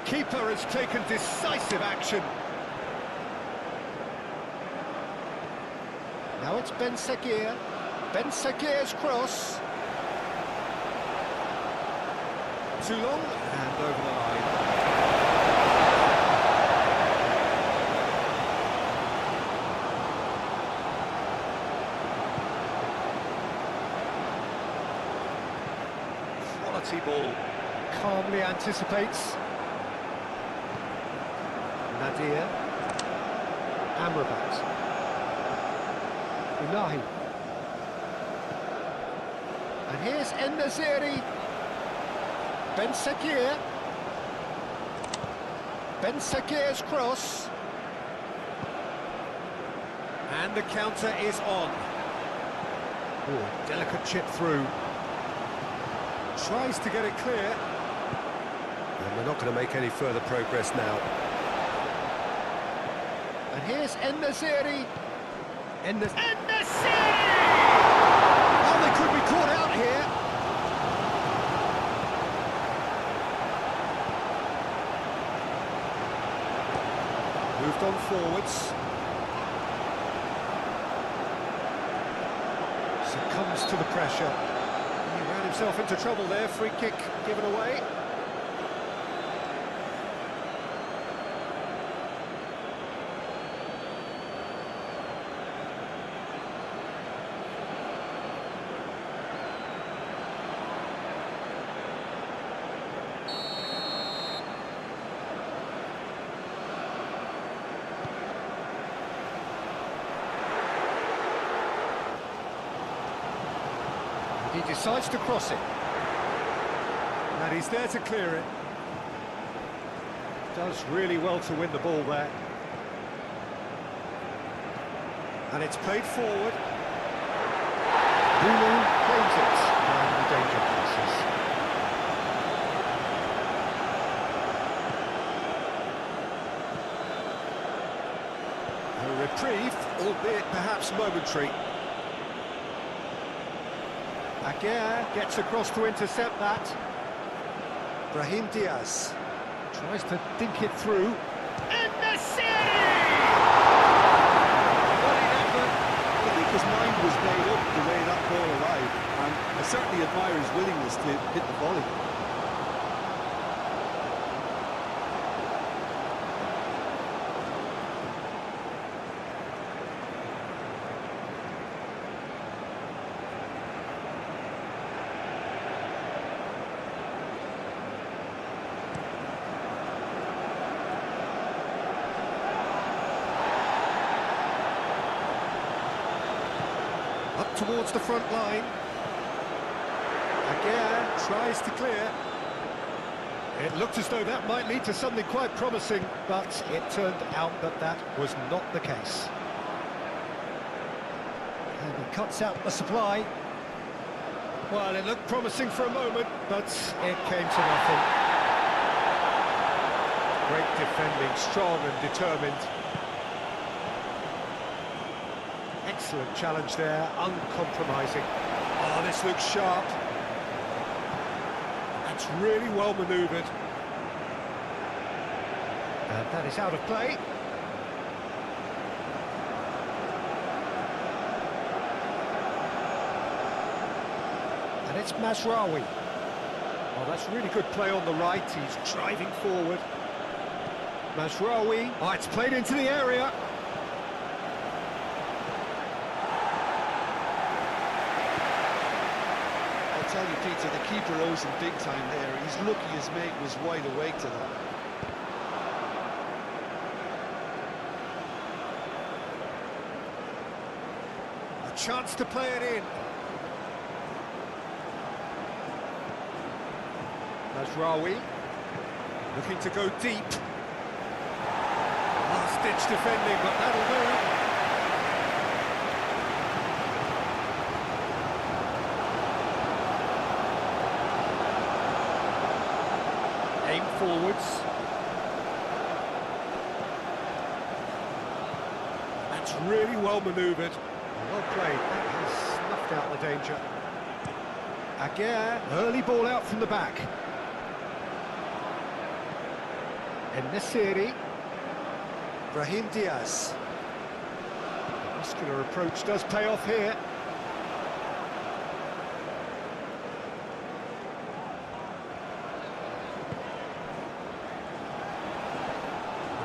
Keeper has taken decisive action. Now it's Ben Sekir. Ben Sekir's cross. Too long and over the line. Quality ball. Calmly anticipates. Nadir. Amrabat. Unahi. And here's En-Nesyri. Ben Sekir. Ben Sekir's cross. And the counter is on. Ooh, delicate chip through. Tries to get it clear. And we're not going to make any further progress now. And here's En-Nesyri. En-Nesyri! Oh, they could be caught out here. Moved on forwards. Succumbs to the pressure. He ran himself into trouble there. Free kick given away. He decides to cross it. And he's there to clear it. Does really well to win the ball there. And it's played forward. Bruno claims it. And the danger passes. A reprieve, albeit perhaps momentary. Aguirre gets across to intercept that. Brahim Diaz tries to dink it through. En-Nesyri! What an effort! I think his mind was made up the way that ball arrived, and I certainly admire his willingness to hit the volley. Up towards the front line. Aguirre tries to clear. It looked as though that might lead to something quite promising, but it turned out that that was not the case. And he cuts out the supply. Well, it looked promising for a moment, but it came to nothing. Great defending, strong and determined. Excellent challenge there, uncompromising. Oh, this looks sharp. That's really well manoeuvred. And that is out of play. And it's Mazraoui. Oh, that's really good play on the right. He's driving forward. Mazraoui. Oh, it's played into the area. I tell you, Peter, the keeper owes him big time there. He's lucky his mate was wide awake to that. A chance to play it in. Mazraoui looking to go deep. Last-ditch defending, but that'll do. Aim forwards. That's really well manoeuvred. Well played. That has snuffed out the danger. Aguirre, early ball out from the back. En-Nesyri. Brahim Diaz. The muscular approach does pay off here.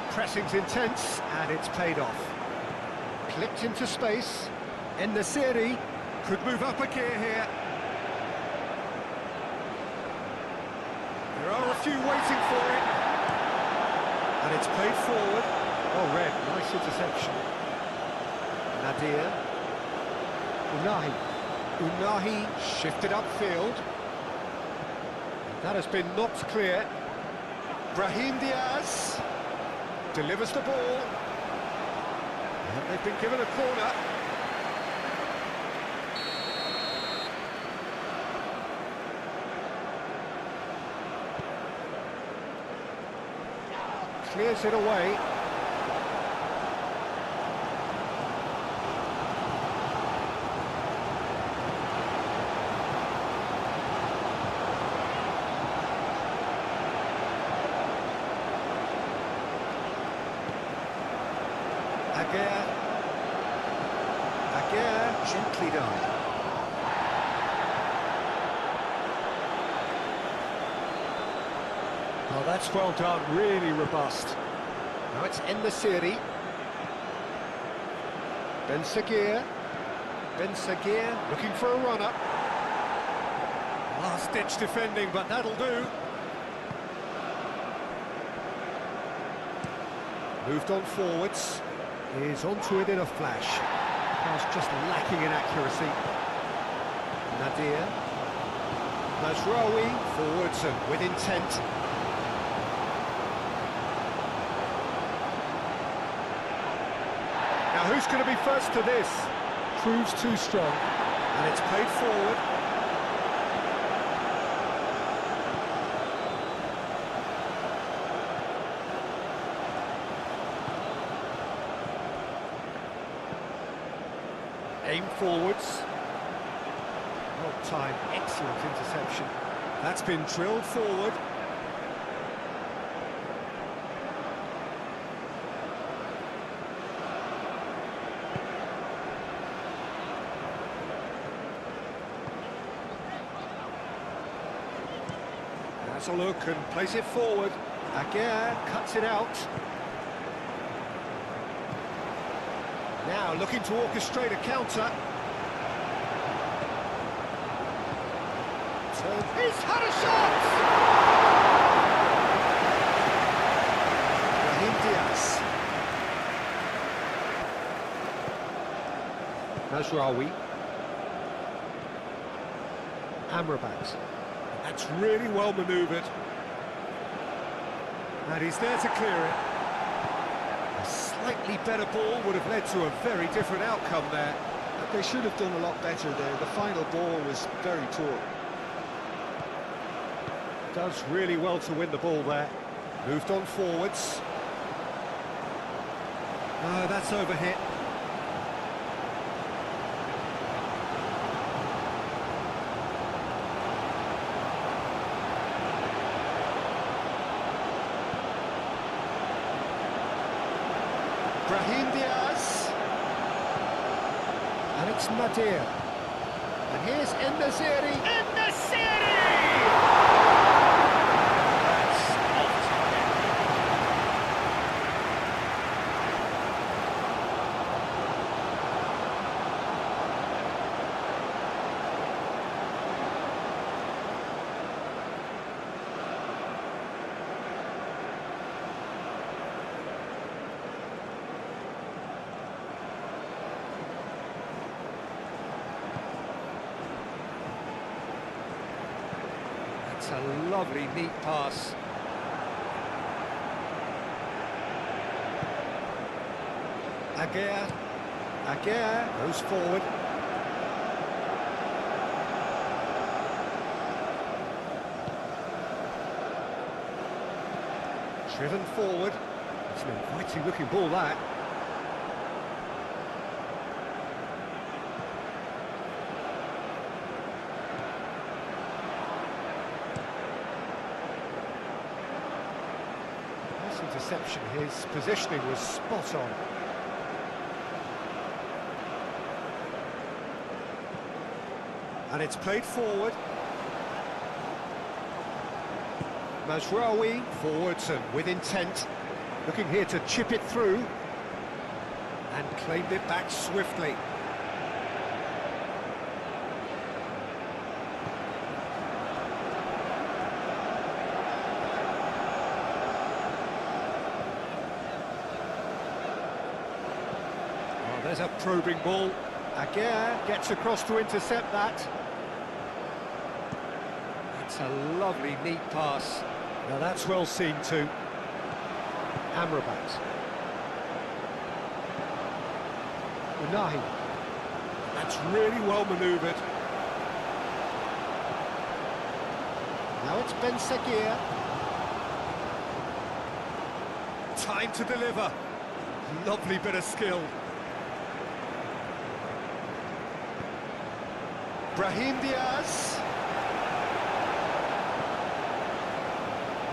The pressing's intense, and it's paid off. Clipped into space. En-Nesyri could move up a gear here. There are a few waiting for it. And it's played forward. Oh, red, nice interception. Nadir. Unahi shifted upfield. That has been knocked clear. Brahim Diaz delivers the ball. And they've been given a corner. Clears it away. Aguirre, gently done. Oh, that's well done, really robust. Now it's En-Nesyri. Ben Seguir looking for a run-up. Last-ditch defending, but that'll do. Moved on forwards. Is onto it in a flash. Pass just lacking in accuracy. Nadir. Mazraoui, forwards and with intent. Now who's going to be first to this? Proves too strong. And it's played forward. Aim forwards. Well timed, excellent interception. That's been drilled forward. Has a look and plays it forward. Aguirre cuts it out. Now looking to orchestrate a counter. He's had a shot! Brahim Diaz. Mazraoui. Amrabat. That's really well manoeuvred. And he's there to clear it. A slightly better ball would have led to a very different outcome there. But they should have done a lot better there. The final ball was very poor. Does really well to win the ball there. Moved on forwards. Oh, that's overhit. Brahim Diaz. And it's Nadir. And here's En-Nesyri. En-Nesyri! It's a lovely, neat pass. Aguirre goes forward. Driven forward. It's an inviting looking ball, that. interception. His positioning was spot on. And it's played forward. Mazraoui forwards and with intent. Looking here to chip it through. And claimed it back swiftly. Oh, there's a probing ball. Aguirre gets across to intercept that. It's a lovely, neat pass. Now that's well seen too. Amrabat. Unahi. That's really well manoeuvred. Now it's Ben Seguir. Time to deliver. Lovely bit of skill. Brahim Diaz.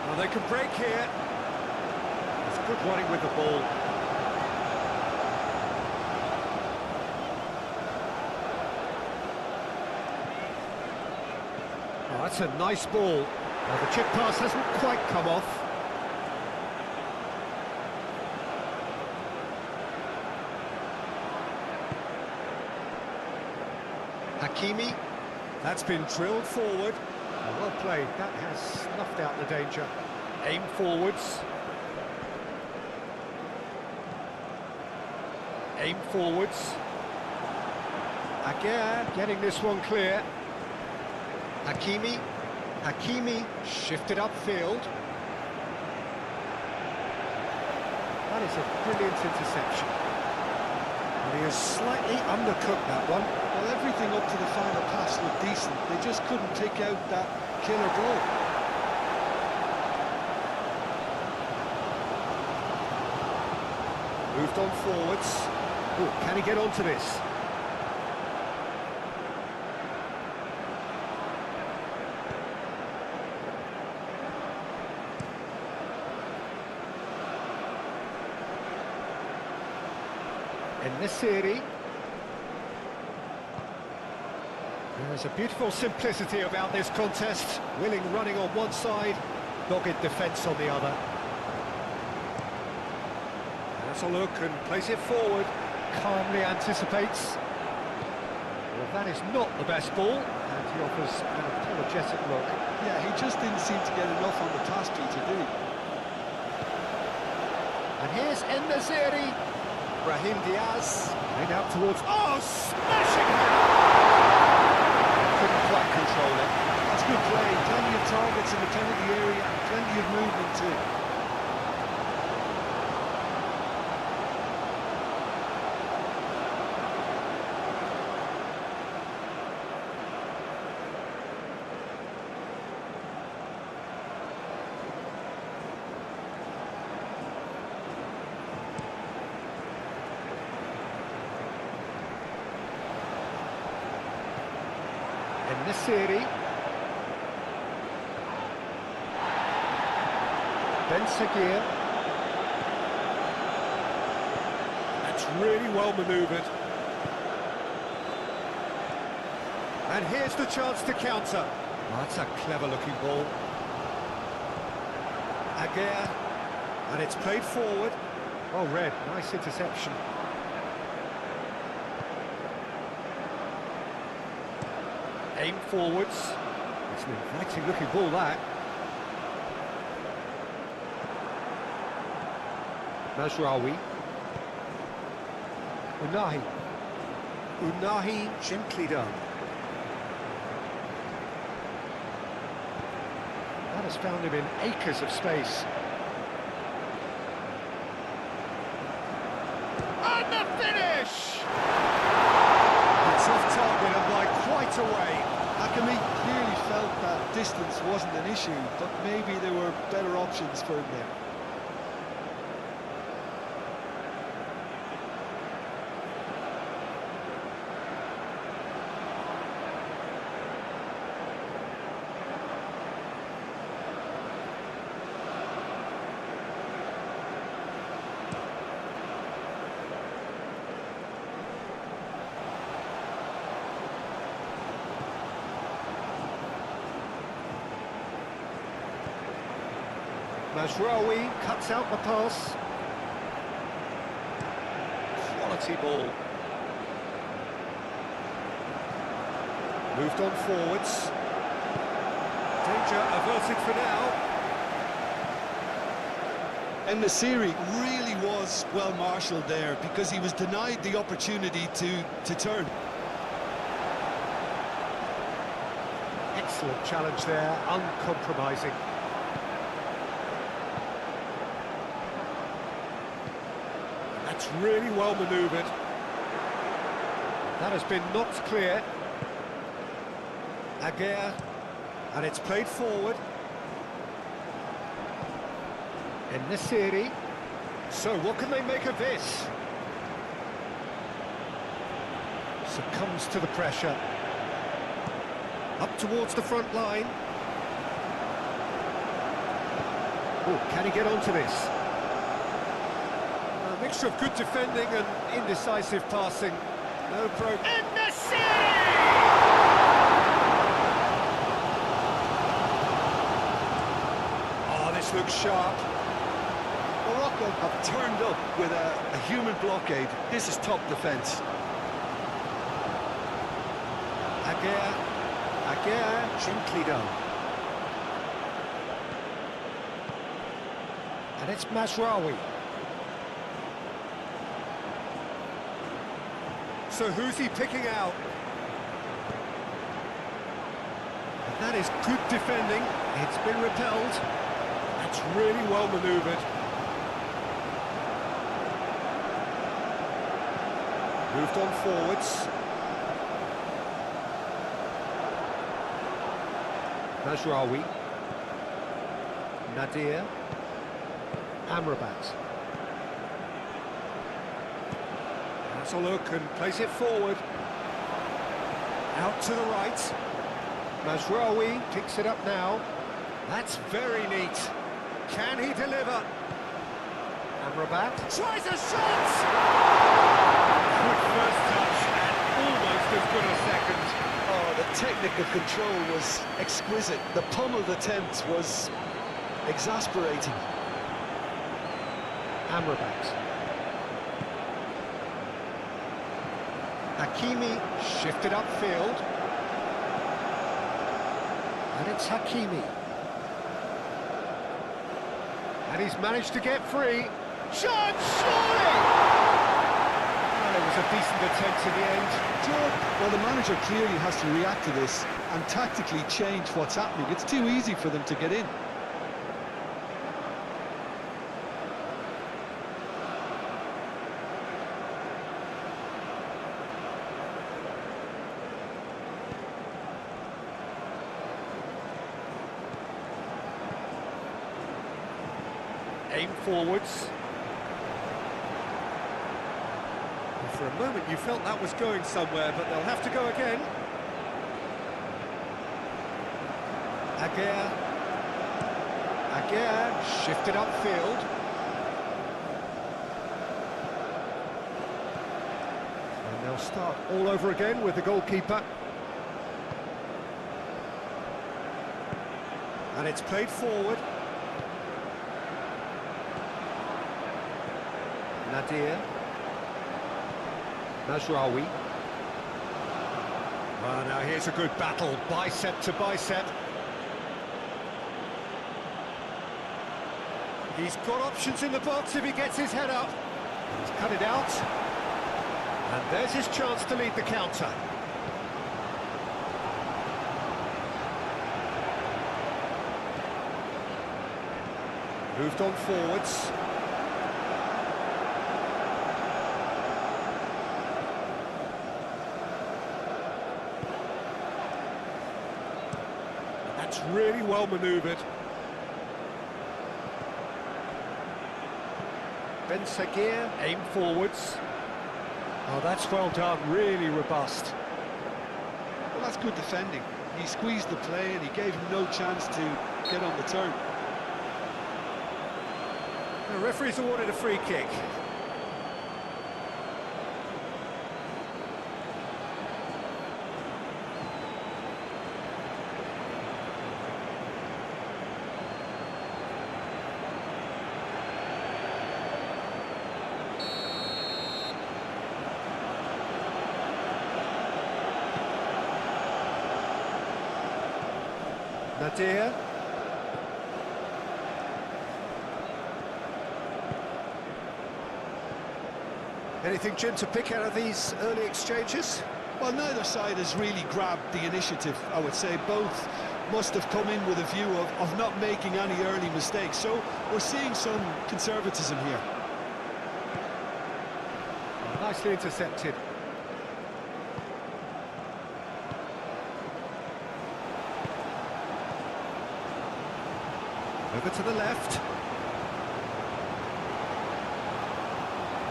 Well, they can break here. It's good running with the ball. Oh, that's a nice ball. Well, the chip pass hasn't quite come off. Hakimi. That's been drilled forward. Well played, that has snuffed out the danger. Aim forwards. Aim forwards. Aguirre getting this one clear. Hakimi. Hakimi shifted upfield. That is a brilliant interception. And he has slightly undercooked that one. Well, everything up to the final pass looked decent. They just couldn't take out that killer goal. Moved on forwards. Ooh, can he get onto this? In this series, there's a beautiful simplicity about this contest. Willing running on one side, dogged defence on the other. That's a look and plays it forward. Calmly anticipates. Well, that is not the best ball, and he offers an apologetic look. Yeah, he just didn't seem to get enough on the task to do. And here's En-Nesyri. Brahim Diaz going out towards. Oh, smashing header! Couldn't quite control it. That's good play. Plenty of targets in the penalty area and plenty of movement too. En-Nesyri. Ben Seguir. That's really well manoeuvred. And here's the chance to counter. Oh, that's a clever looking ball. Aguirre. And it's played forward. Oh, red. Nice interception. Aim forwards. It's an inviting looking ball, that. Mazraoui. Unahi. Unahi, gently done. That has found him in acres of space. And the finish! It's off target and by quite a way. Hakimi clearly felt that distance wasn't an issue, but maybe there were better options for him there. Mazraoui cuts out the pass. Quality ball. Moved on forwards. Danger averted for now. And Nasiri really was well marshalled there because he was denied the opportunity to turn. Excellent challenge there, uncompromising. That's really well manoeuvred. That has been knocked clear. Aguirre, and it's played forward. And Nasiri. So what can they make of this? Succumbs to the pressure. Up towards the front line. Oh, can he get onto this? A mixture of good defending and indecisive passing. No progress. And Nasiri! This looks sharp. Morocco have turned up with a human blockade. This is top defence. Aguirre, gently done. And it's Mazraoui. So who's he picking out? And that is good defending. It's been repelled. That's really well manoeuvred. Moved on forwards. Mazraoui. Nadir. Amrabat. That's a look and plays it forward. Out to the right. Mazraoui picks it up now. That's very neat. Can he deliver? Amrabat tries a shot! Good first touch and almost as good a second. Oh, the technical control was exquisite. The pummeled attempt was exasperating. Amrabat. Hakimi shifted upfield. And it's Hakimi. And he's managed to get free. Shot, surely! Well, it was a decent attempt in the end. Well, the manager clearly has to react to this and tactically change what's happening. It's too easy for them to get in. Aim forwards. And for a moment you felt that was going somewhere, but they'll have to go again. Aguirre shifted upfield. And they'll start all over again with the goalkeeper. And it's played forward. Nadir. Mazraoui. Well, now here's a good battle, bicep to bicep. He's got options in the box if he gets his head up. He's cut it out. And there's his chance to lead the counter. Moved on forwards. That's really well manoeuvred. Ben Sagir, aim forwards. Oh, that's well done, really robust. Well, that's good defending. He squeezed the play and he gave him no chance to get on the turn. The referee's awarded a free kick. Nadir. Anything, Jim, to pick out of these early exchanges? Well, neither side has really grabbed the initiative, I would say. Both must have come in with a view of not making any early mistakes. So we're seeing some conservatism here. Oh, nicely intercepted. Over to the left.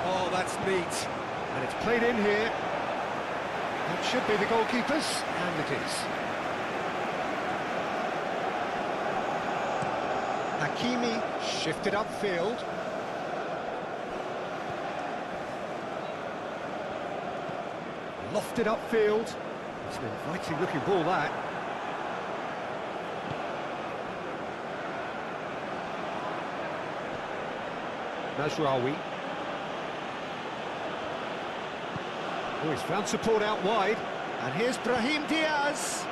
Oh, that's neat. And it's played in here. That should be the goalkeeper's, and it is. Hakimi shifted upfield. Lofted upfield. It's an inviting looking ball, that. Mazraoui. Oh, he's found support out wide. And here's Brahim Diaz.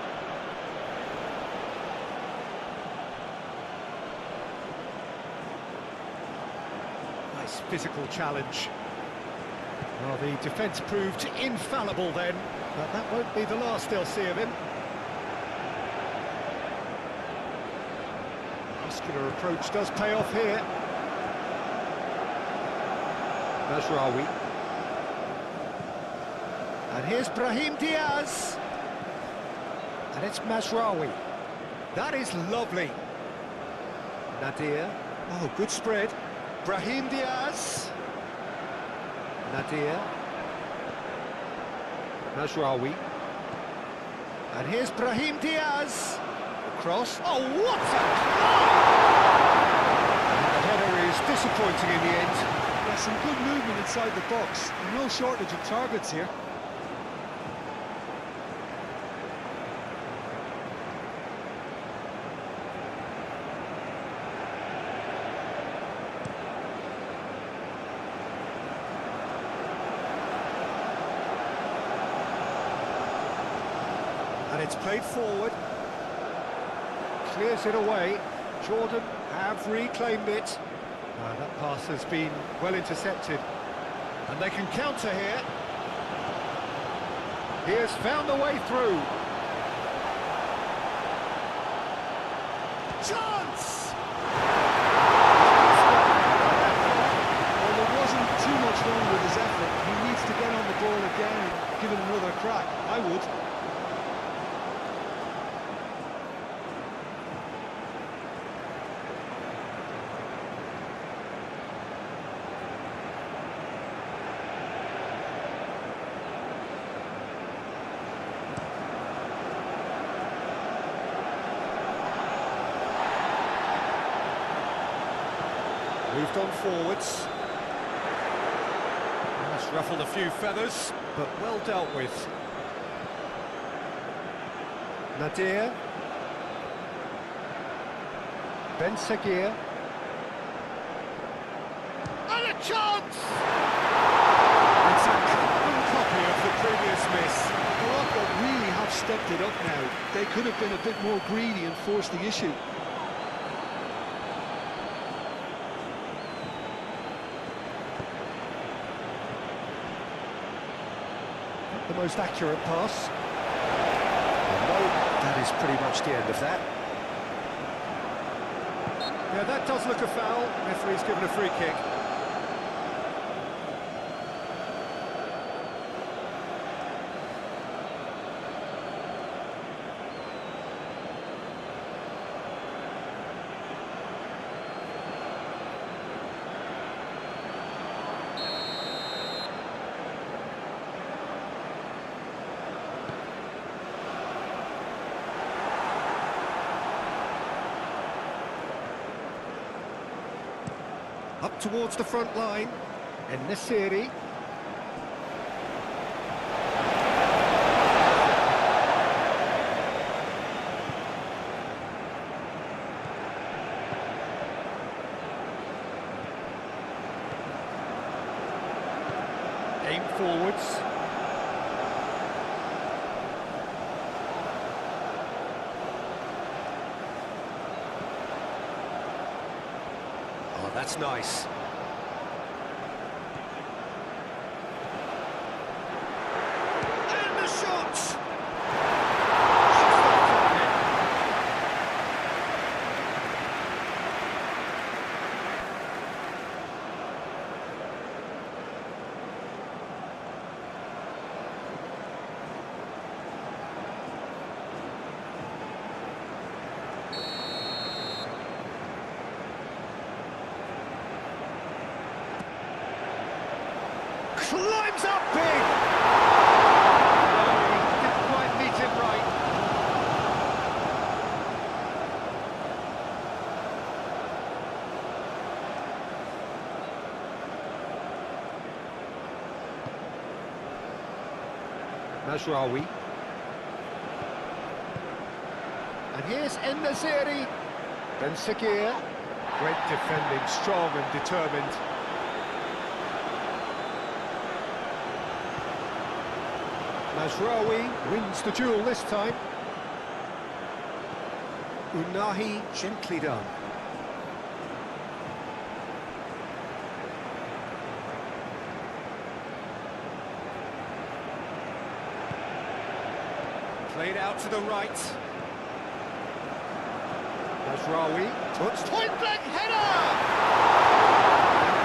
Nice physical challenge. Well, the defence proved infallible then, but that won't be the last they'll see of him. Muscular approach does pay off here. Mazraoui. And here's Brahim Diaz. And it's Mazraoui. That is lovely. Nadir. Oh, good spread. Brahim Diaz. Nadir. Mazraoui. And here's Brahim Diaz. Cross. Oh, what a the header is disappointing in the end. There's some good movement inside the box. No shortage of targets here. And it's played forward. Clears it away. Jordan have reclaimed it. That pass has been well intercepted. And they can counter here. He has found a way through. Chance! Well, there wasn't too much wrong with his effort. He needs to get on the ball again and give it another crack. I would. Moved on forwards. That's ruffled a few feathers, but well dealt with. Nadir. Ben Seguir. And a chance! It's a carbon copy of the previous miss. Morocco really have stepped it up now. They could have been a bit more greedy and forced the issue. The most accurate pass. No, that is pretty much the end of that. Yeah, that does look a foul. Referee's given a free kick. Up towards the front line, and Nasiri. Aim forwards. that's nice. And the shot! Climbs up big! Didn't quite meet him right. Mazraoui. And here's En-Nesyri. Ben Seguir. Great defending, strong and determined. Mazraoui wins the duel this time. Unahi gently done. Played out to the right. Mazraoui puts point-blank header!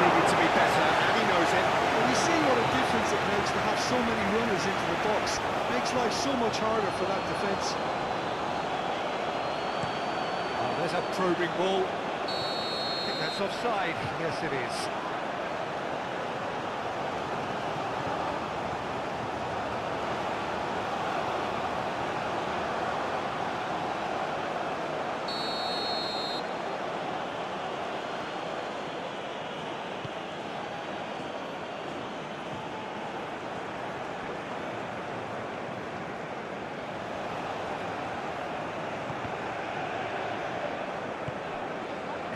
Needed to be better, and he knows it. Well, you see what a difference it makes to have so many runners into the box. Makes life so much harder for that defence. Oh, there's a probing ball. I think that's offside. Yes, it is.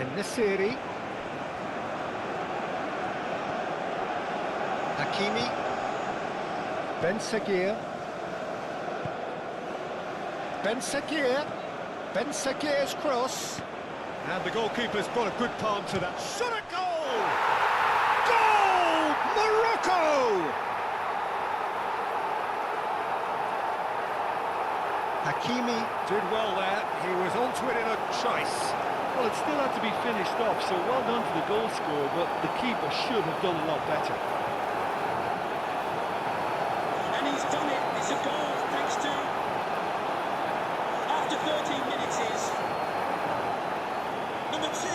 En-Nesyri. Hakimi. Ben Seguir. Ben Seguir. Ben Seguir's cross. And the goalkeeper's got a good palm to that. Shot at goal! Goal! Morocco! Hakimi did well there. He was onto it in a trice. Well, it still had to be finished off, so well done to the goal scorer, but the keeper should have done a lot better. And he's done it. It's a goal thanks to, after 13 minutes, is number 2,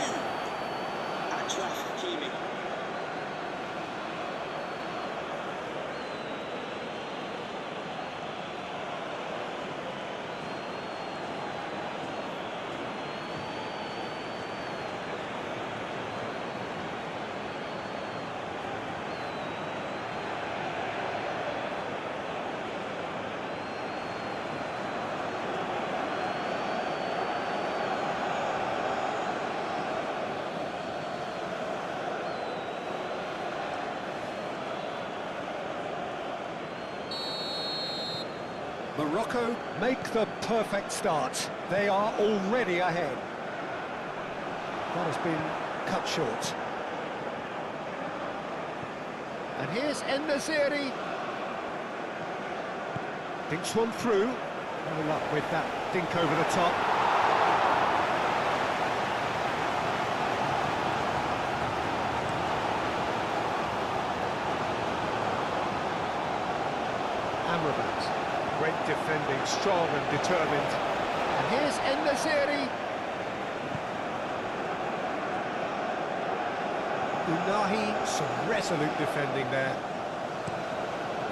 Achraf Hakimi. Morocco make the perfect start. They are already ahead. That has been cut short. And here's En-Nesyri. Dinks one through. No luck with that dink over the top. Amrabat. Great defending, strong and determined. And here's En-Nesyri. Unahi, some resolute defending there.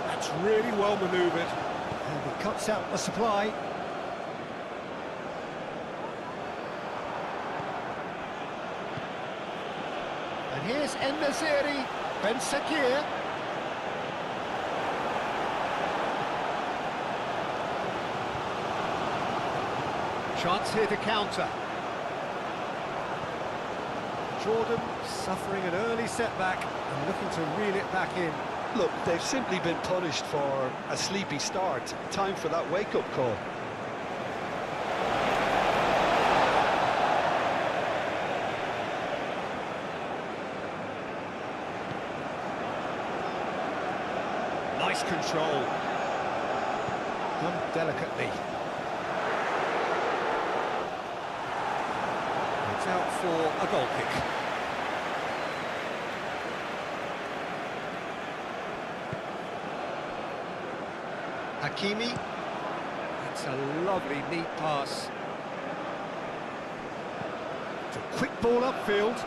That's really well manoeuvred. And he cuts out the supply. And here's En-Nesyri. Ben Seguir. Chance here to counter. Jordan suffering an early setback and looking to reel it back in. Look, they've simply been punished for a sleepy start. Time for that wake-up call. Nice control. Done delicately. It's out for a goal kick. Hakimi. It's a lovely, neat pass. It's a quick ball upfield.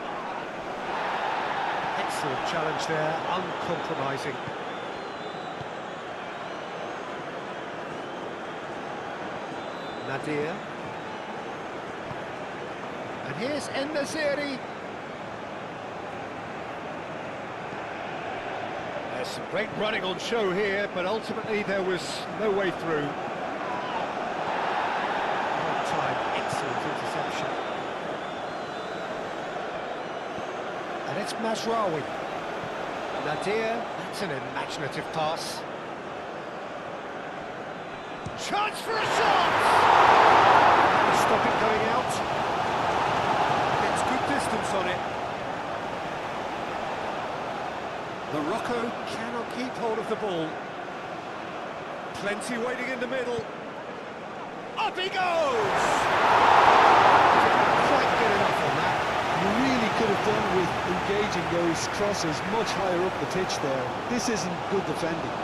Excellent challenge there, uncompromising. Nadir. And here's En-Nesyri. There's some great running on show here, but ultimately there was no way through. On time, excellent interception. And it's Mazraoui. Nadir, that's an imaginative pass. Chance for a shot! Stop it going out. Gets good distance on it. Morocco cannot keep hold of the ball. Plenty waiting in the middle. Up he goes! Didn't quite get enough on that. You really could have done with engaging those crosses much higher up the pitch there. This isn't good defending.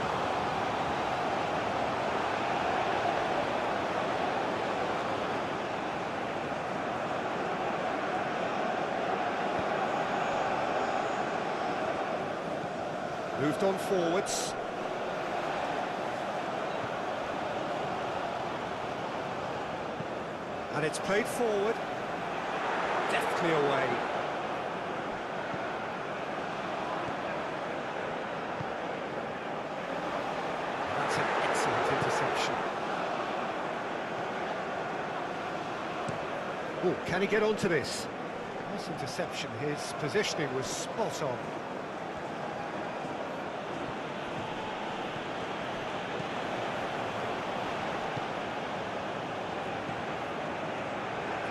Moved on forwards. And it's played forward. Deftly away. That's an excellent interception. Oh, can he get onto this? Nice interception. His positioning was spot on.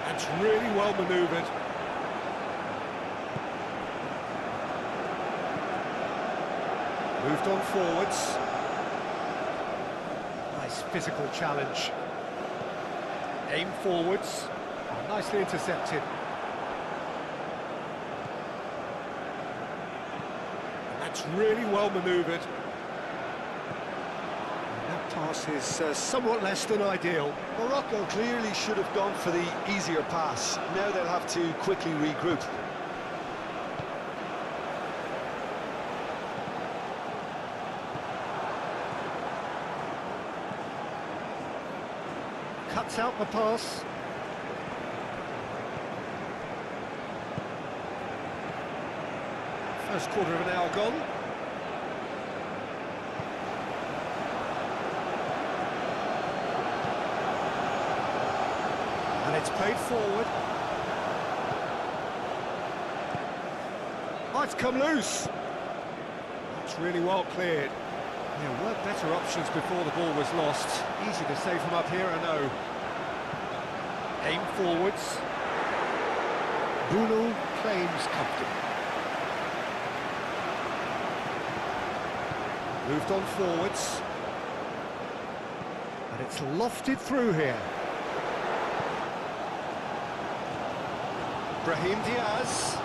That's really well manoeuvred. Moved on forwards. Nice physical challenge. Aim forwards. Nicely intercepted. And that's really well manoeuvred. That pass is somewhat less than ideal. Morocco clearly should have gone for the easier pass. Now they'll have to quickly regroup. Cuts out the pass. First quarter of an hour gone. And it's played forward. Oh, it's come loose. That's really well cleared. There were better options before the ball was lost. Easy to say from up here, I know. Aim forwards. Bruno claims comfortable. Moved on forwards. And it's lofted through here. Brahim Diaz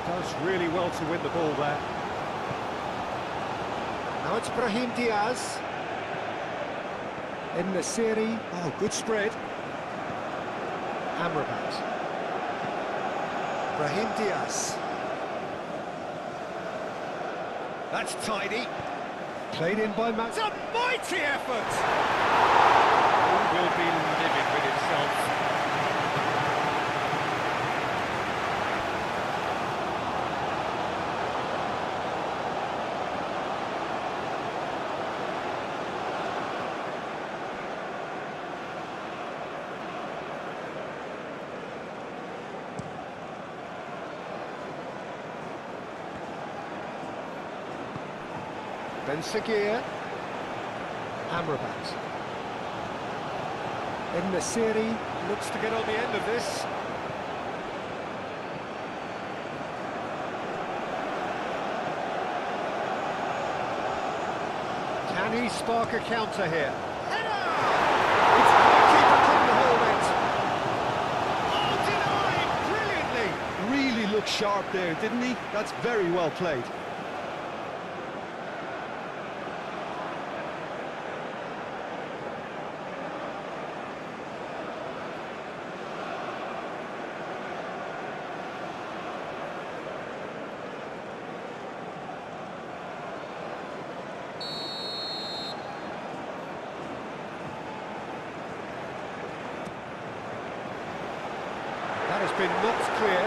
does really well to win the ball there. Now it's Brahim Diaz. En-Nesyri. Oh, good spread. Amrabat. Brahim Diaz. That's tidy. Played in by Matt. It's a mighty effort! Who will be living with himself? Ben Seguir, Amrabat. En-Nesyri looks to get on the end of this. Can May spark a counter here. Header! Its goalkeeper couldn't hold it. Oh, denied brilliantly. Really looked sharp there, didn't he? That's very well played. That has been knocked clear.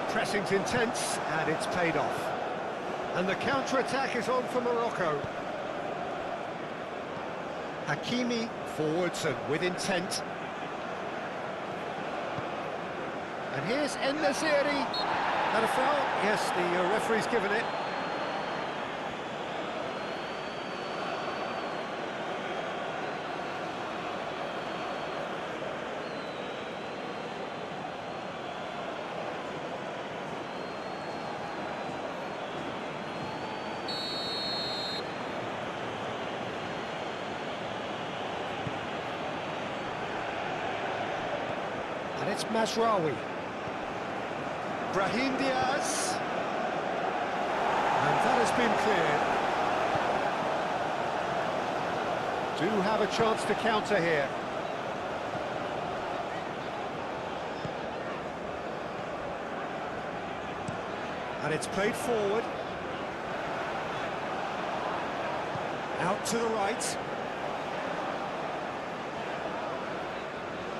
The pressing's intense, and it's paid off. And the counter-attack is on for Morocco. Hakimi forwards and with intent. And here's En-Nesyri. Had a foul? Yes, the referee's given it. And it's Mazraoui. Brahim Diaz. And that has been cleared. Do have a chance to counter here. And it's played forward. Out to the right.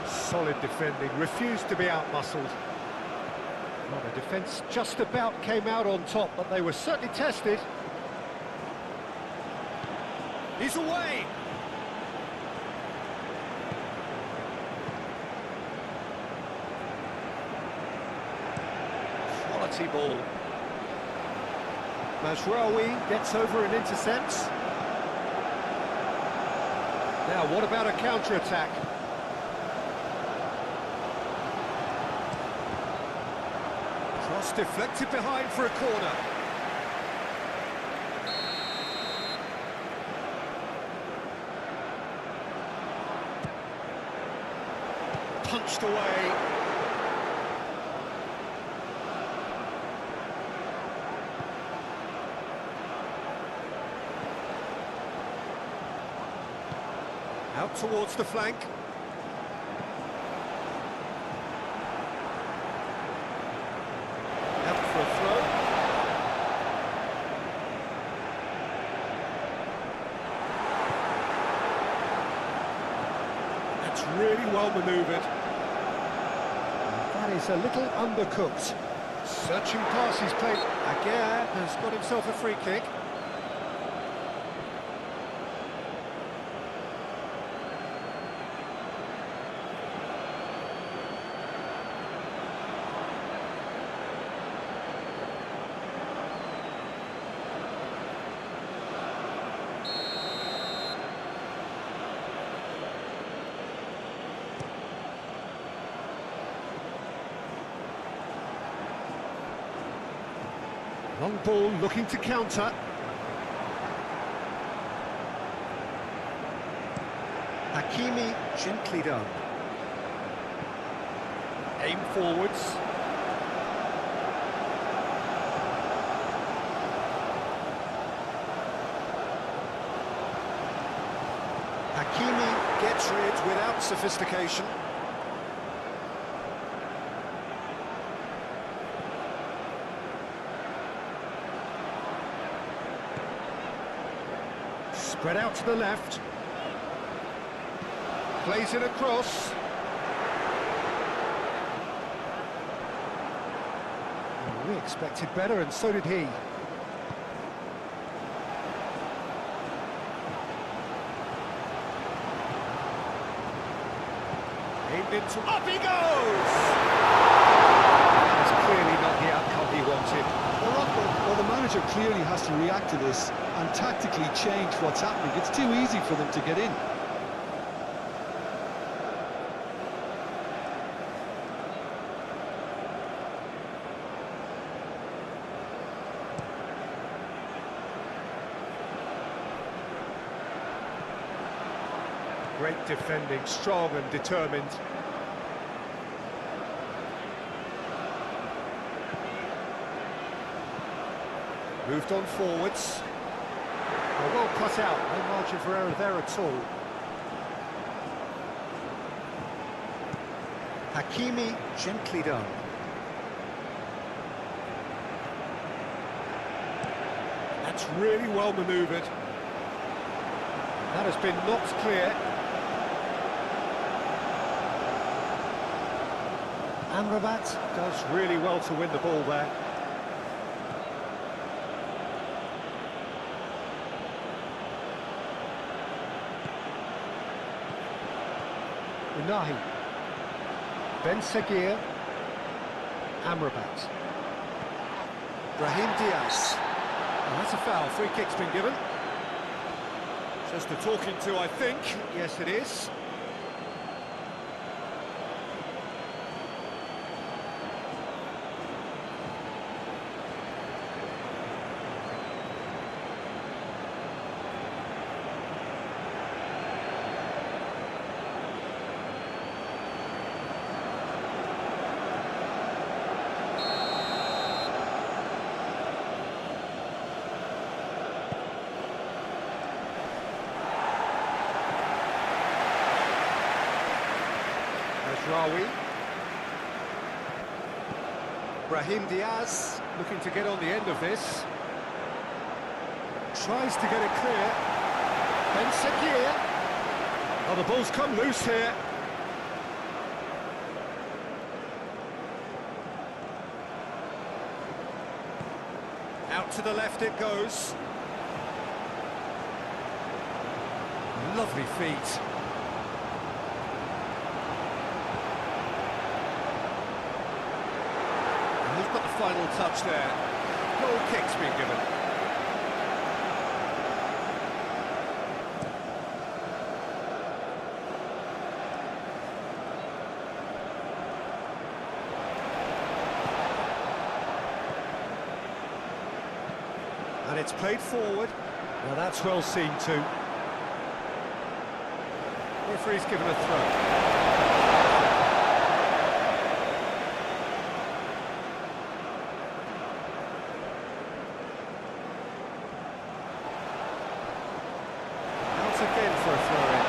Solid defending, refused to be out-muscled. Well, the defence just about came out on top, but they were certainly tested. He's away! Quality ball. Mazraoui gets over and intercepts. Now, what about a counter-attack? Cross deflected behind for a corner. Punched away. Out towards the flank. Really well manoeuvred. That is a little undercooked. Searching pass he's played. Aguirre has got himself a free kick. Long ball looking to counter. Hakimi gently done. Aim forwards. Hakimi gets rid without sophistication. Spread out to the left. Plays it across. We expected better, and so did he. Aimed into... Up he goes! That's clearly not the outcome he wanted. Morocco, well, the manager clearly has to react to this and tactically change what's happening. It's too easy for them to get in. Great defending, strong and determined. Moved on forwards. Well cut out, no margin for error there at all. Hakimi, gently done. That's really well manoeuvred. That has been knocked clear. Amrabat does really well to win the ball there. Unahi, Ben Seguir, Amrabat, Brahim Diaz. Oh, that's a foul. Free kick's been given. Just a talking to, I think. Yes, it is. Rawi. Brahim Diaz looking to get on the end of this. Tries to get it clear. Ben Seguir. Oh, the ball's come loose here. Out to the left it goes. Lovely feet. Who's got the final touch there? Goal kick's been given. And it's played forward. Well, that's well seen too. Referee's given a throw. Again for a throw-in.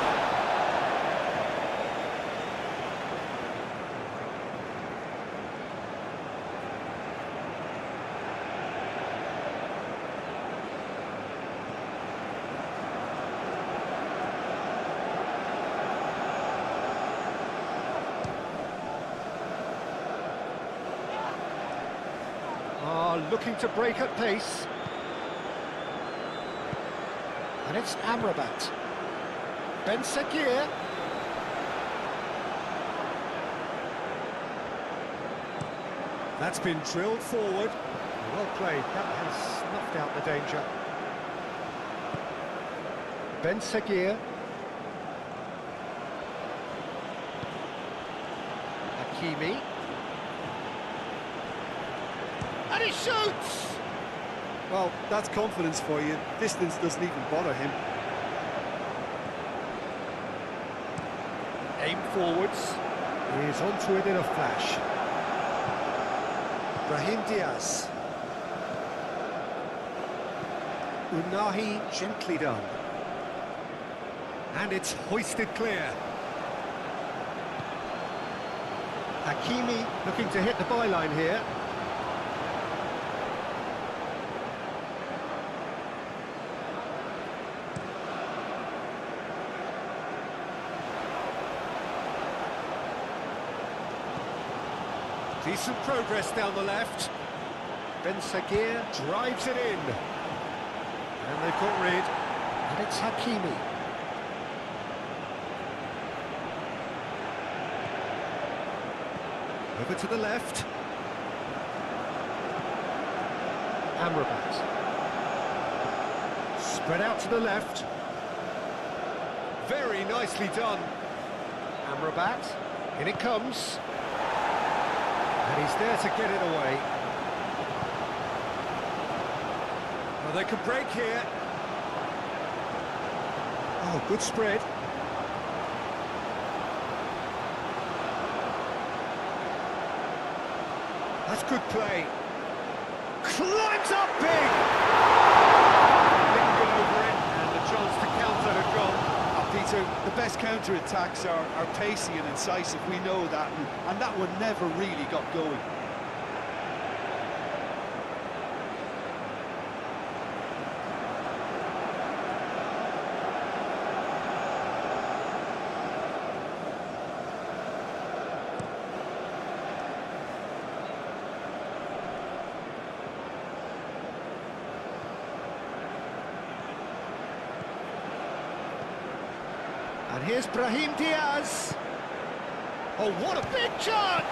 Looking to break at pace. And it's Amrabat. Ben Seguir. That's been drilled forward. Well played. That has snuffed out the danger. Ben Seguir. Hakimi. And he shoots! Well, that's confidence for you. Distance doesn't even bother him. Aim forwards. He is onto it in a flash. Brahim Diaz. Unahi, gently done. And it's hoisted clear. Hakimi looking to hit the byline here. Decent progress down the left. Ben Seguir drives it in. And they've got rid. And it's Hakimi. Over to the left. Amrabat. Spread out to the left. Very nicely done. Amrabat. In it comes. And he's there to get it away. Well, they could break here. Oh, good spread. that's good play. Climbs up big! Lingered over it, and the chance to counter had gone. Peter, the best counter-attacks are pacey and incisive, we know that, and that one never really got going. And here's Brahim Diaz. Oh, what a big chance!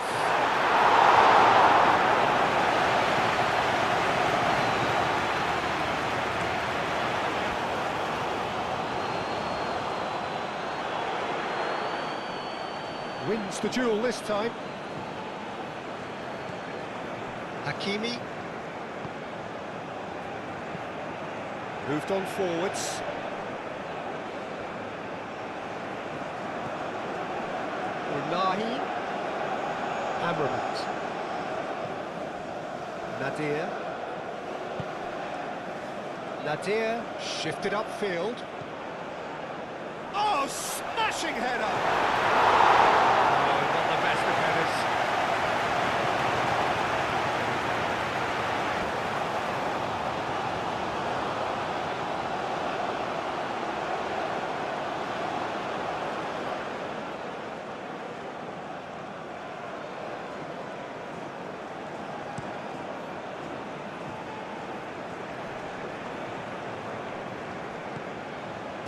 Wins the duel this time. Hakimi. Moved on forwards. Nahi, Amrabat, Nadir shifted upfield. Oh, smashing header! Oh, not the best of headers.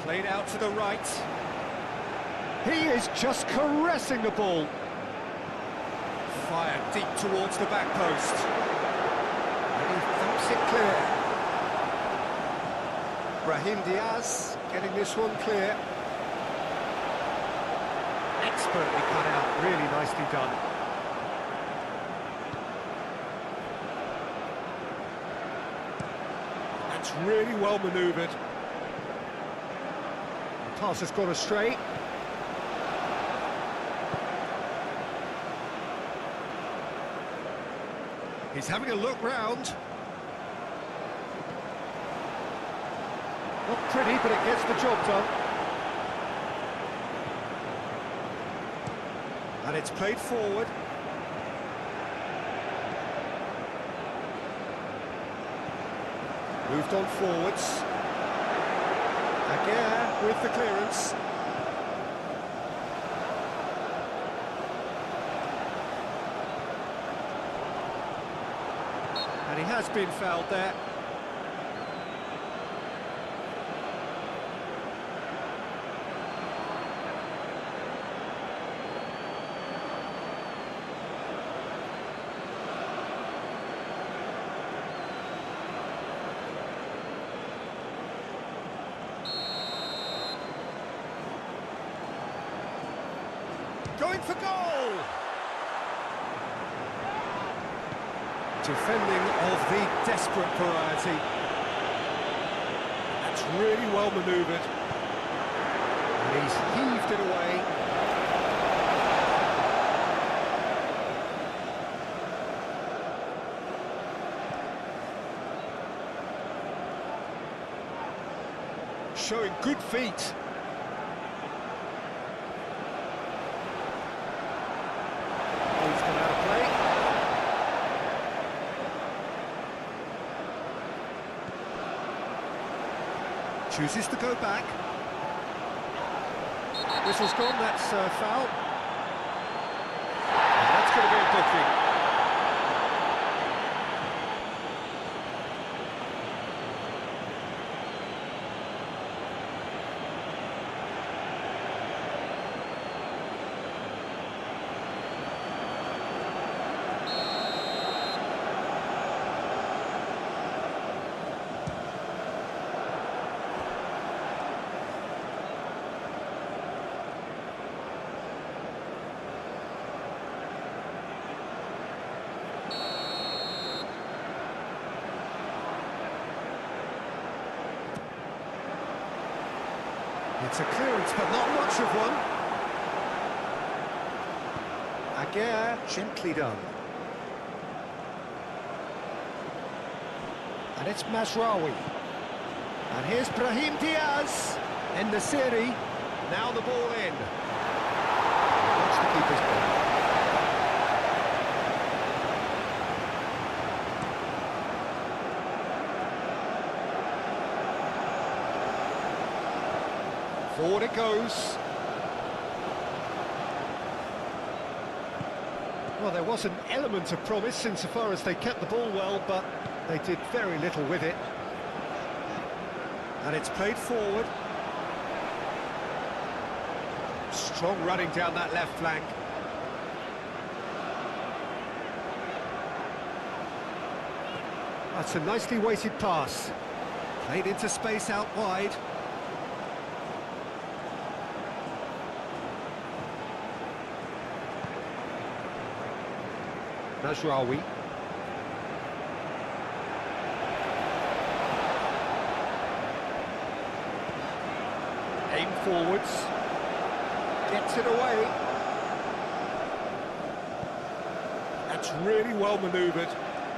Played out to the right. He is just caressing the ball. Fired deep towards the back post. And he thumps it clear. Brahim Diaz getting this one clear. Expertly cut out, really nicely done. That's really well manoeuvred. Pass has gone astray. He's having a look round. Not pretty, but it gets the job done. And it's played forward. Moved on forwards. Again with the clearance. And he has been fouled there. Going for goal! Defending of the desperate variety. That's really well manoeuvred. And he's heaved it away. Showing good feet. Chooses to go back. Whistle's gone, that's foul. And that's going to be a booking. It's a clearance, but not much of one. Aguirre, gently done. And it's Mazraoui. And here's Brahim Diaz in the series. Now the ball in. Watch the keeper's ball. Forward it goes. Well, there was an element of promise insofar as they kept the ball well, but they did very little with it. And it's played forward. Strong running down that left flank. That's a nicely weighted pass. Played into space out wide. Mazraoui. Aim forwards. Gets it away. That's really well manoeuvred.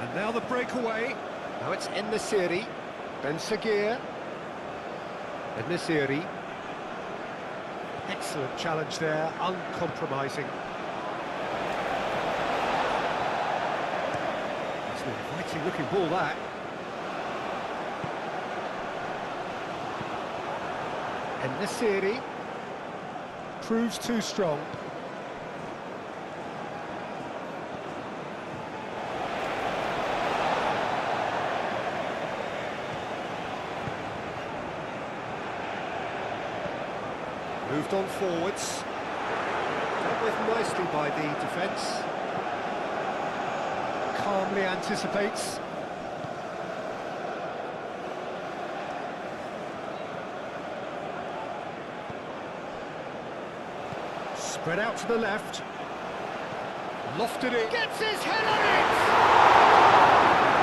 And now the breakaway. Now it's En-Nesyri. Ben Seguir. En-Nesyri. Excellent challenge there, uncompromising. It's an inviting looking ball, that. En-Nesyri proves too strong. Moved on forwards. Dealt with nicely by the defence. Calmly anticipates. Spread out to the left. Lofted it. Gets his head on it!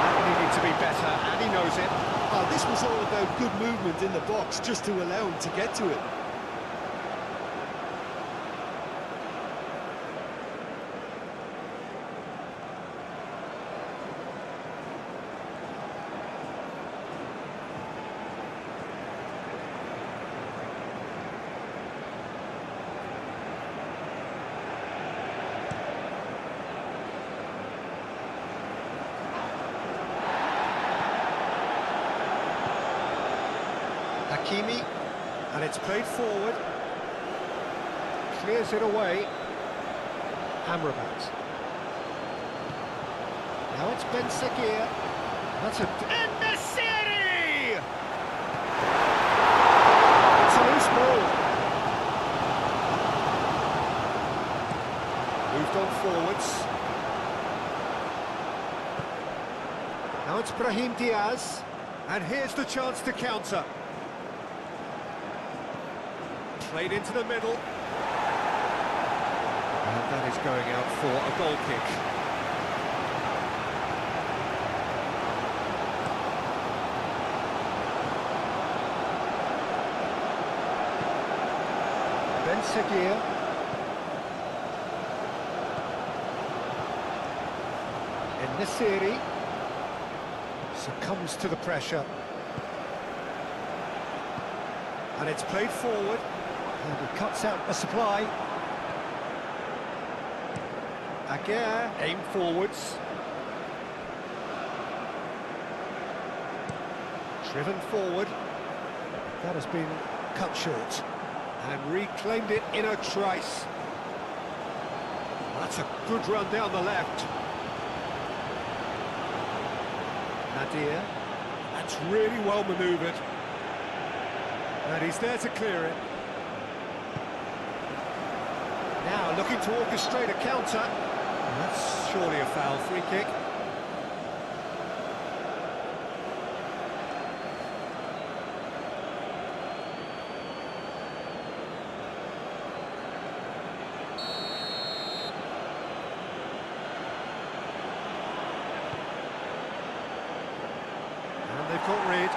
That needed to be better, and he knows it. Oh, this was all about good movement in the box, just to allow him to get to it. Hakimi, and it's played forward. Clears it away. Amrabat. Now it's Ben Seguir. That's a... En-Nesyri! It's a loose ball. Moved on forwards. Now it's Brahim Diaz. And here's the chance to counter. Played into the middle. And that is going out for a goal kick. Ben Seguir. En-Nesyri succumbs to the pressure. And it's played forward. And he cuts out the supply. Aguirre, aim forwards. Driven forward. That has been cut short. And reclaimed it in a trice. That's a good run down the left. Nadir. That's really well manoeuvred. And he's there to clear it. Now looking to orchestrate a counter. And that's surely a foul. Free kick. And they've got rid.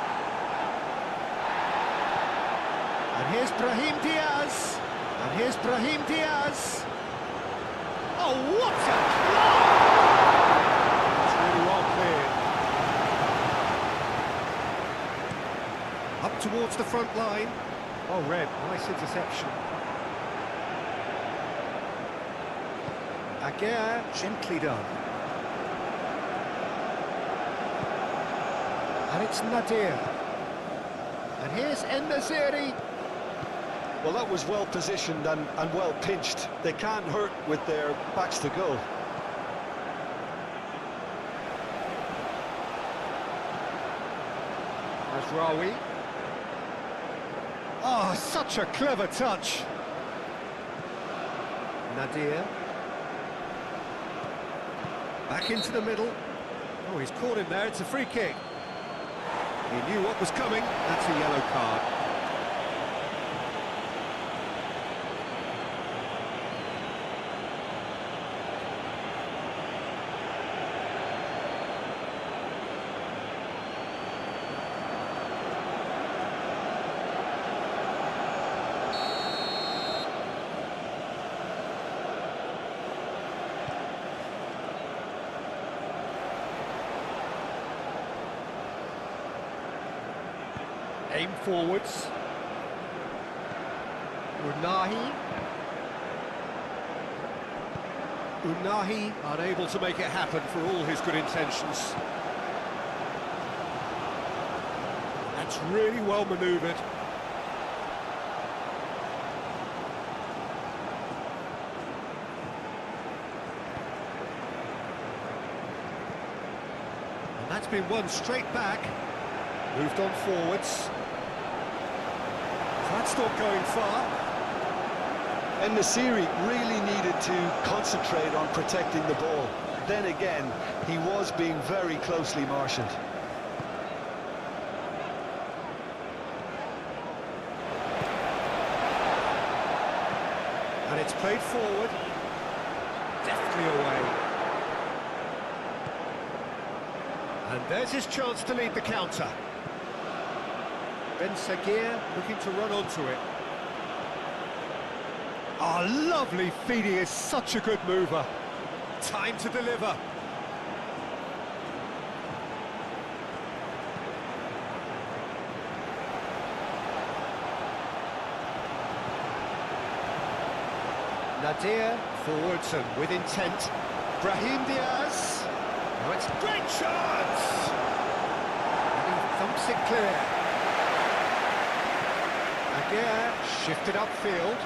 And here's Brahim Diaz. And here's Brahim Diaz. Oh, what a play! It's really well cleared. Up towards the front line. Oh, red, nice interception. Aguirre, gently done. And it's Nadir. And here's En-Nesyri. Well, that was well positioned and well pinched. They can't hurt with their backs to goal. Rawi. Oh, such a clever touch. Nadir. Back into the middle. Oh, he's caught him there. It's a free kick. He knew what was coming. That's a yellow card. Aim forwards. Unahi unable to make it happen for all his good intentions. That's really well manoeuvred. And that's been won straight back. Moved on forwards. That's not going far. En-Nesyri really needed to concentrate on protecting the ball. Then again, he was being very closely marshalled. And it's played forward. Deftly away. And there's his chance to lead the counter. Ben Sagir looking to run onto it. Oh, lovely feed. He is such a good mover. Time to deliver. Nadir forwards and with intent. Brahim Diaz. Oh, it's a great chance. And he thumps it clear. Aguirre shifted upfield.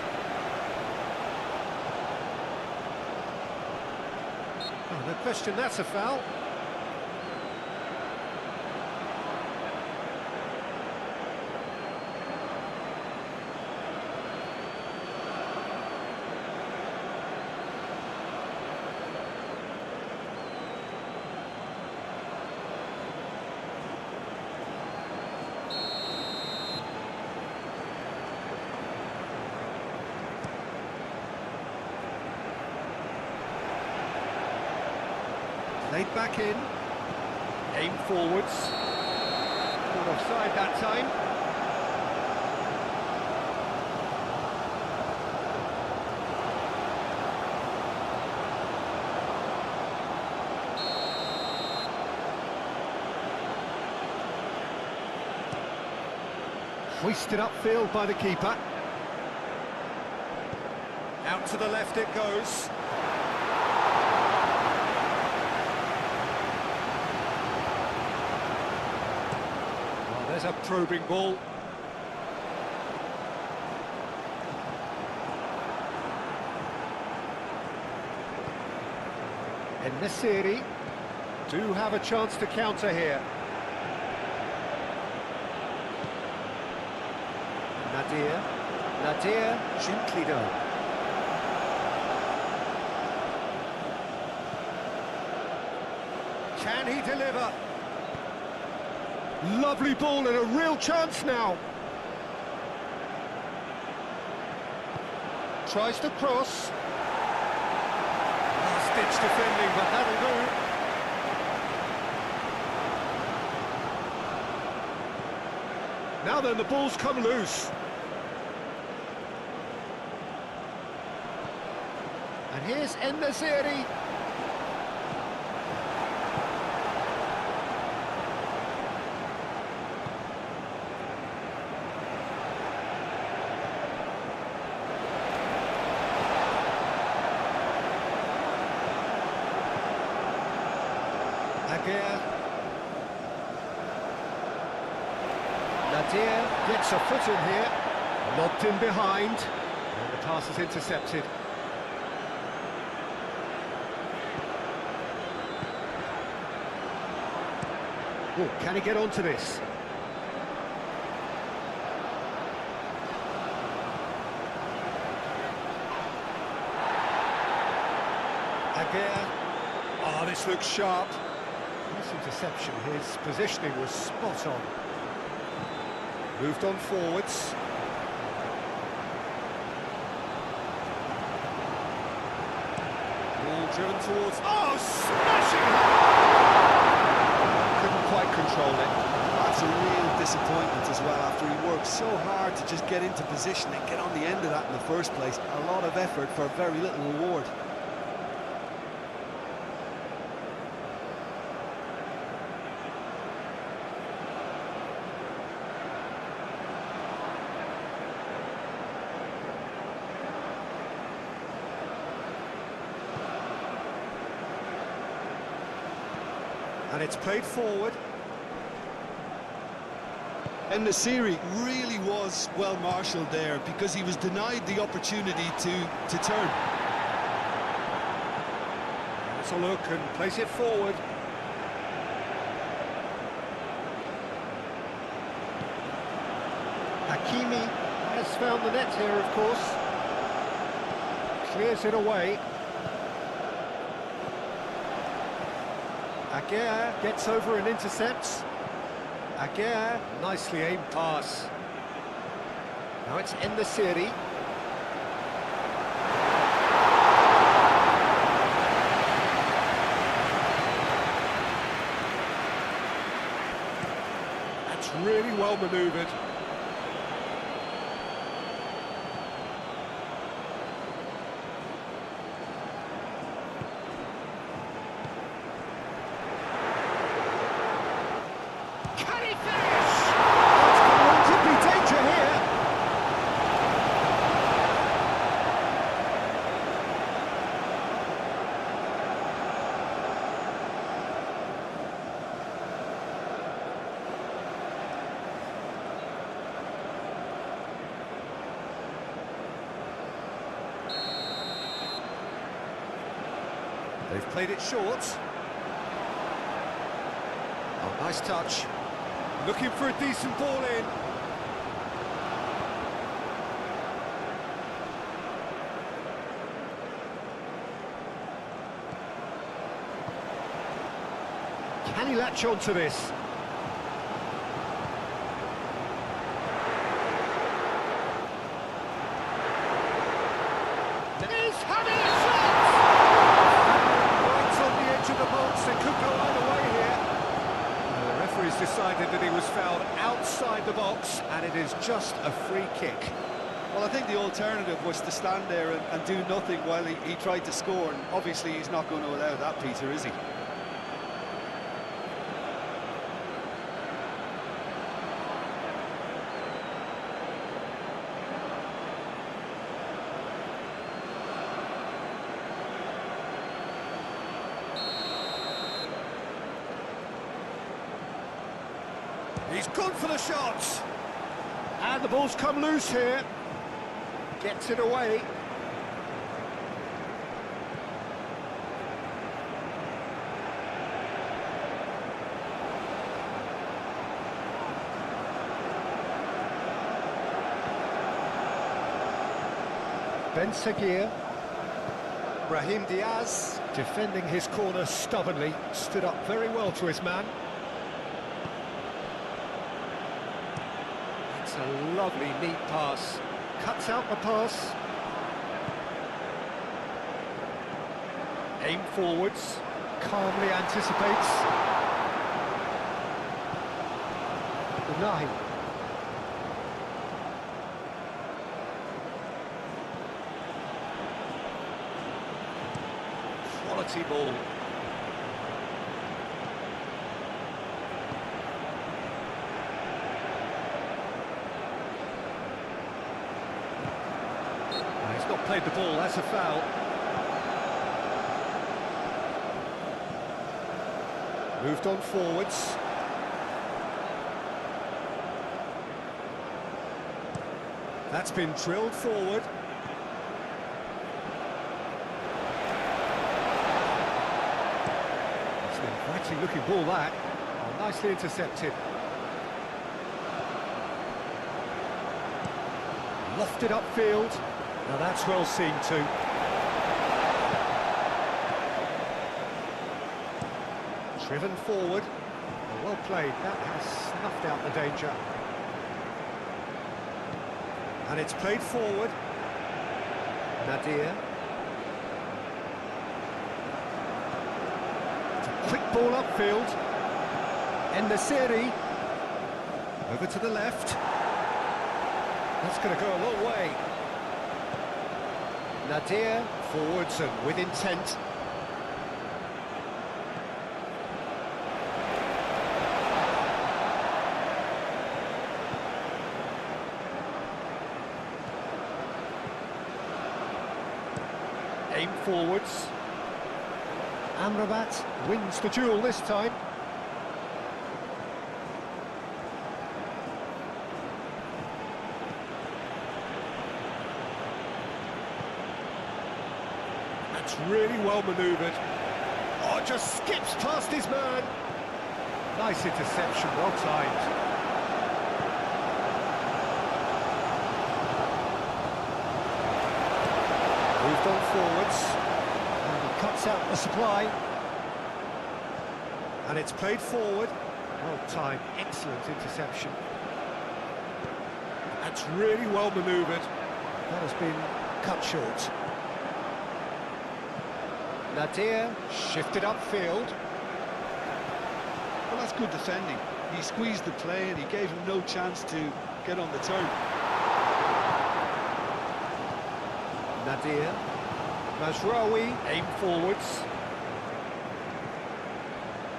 Oh, no question, that's a foul. Laid back in, aim forwards, caught offside that time. Hoisted upfield by the keeper. Out to the left it goes. There's a probing ball. En-Nesyri do have a chance to counter here. Nadir, gently done. Can he deliver? Lovely ball and a real chance now. Tries to cross. Last-ditch defending, but that'll do. Now then, the ball's come loose. And here's En-Nesyri. Nadir gets a foot in here, locked in behind, and the pass is intercepted. Oh, can he get onto this? Again. Oh, this looks sharp. This interception, his positioning was spot on. Moved on forwards. Ball driven towards... Oh, smashing! Couldn't quite control it. That's a real disappointment as well, after he worked so hard to just get into position and get on the end of that in the first place. A lot of effort for very little reward. And it's played forward. And the Nasiri really was well marshalled there, because he was denied the opportunity to turn. Let's a look and place it forward. Hakimi has found the net here, of course. Clears it away. Aguirre gets over and intercepts. Aguirre, nicely aimed pass. Now it's En-Nesyri. That's really well manoeuvred. They've played it short. Oh, nice touch. Looking for a decent ball in. Can he latch on to this? He's having a shot! Right on the edge of the box, it could go either way here. The referee's decided that he was fouled outside the box, and it is just a free kick. Well, I think the alternative was to stand there and do nothing while he tried to score, and obviously he's not going to allow that, Peter, is he? He's gone for the shot. And the ball's come loose here. Gets it away. Ben Seguir. Brahim Diaz, defending his corner stubbornly, stood up very well to his man. It's a lovely, neat pass. Cuts out the pass. Aim forwards. Calmly anticipates. Unahi. Quality ball. He's not played the ball, that's a foul. Moved on forwards. That's been drilled forward. It's an inviting looking ball, that. Oh, nicely intercepted. Lofted upfield. Now that's well seen too. Driven forward. Well played. That has snuffed out the danger. And it's played forward. Nadir. It's a quick ball upfield. En-Nesyri. Over to the left. That's going to go a long way. Nadir forwards and with intent. Aim forwards. Amrabat wins the duel this time. That's really well manoeuvred. Oh, just skips past his man. Nice interception, well timed. Moved on forwards, and he cuts out the supply. And it's played forward. Well timed, excellent interception. That's really well manoeuvred. That has been cut short. Nadir shifted upfield. Well, that's good defending. He squeezed the play and he gave him no chance to get on the turn. Nadir, Mazraoui, aim forwards.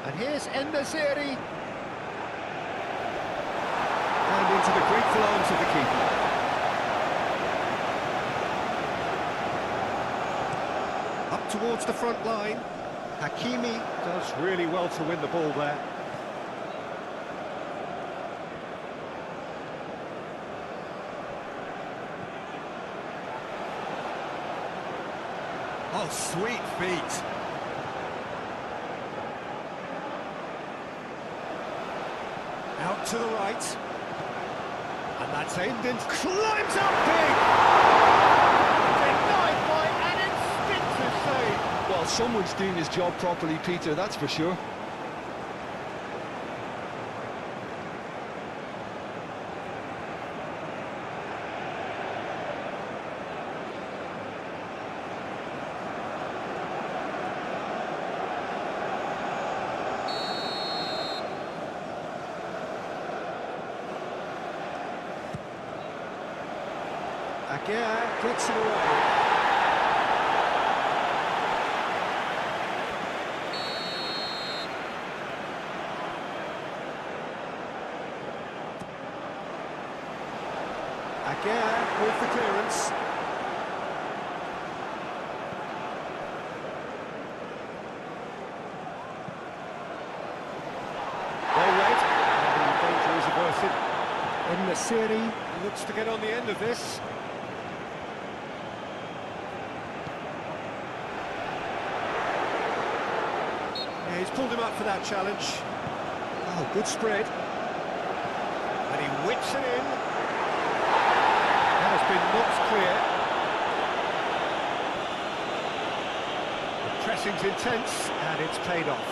And here's En-Nesyri. And into the grateful arms of the keeper. Up towards the front line. Hakimi does really well to win the ball there. Oh, sweet feet. Out to the right. And that's aimed in. Climbs up big! Denied by an instinctive save. Well, someone's doing his job properly, Peter, that's for sure. Aguirre kicks it away. Aguirre with the clearance. Well read, and the danger is averted. En-Nesyri looks to get on the end of this. Yeah, he's pulled him up for that challenge. Oh, good spread. And he whips it in. That has been knocked clear. The pressing's intense, and it's paid off.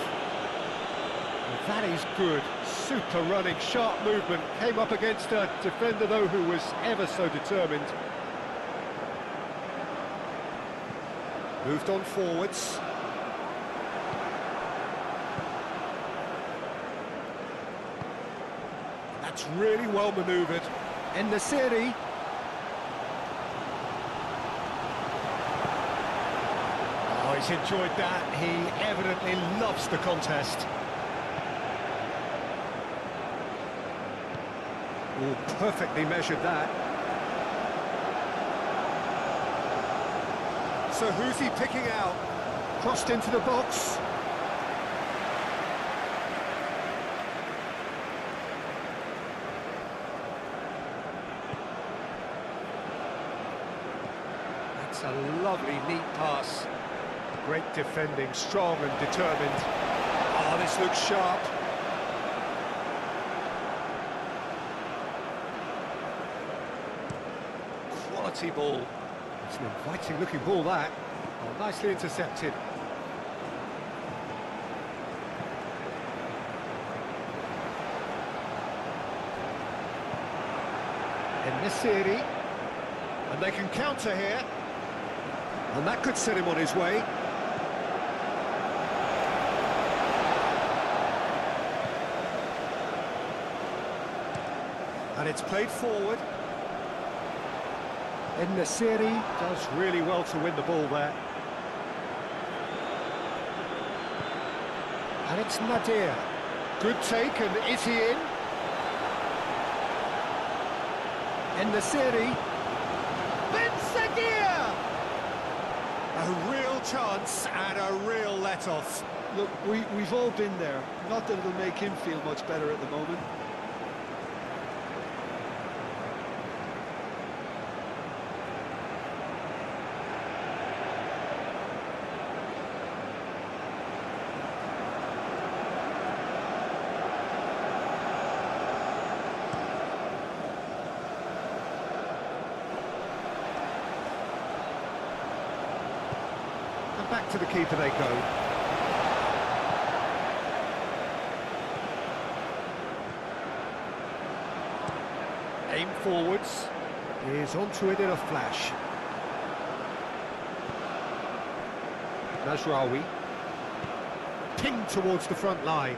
And that is good. Super running, sharp movement. Came up against a defender, though, who was ever so determined. Moved on forwards. That's really well manoeuvred. En-Nesyri. Oh, he's enjoyed that. He evidently loves the contest. Oh, perfectly measured that. So who's he picking out? Crossed into the box. That's a lovely, neat pass. Great defending, strong and determined. Oh, this looks sharp. Quality ball. It's an inviting-looking ball, that. Oh, nicely intercepted. En-Nesyri, and they can counter here, and that could set him on his way. And it's played forward. En-Nesyri does really well to win the ball there. And it's Nadir. Good take, and is he in? En-Nesyri. Ben-Seghir! A real chance and a real let-off. Look, we've all been there. Not that it'll make him feel much better at the moment. Back to the keeper they go. Aim forwards. Is onto it in a flash. Mazraoui. Pinged towards the front line.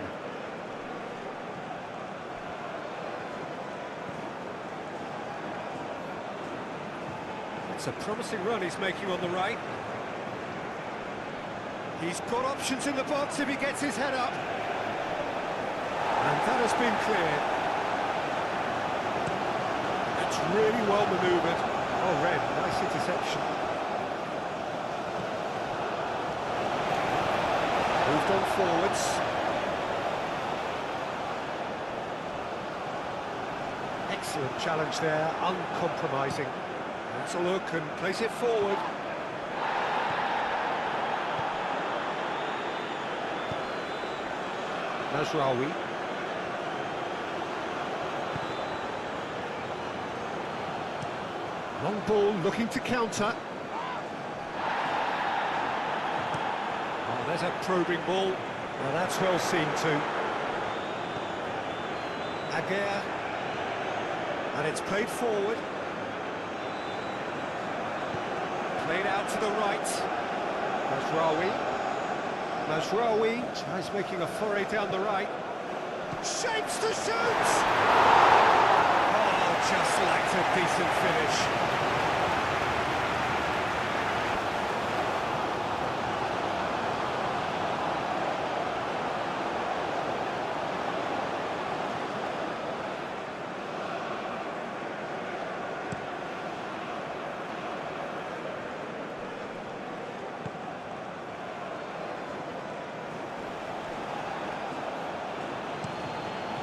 It's a promising run he's making on the right. He's got options in the box if he gets his head up. And that has been cleared. It's really well manoeuvred. Oh, Red, nice interception. Moved on forwards. Excellent challenge there, uncompromising. Let's a look and place it forward. Mazraoui. Long ball looking to counter. Oh, there's a probing ball. Well, that's well seen too. Aguirre. And it's played forward. Played out to the right. Mazraoui. Mazraoui tries making a foray down the right. Shapes to shoot! Oh, just lacked a decent finish.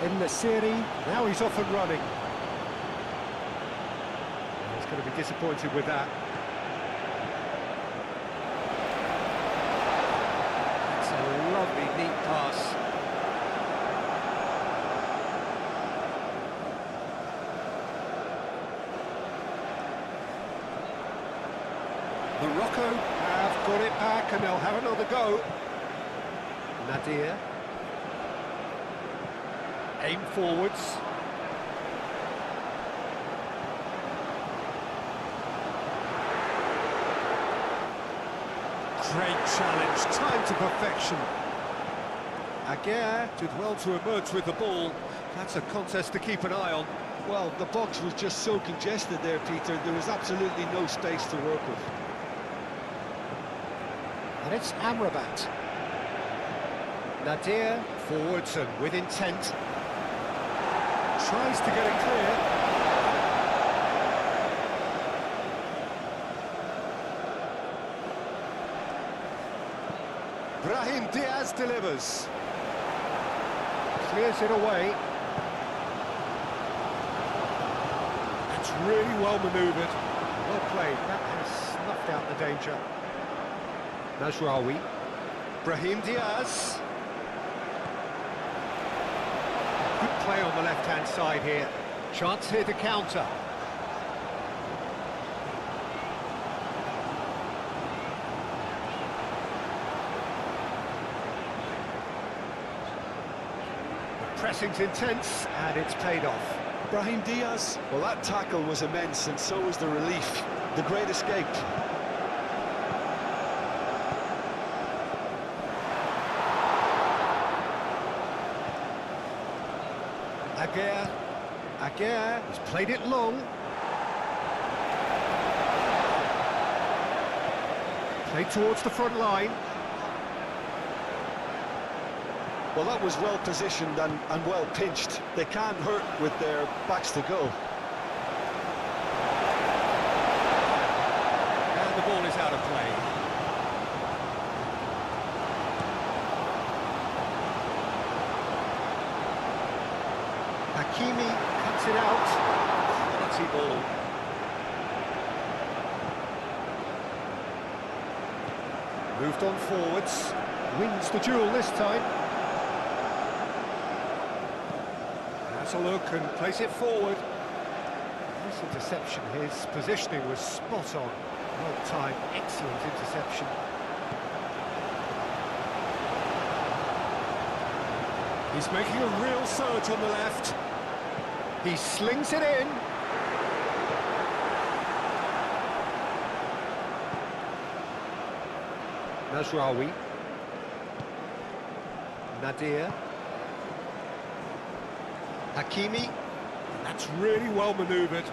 En-Nesyri, now he's off and running. He's going to be disappointed with that. It's a lovely, neat pass. Morocco have got it back and they'll have another go. Nadir. Aim forwards. Great challenge, time to perfection. Aguirre did well to emerge with the ball. That's a contest to keep an eye on. Well, the box was just so congested there, Peter. There was absolutely no space to work with. And it's Amrabat. Nadir forwards and with intent. Tries to get it clear. Brahim Diaz delivers. Clears it away. It's really well manoeuvred. Well played, that has snuffed out the danger. Mazraoui. Brahim Diaz. Good play on the left-hand side here. Chance here to counter. The pressing's intense, and it's paid off. Brahim Diaz, well, that tackle was immense, and so was the relief. The great escape. Aguirre has played it long. Played towards the front line. Well, that was well positioned and well pinched. They can't hurt with their backs to goal. And the ball is out of play. Hakimi cuts it out. Quality ball. Moved on forwards. Wins the duel this time. Has a look and plays it forward. Nice interception. His positioning was spot on. Well timed, excellent interception. He's making a real surge on the left. He slings it in. Mazraoui. Nadir. Hakimi. That's really well manoeuvred.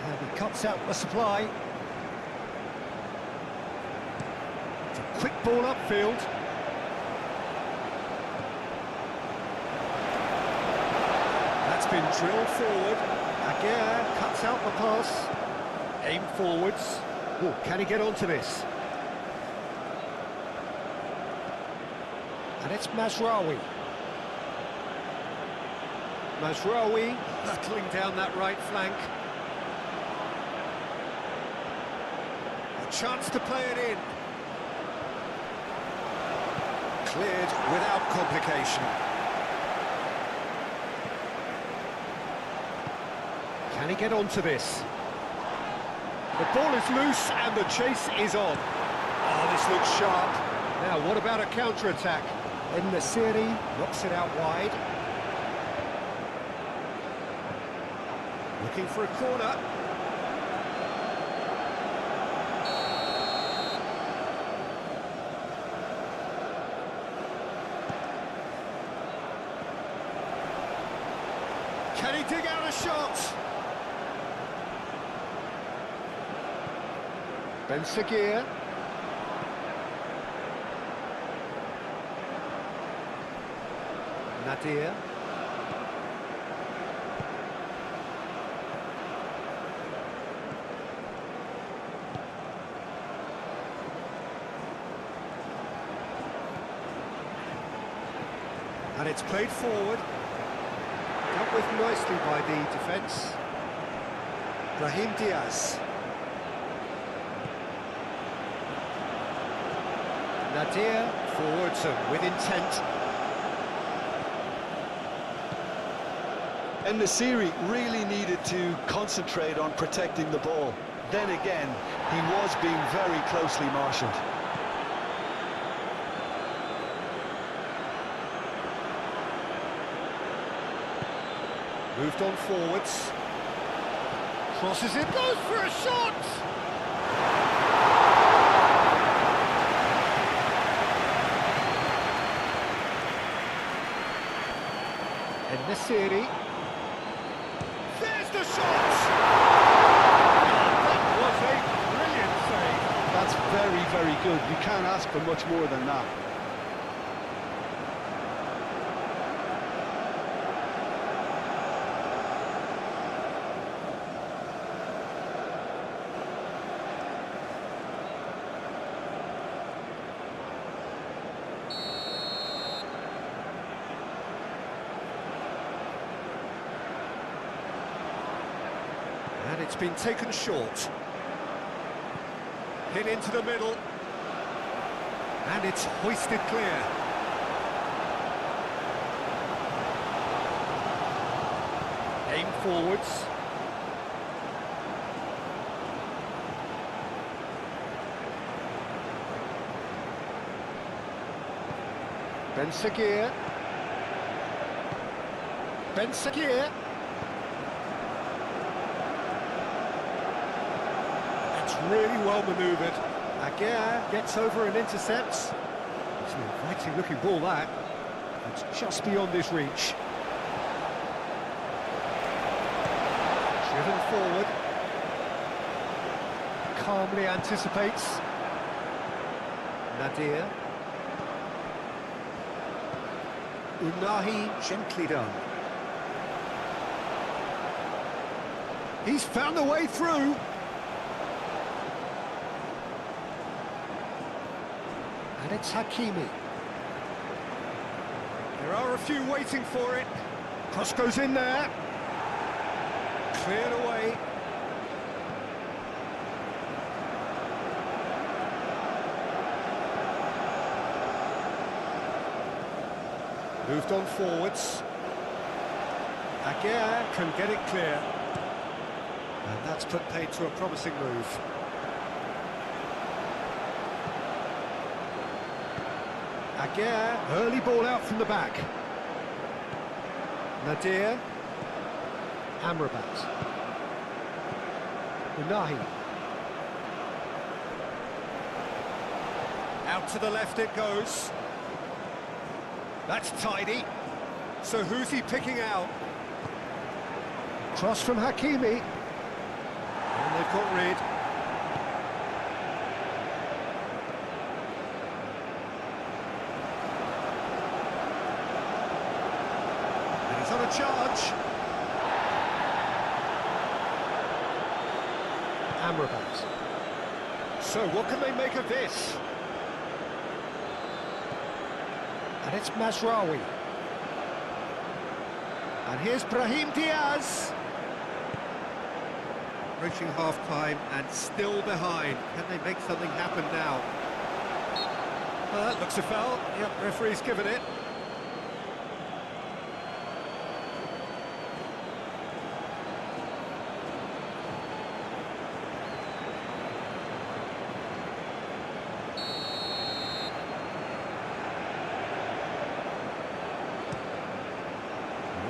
And he cuts out the supply. It's a quick ball upfield. That's been drilled forward. Aguirre cuts out the pass. Aim forwards. Oh, can he get onto this? And it's Mazraoui. Mazraoui battling down that right flank. A chance to play it in. Cleared without complication. Can he get onto this? The ball is loose and the chase is on. Oh, this looks sharp. Now, what about a counter-attack? En-Nesyri knocks it out wide. Looking for a corner. Can he dig out a shot? Ben Seguir. Nadir. And it's played forward. Dealt with nicely by the defence. Brahim Diaz. Nadir forwards and with intent. En-Nesyri really needed to concentrate on protecting the ball. Then again, he was being very closely marshalled. Moved on forwards. Crosses it, goes for a shot! En-Nesyri. There's the shot! That was a brilliant save. That's very, very good. You can't ask for much more than that. And it's been taken short. Hit into the middle. And it's hoisted clear. Aim forwards. Ben Seguir. Ben Seguir. That's really well manoeuvred. Aguirre gets over and intercepts. It's an inviting looking ball that. It's just beyond his reach. Driven forward. Calmly anticipates. Nadir. Unahi gently done. He's found a way through. And it's Hakimi. There are a few waiting for it. Cross goes in there. Cleared away. Moved on forwards. Aguirre can get it clear. And that's put paid to a promising move. Aguirre, early ball out from the back. Nadir. Amrabat. Unahi. Out to the left it goes. That's tidy. So who's he picking out? Cross from Hakimi. And they've got rid. And he's on a charge. Amrabat. So what can they make of this? And it's Mazraoui. And here's Brahim Diaz. Approaching half-time and still behind. Can they make something happen now? Looks a foul. Yep, referee's given it.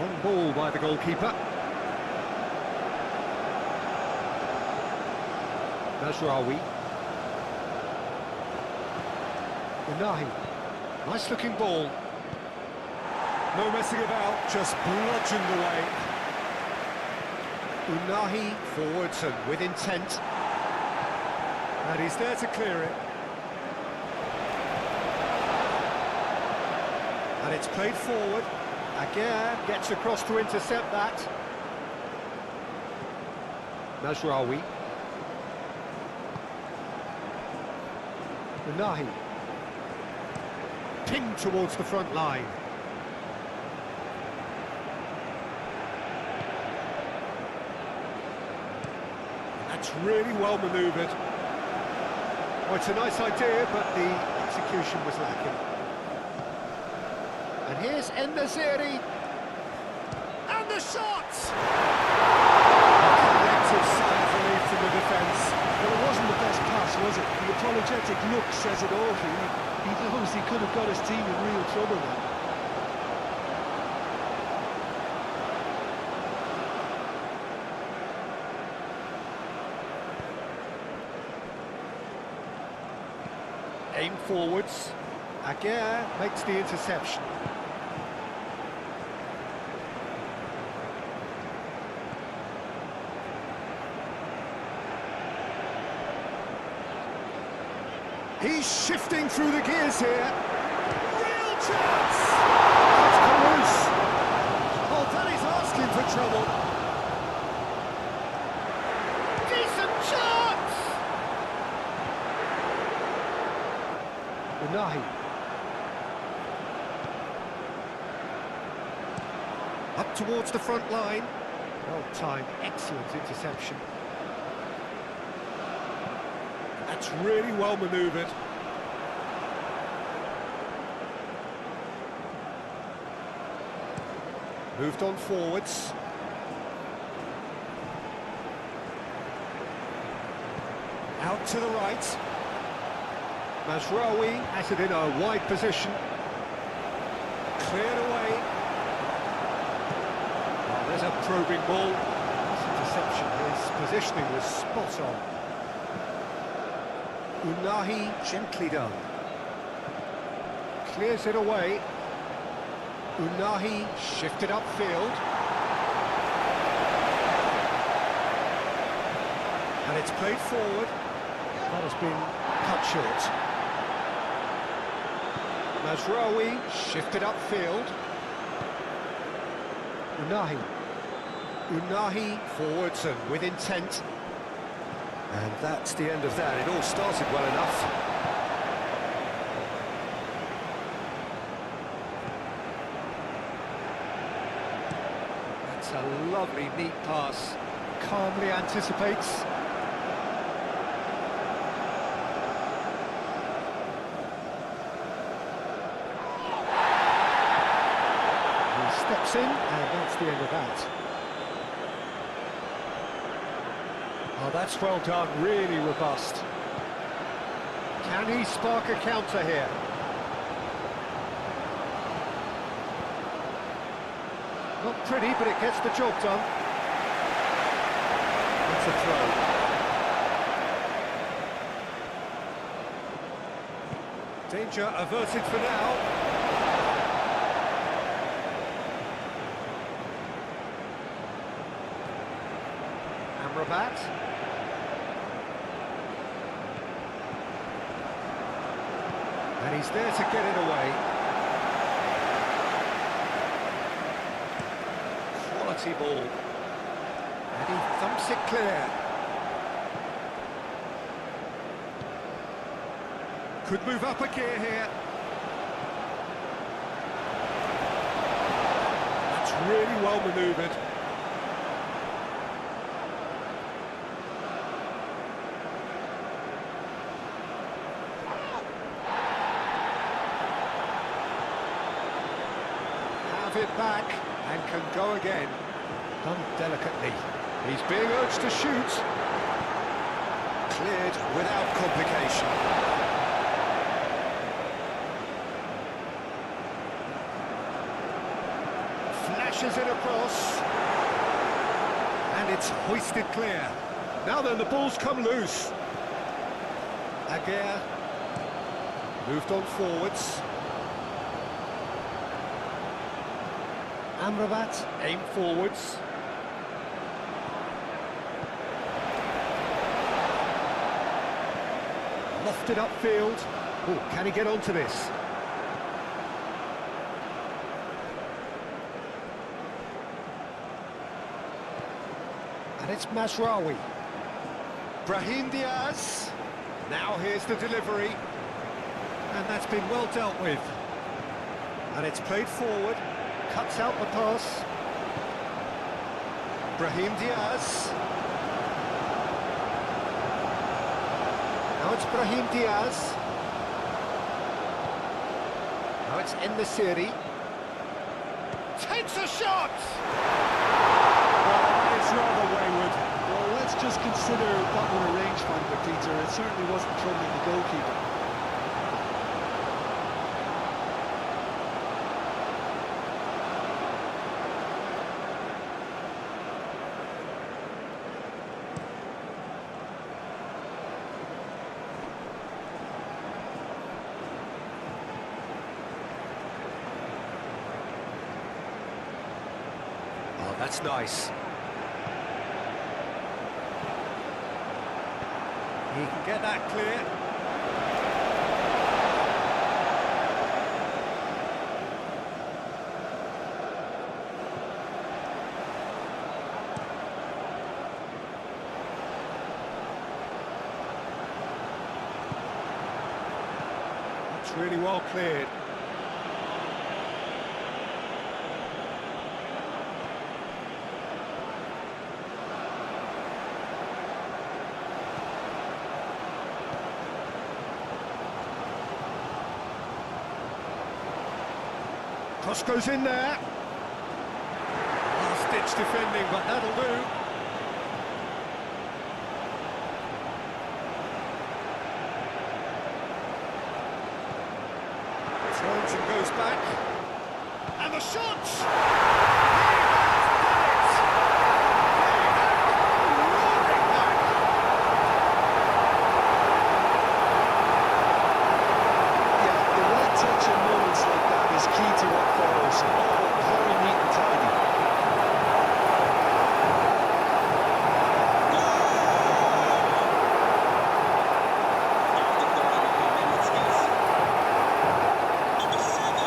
Long ball by the goalkeeper. Mazraoui. Unahi. Nice looking ball. No messing about, just bludgeoned away. Unahi forwards and with intent. And he's there to clear it. And it's played forward. Aguirre gets across to intercept that. Mazraoui. Unahi. Pinged towards the front line. That's really well manoeuvred. Oh, it's a nice idea, but the execution was lacking. And here's En-Nesyri. And the shot! A collective sigh of relief from the defence. Well, it wasn't the best pass, was it? The apologetic look says it all. He knows he could have got his team in real trouble now. Aim forwards. Aguirre makes the interception. He's shifting through the gears here. Real chance! That's Caruso. Oh, Danny's asking for trouble. Decent chance! Unahi. Up towards the front line. Well timed, excellent interception. That's really well manoeuvred. Moved on forwards. Out to the right. Mazraoui has it in a wide position. Cleared away. Oh, there's a probing ball. That's interception. His positioning was spot on. Unahi gently done. Clears it away. Unahi shifted upfield. And it's played forward. That has been cut short. Mazraoui shifted upfield. Unahi forwards and with intent. And that's the end of that. It all started well enough. That's a lovely, neat pass. Calmly anticipates. Steps in, and that's the end of that. Oh, that's well done, really robust. Can he spark a counter here? Not pretty, but it gets the job done. That's a throw. Danger averted for now. Amrabat. And he's there to get it away. Quality ball. And he thumps it clear. Could move up a gear here. That's really well manoeuvred. It back and can go again. Done delicately. He's being urged to shoot. Cleared without complication. Flashes it across. And it's hoisted clear. Now then, the ball's come loose. Aguirre moved on forwards. Amrabat aim forwards. Lofted upfield. Oh, can he get onto this? And it's Mazraoui. Brahim Diaz. Now here's the delivery. And that's been well dealt with. And it's played forward. Cuts out the pass. Brahim Diaz. Now it's Brahim Diaz. Now it's En-Nesyri. Takes a shot! Well, it's rather wayward. Well, let's just consider that one a rangefinder, Peter. It certainly wasn't troubling the goalkeeper. Oh, that's nice. He can get that clear. That's really well cleared. Cross goes in there. Last-ditch defending, but that'll do. Turns and goes back. And the shot! Yeah, the right touch in moments like that is key to what follows. Oh, very neat and tidy. Number 7.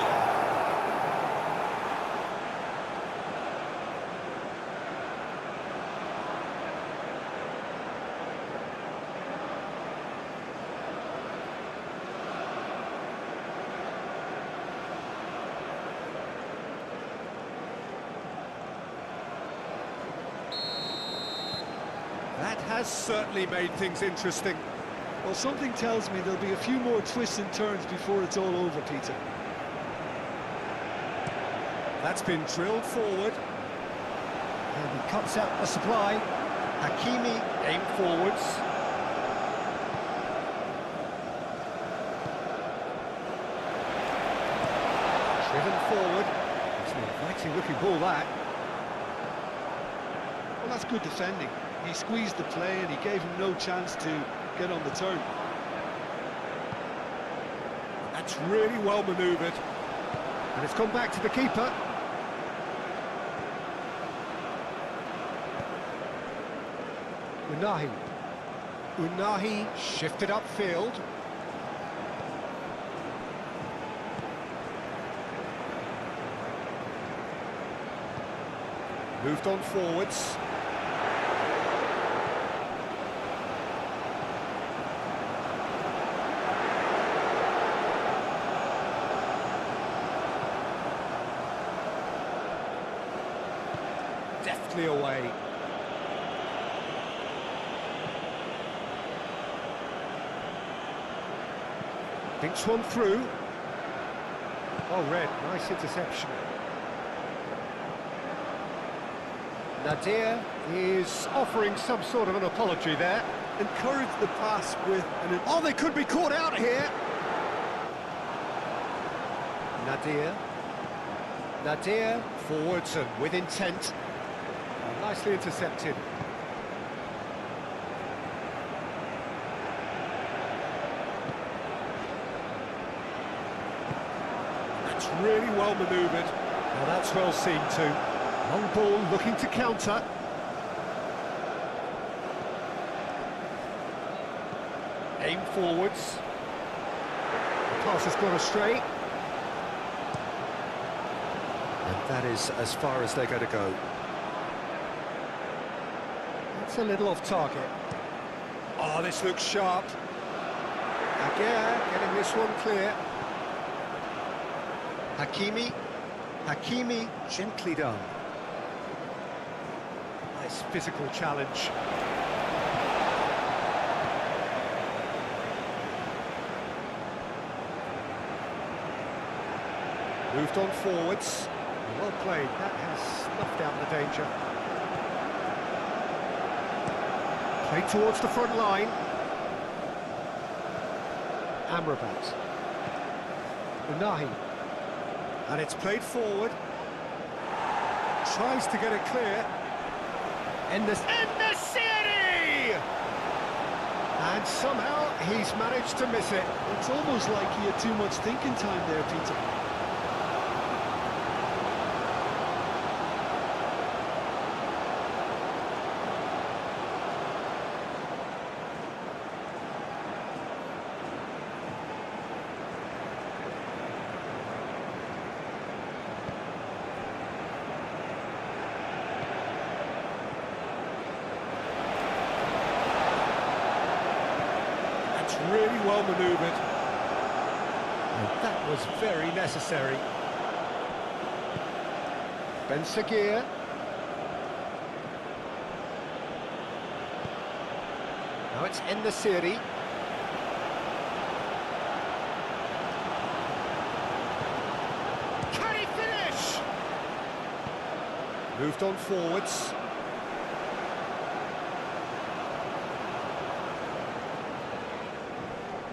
That has certainly made things interesting. Well, something tells me there'll be a few more twists and turns before it's all over, Peter. That's been drilled forward. And he cuts out the supply. Hakimi aimed forwards. Driven forward. It's an inviting looking ball, that. Well, that's good defending. He squeezed the play and he gave him no chance to get on the turn. That's really well manoeuvred. And it's gone back to the keeper. Unahi shifted upfield. Moved on forwards. Deftly away. Thinks one through. Oh, red, nice interception. Nadir is offering some sort of an apology there. Encouraged the pass with an... Oh, they could be caught out here. Nadir forwards and with intent. Nicely intercepted. That's really well manoeuvred. Now that's well seen too. Long ball looking to counter. Aim forwards. The pass has gone astray. And that is as far as they're going to go. It's a little off target. Oh, this looks sharp. Aguirre getting this one clear. Hakimi gently done. Nice physical challenge. Moved on forwards. Well played, that has snuffed out the danger. Played towards the front line. Amrabat. Unahi. And it's played forward. Tries to get it clear. In the city! And somehow he's managed to miss it. It's almost like he had too much thinking time there, Peter. Really well manoeuvred. And that was very necessary. Ben Seguir. Now it's in the city. Can he finish? Moved on forwards.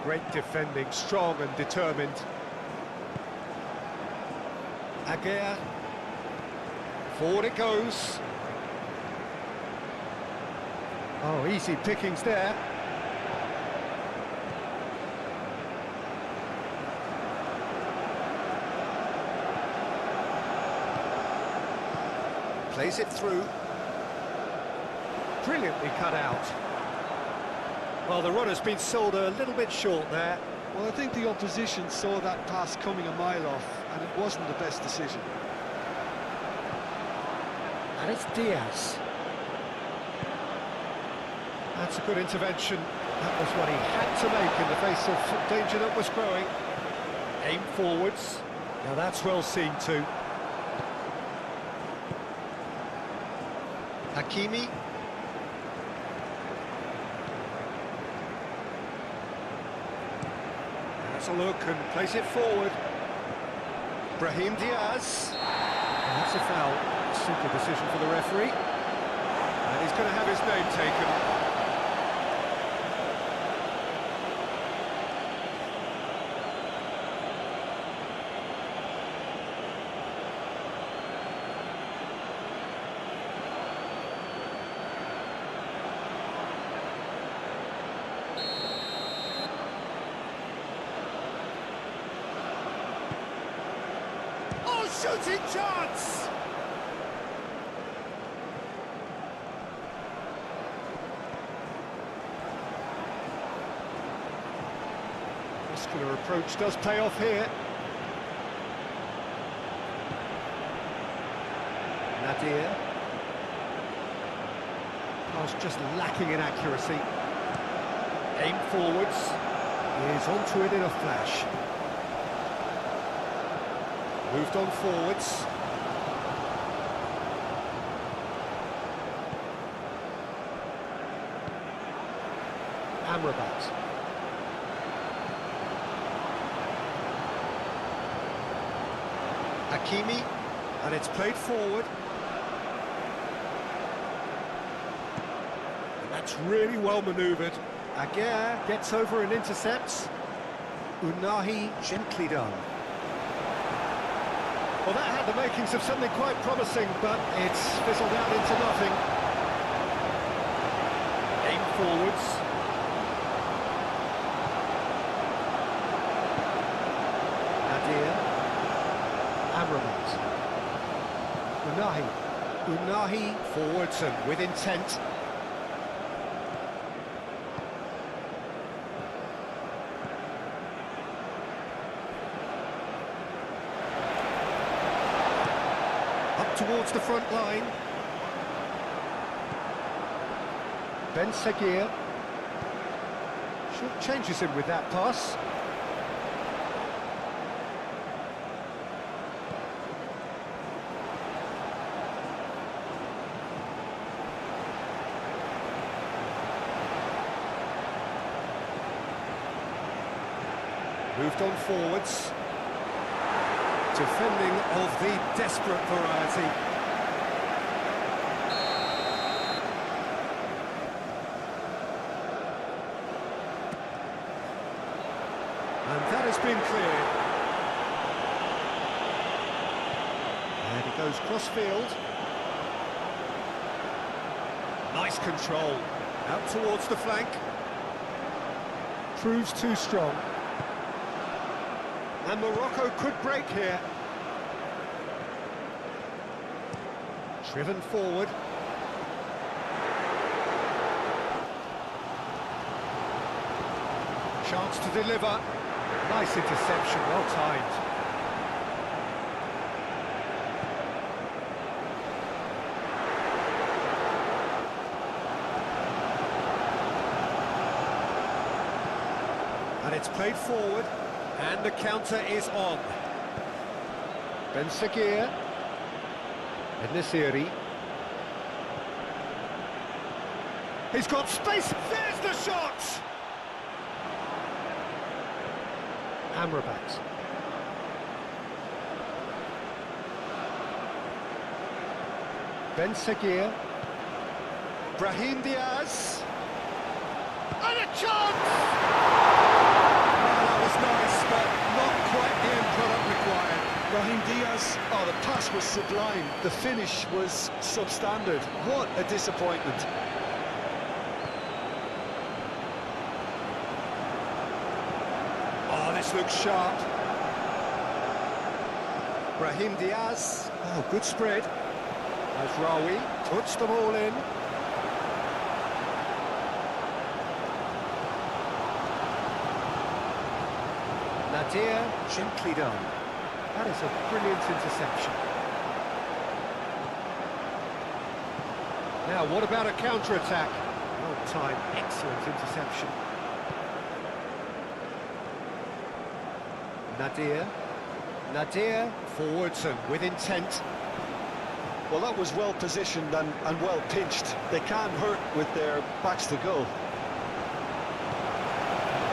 Great defending, strong and determined. Aguirre. Forward it goes. Oh, easy pickings there. Plays it through. Brilliantly cut out. Well, the runner's been sold a little bit short there. Well, I think the opposition saw that pass coming a mile off, and it wasn't the best decision. And it's Diaz. That's a good intervention. That was what he had to make in the face of danger that was growing. Aim forwards. Now that's well seen too. Hakimi. Has a look and plays it forward. Brahim Diaz. And that's a foul. Simple decision for the referee. And he's going to have his name taken. Shooting chance! Muscular approach does pay off here. Nadir. Pass just lacking in accuracy. Aim forwards. He is onto it in a flash. Moved on forwards. Amrabat. Hakimi, and it's played forward. And that's really well manoeuvred. Aguirre gets over and intercepts. Unahi gently done. Well, that had the makings of something quite promising, but it's fizzled out into nothing. Aim forwards. Nadir. Amrabat. Unahi. Unahi forwards and with intent. Towards the front line. Ben Seguir. Short changes him with that pass. Moved on forwards. Defending of the desperate variety. And that has been cleared. And it goes cross-field. Nice control. Out towards the flank. Proves too strong. And Morocco could break here. Driven forward. Chance to deliver. Nice interception, well timed. And it's played forward. And the counter is on. Ben Seguir. Nesiri. He's got space. There's the shot! Amrabat. Ben Seguir. Brahim Diaz. And a chance! Well, that was nice, but not quite the end product required. Brahim Diaz, oh, the pass was sublime. The finish was substandard. What a disappointment. Oh, this looks sharp. Brahim Diaz. Oh, good spread. As Rawi puts them all in. Nadir, gently done. That is a brilliant interception. Now, what about a counter-attack? Well-timed, excellent interception. Nadir, forwards and with intent. Well, that was well positioned and well pitched. They can't hurt with their backs to goal.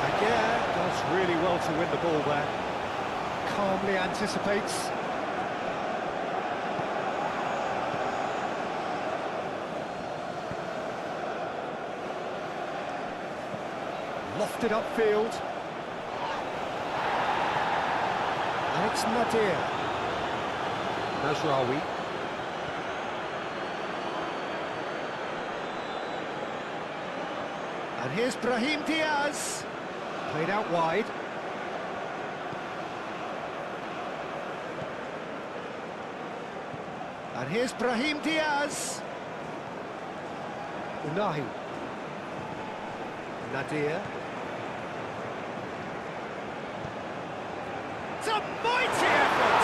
Aguirre does really well to win the ball there. Calmly anticipates. Lofted upfield. And it's Nadir. Mazraoui. And here's Brahim Diaz. Played out wide. And here's Brahim Diaz. Unahi. Nadir. It's a mighty effort!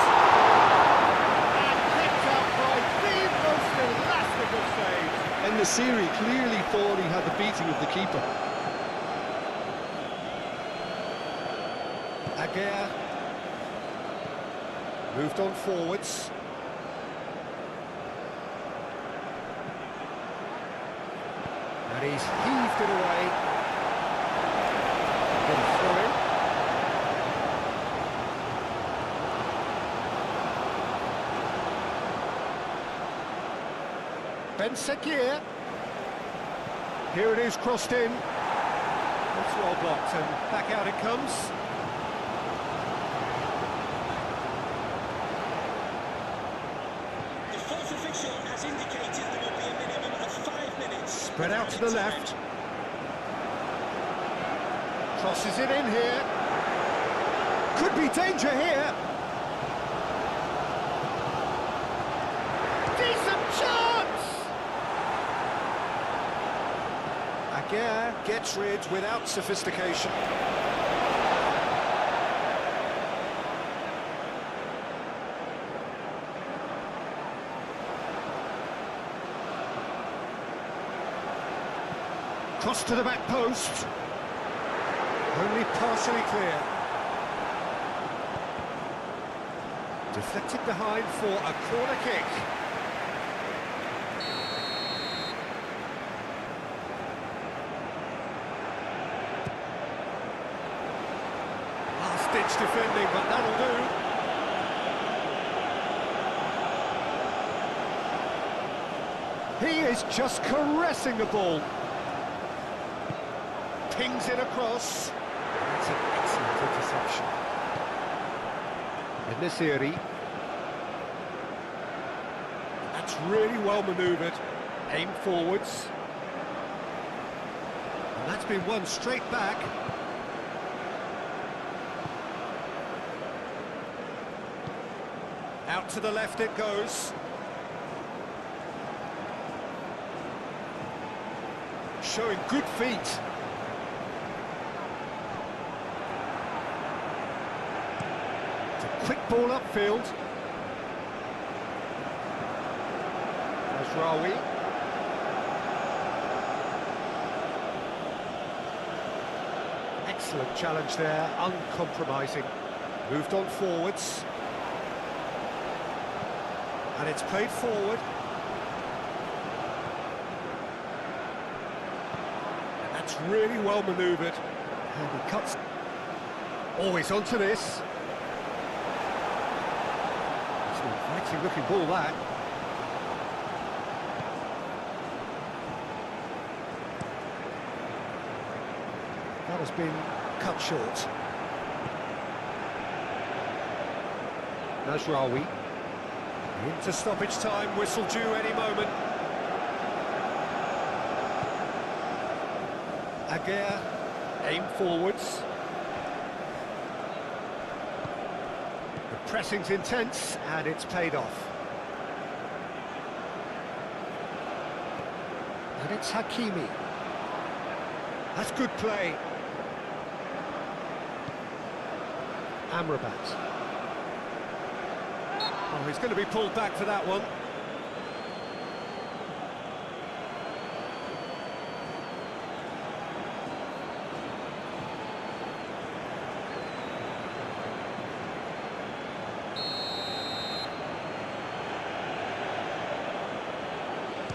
And picked up by the most elastic of saves. And Nasiri clearly thought he had the beating of the keeper. Aguirre. Moved on forwards. And he's heaved it away. Good throw in. Ben Seguir. Here it is, crossed in. That's well blocked, and back out it comes. The fourth official has indicated there will be a minimum of 5 minutes. Spread out to the left. Crosses it in here. Could be danger here. Decent chance! Aguirre gets rid without sophistication. Cross to the back post. Only partially clear. Deflected behind for a corner kick. Last-ditch defending, but that'll do. He is just caressing the ball. Pings it across. That's an excellent interception. Nesiri. That's really well manoeuvred. Aim forwards. And that's been won straight back. Out to the left it goes. Showing good feet. Quick ball upfield. Mazraoui. Excellent challenge there, uncompromising. Moved on forwards. And it's played forward. And that's really well manoeuvred. And he cuts. Always onto this. It's an inviting looking ball, that. That has been cut short. Najraoui. Into stoppage time, whistle due any moment. Aguirre, aim forwards. The pressing's intense, and it's paid off. And it's Hakimi. That's good play. Amrabat. Oh, he's going to be pulled back for that one.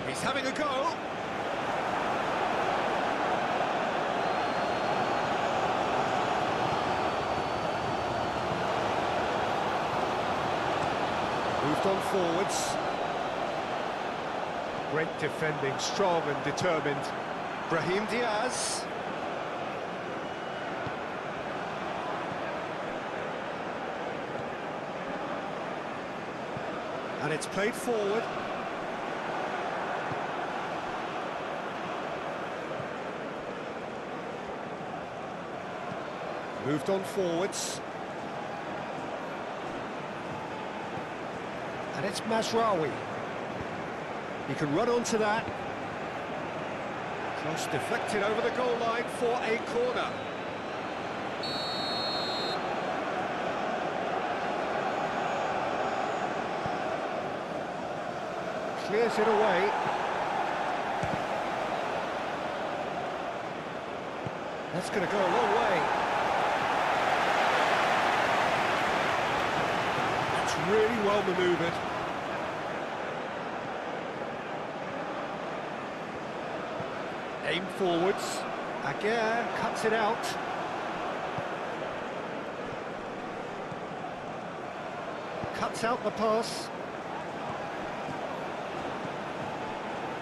He's having a go. Moved on forwards. Great defending, strong and determined. Brahim Diaz. And it's played forward. Moved on forwards. And it's Mazraoui. He can run onto that. Cross deflected over the goal line for a corner. Clears it away. That's going to go a long way. That's really well manoeuvred. Aim forwards. Aguirre cuts it out. Cuts out the pass.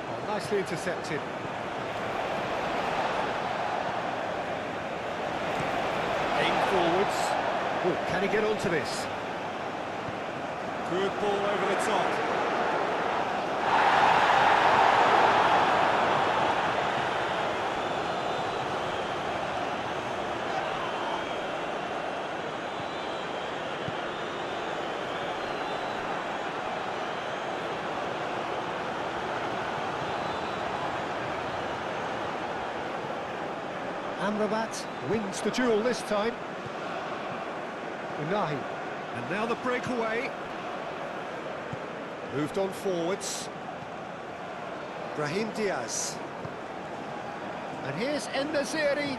Oh, nicely intercepted. Aim forwards. Oh, can he get onto this? Good ball over the top. Amrabat wins the duel this time. Unahi. And now the breakaway. Moved on forwards. Brahim Diaz. And here's En-Nesyri.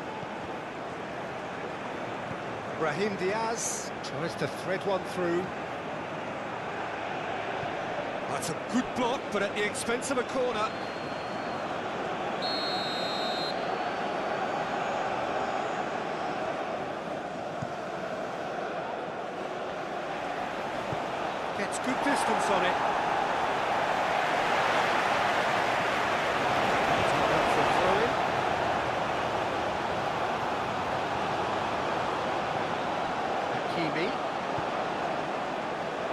Brahim Diaz tries to thread one through. That's a good block, but at the expense of a corner. Gets good distance on it. That's a throw-in. Hakimi.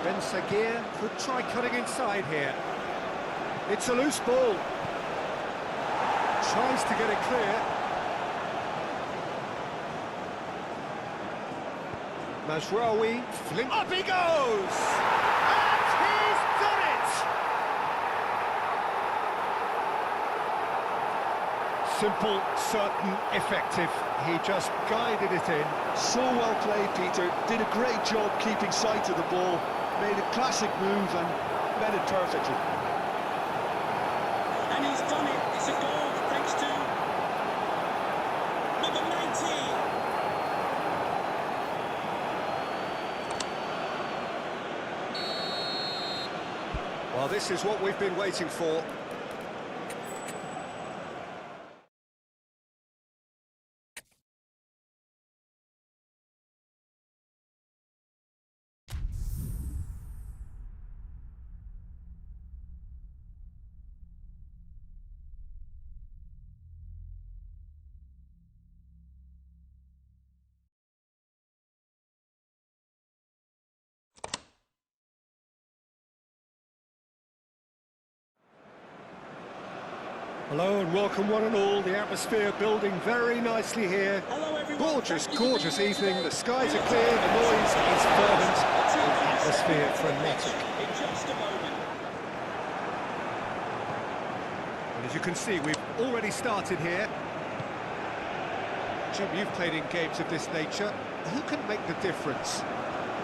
Ben Sagir could try cutting inside here. It's a loose ball. Tries to get it clear. Mazraoui, fling, up he goes! And he's done it! Simple, certain, effective. He just guided it in. So well played, Peter. Did a great job keeping sight of the ball. Made a classic move and met it perfectly. And he's done it. It's a goal thanks to number 19. Well, this is what we've been waiting for. Hello and welcome one and all. The atmosphere building very nicely here. Hello everyone. Gorgeous, Thank you for gorgeous being here evening. today. The skies are clear, the noise is fervent, the atmosphere frenetic. In just a moment. And as you can see, we've already started here. Jim, you've played in games of this nature. Who can make the difference?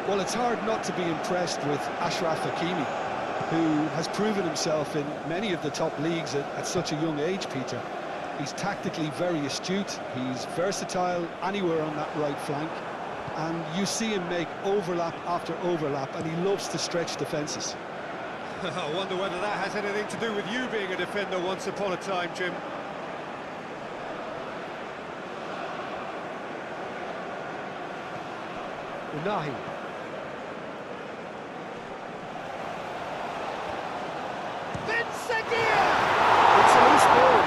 Well, it's hard not to be impressed with Achraf Hakimi, who has proven himself in many of the top leagues at such a young age, Peter. He's tactically very astute, he's versatile anywhere on that right flank, and you see him make overlap after overlap, and he loves to stretch defences. I wonder whether that has anything to do with you being a defender once upon a time, Jim. Unahi. It's a loose ball.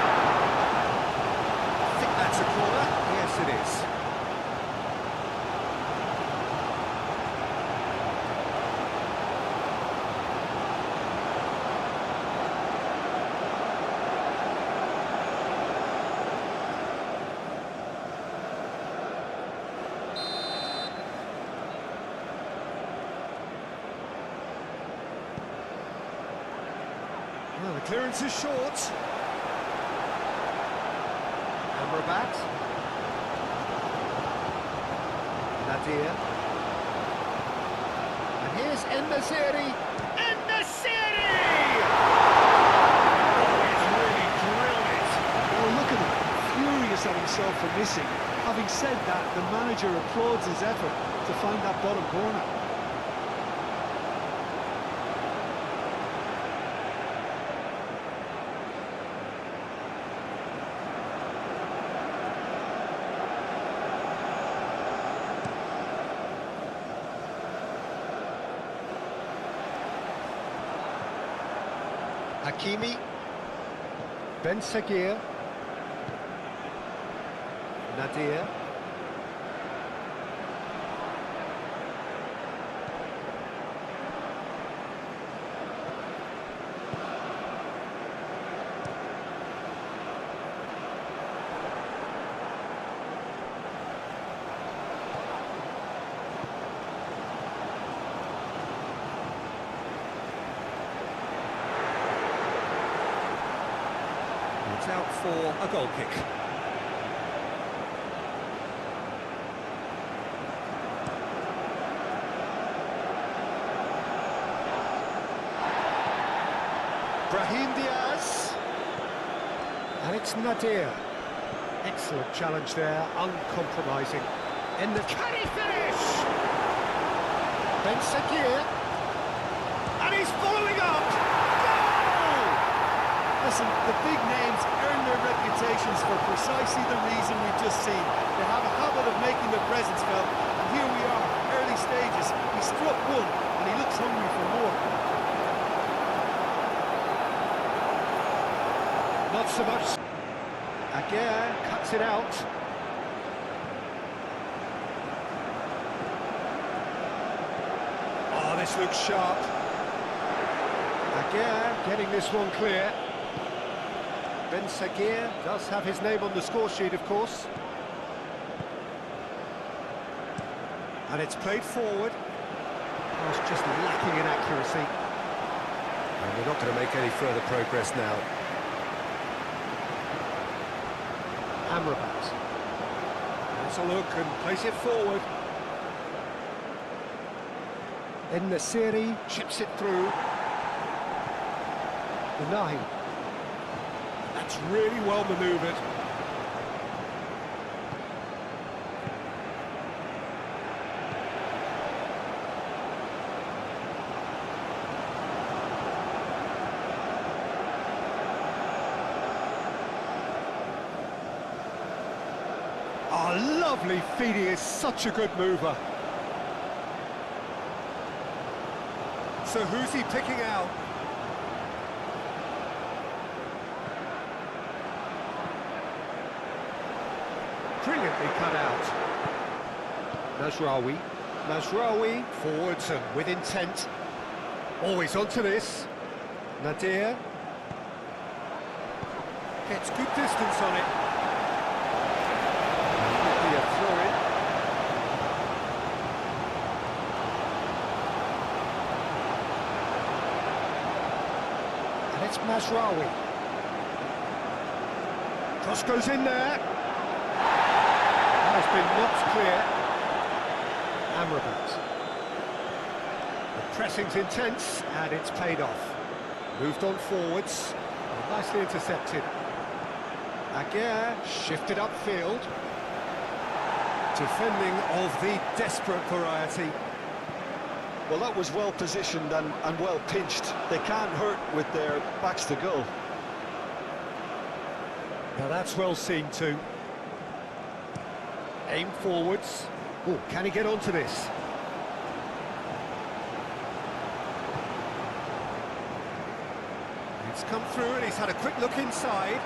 I think that's a corner. Yes, it is. Well, the clearance is short. Amrabat. Nadir. And here's En-Nesyri. En-Nesyri! Oh, he's really drilled it. Well, look at him, furious at himself for missing. Having said that, the manager applauds his effort to find that bottom corner. Hakimi, Ben Seguir, Nadir, it's out for a goal kick. Brahim Diaz. And it's Nadir. Excellent challenge there, uncompromising. In the can he finish? Ben Seguir. And he's following up. Goal! Listen, the big names earn their reputations for precisely the reason we've just seen. They have a habit of making their presence felt, and here we are, early stages. He struck one, and he looks hungry for more. Not so much. Aguirre cuts it out. Oh, this looks sharp. Aguirre getting this one clear. Ben Seguir does have his name on the score sheet, of course. And it's played forward. Oh, it's just lacking in accuracy. And we're not going to make any further progress now. Amrabat. Let's a look and place it forward. En-Nesyri chips it through. Unahi. That's really well manoeuvred. Oh, lovely feed. He is such a good mover. So who's he picking out? Brilliantly cut out. Mazraoui forwards and with intent. Always onto this. Nadir. Gets good distance on it. Could be a throw-in. And it's Mazraoui. Cross goes in there. That has been knocked clear. Amrabat. The pressing's intense, and it's paid off. Moved on forwards. Nicely intercepted. Aguirre shifted upfield. Defending of the desperate variety. Well, that was well positioned and well pinched. They can't hurt with their backs to goal. Now that's well seen too. Aim forwards. Oh, can he get onto this? It's come through and he's had a quick look inside.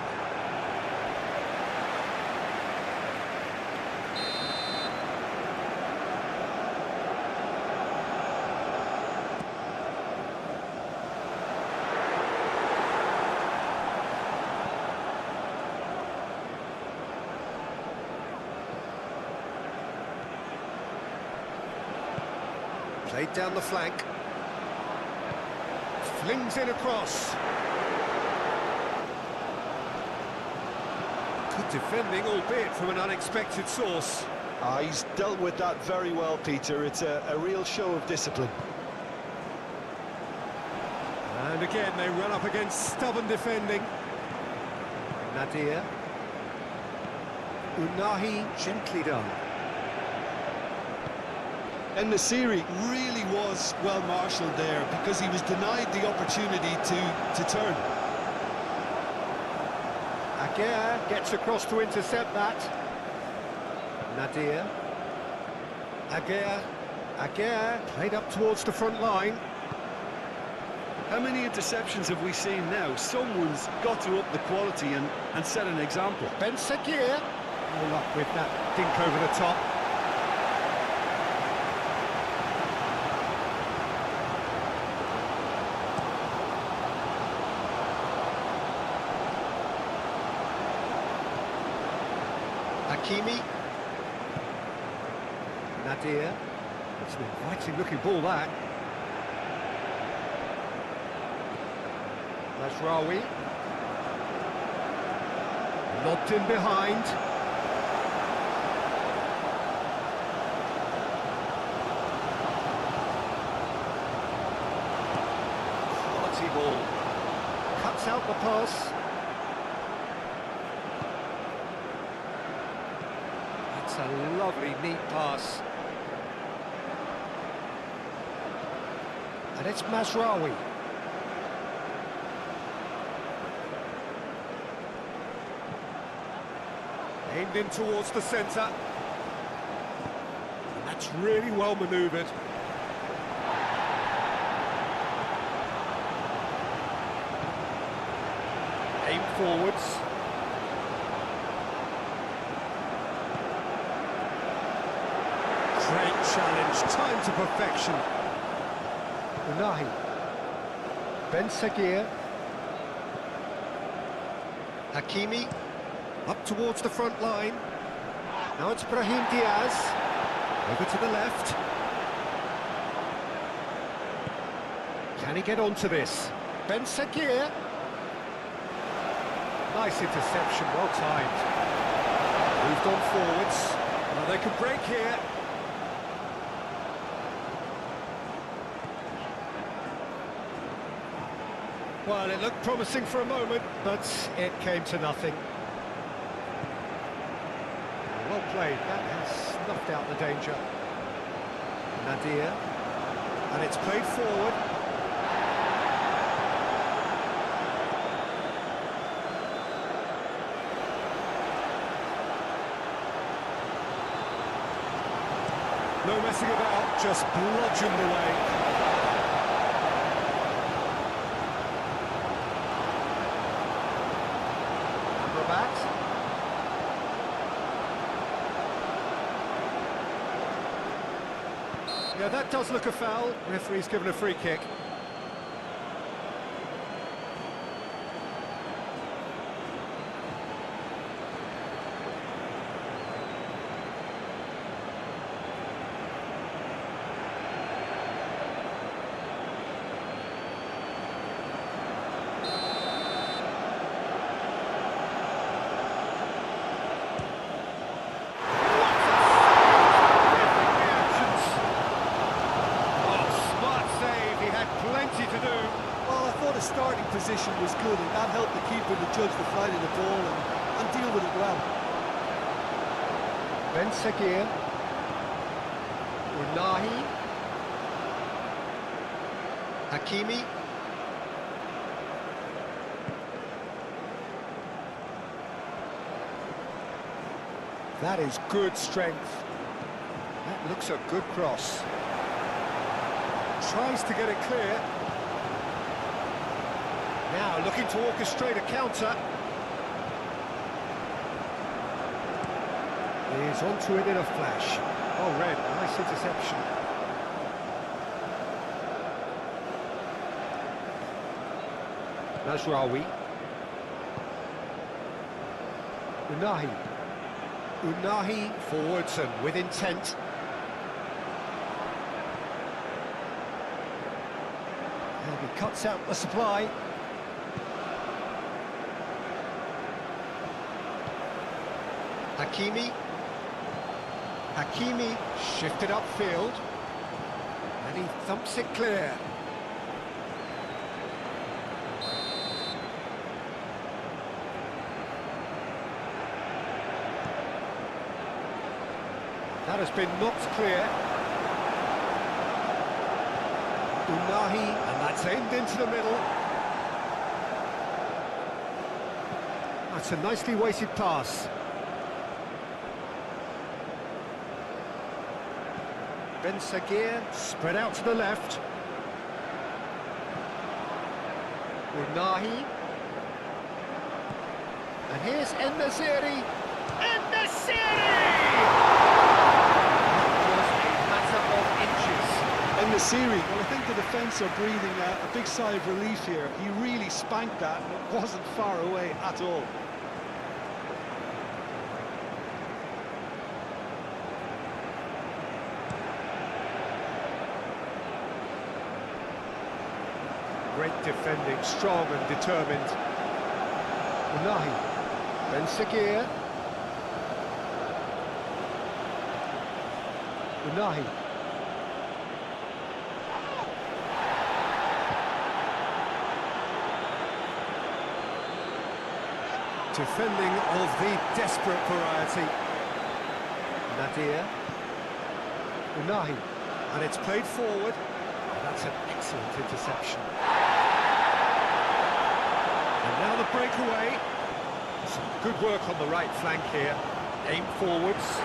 Played down the flank. Flings in across. Good defending, albeit from an unexpected source. He's dealt with that very well, Peter. It's a real show of discipline. And again, they run up against stubborn defending. Nadir. Unahi, gently done. And Nasiri really was well marshalled there because he was denied the opportunity to turn. Aguirre gets across to intercept that. Nadir. Aguirre played up towards the front line. How many interceptions have we seen now? Someone's got to up the quality and set an example. Ben Seguir. No luck with that dink over the top. Hakimi. Nadir. It's an inviting looking ball, that. Mazraoui. Lobbed in behind. Quality ball. Cuts out the pass. That's a lovely, neat pass. And it's Mazraoui. Aimed in towards the centre. And that's really well manoeuvred. Aim forwards. Great challenge, time to perfection. Unahi. Ben Seguir. Hakimi. Up towards the front line. Now it's Brahim Diaz. Over to the left. Can he get onto this? Ben Seguir. Nice interception, well timed. Moved on forwards. Well, they could break here. Well, it looked promising for a moment, but it came to nothing. Well played, that has snuffed out the danger. Nadir. And it's played forward. No messing about, just bludgeoned away. Yeah, that does look a foul. Referee's given a free kick. good, and that helped the keeper to judge the flight of the ball and deal with it well. Ben Seguir. Unahi. Hakimi. That is good strength. That looks a good cross. Tries to get it clear. Now looking to orchestrate a counter. He's onto it in a flash. Oh, Red, nice interception. Nasraoui. Unahi. Unahi forwards and with intent. And he cuts out the supply. Hakimi. Hakimi shifted upfield. And he thumps it clear. That has been knocked clear. Unahi, and that's aimed into the middle. That's a nicely weighted pass. Ben Seguir spread out to the left. Unahi. And here's En-Nesyri. En-Nesyri! En-Nesyri, well, I think the defence are breathing a big sigh of relief here. He really spanked that, and it wasn't far away at all. Great defending, strong and determined. Unahi. Ben Seguir. Unahi. Defending of the desperate variety. Nadir. Unahi. And it's played forward. That's an excellent interception. And now the breakaway. Some good work on the right flank here. Aim forwards.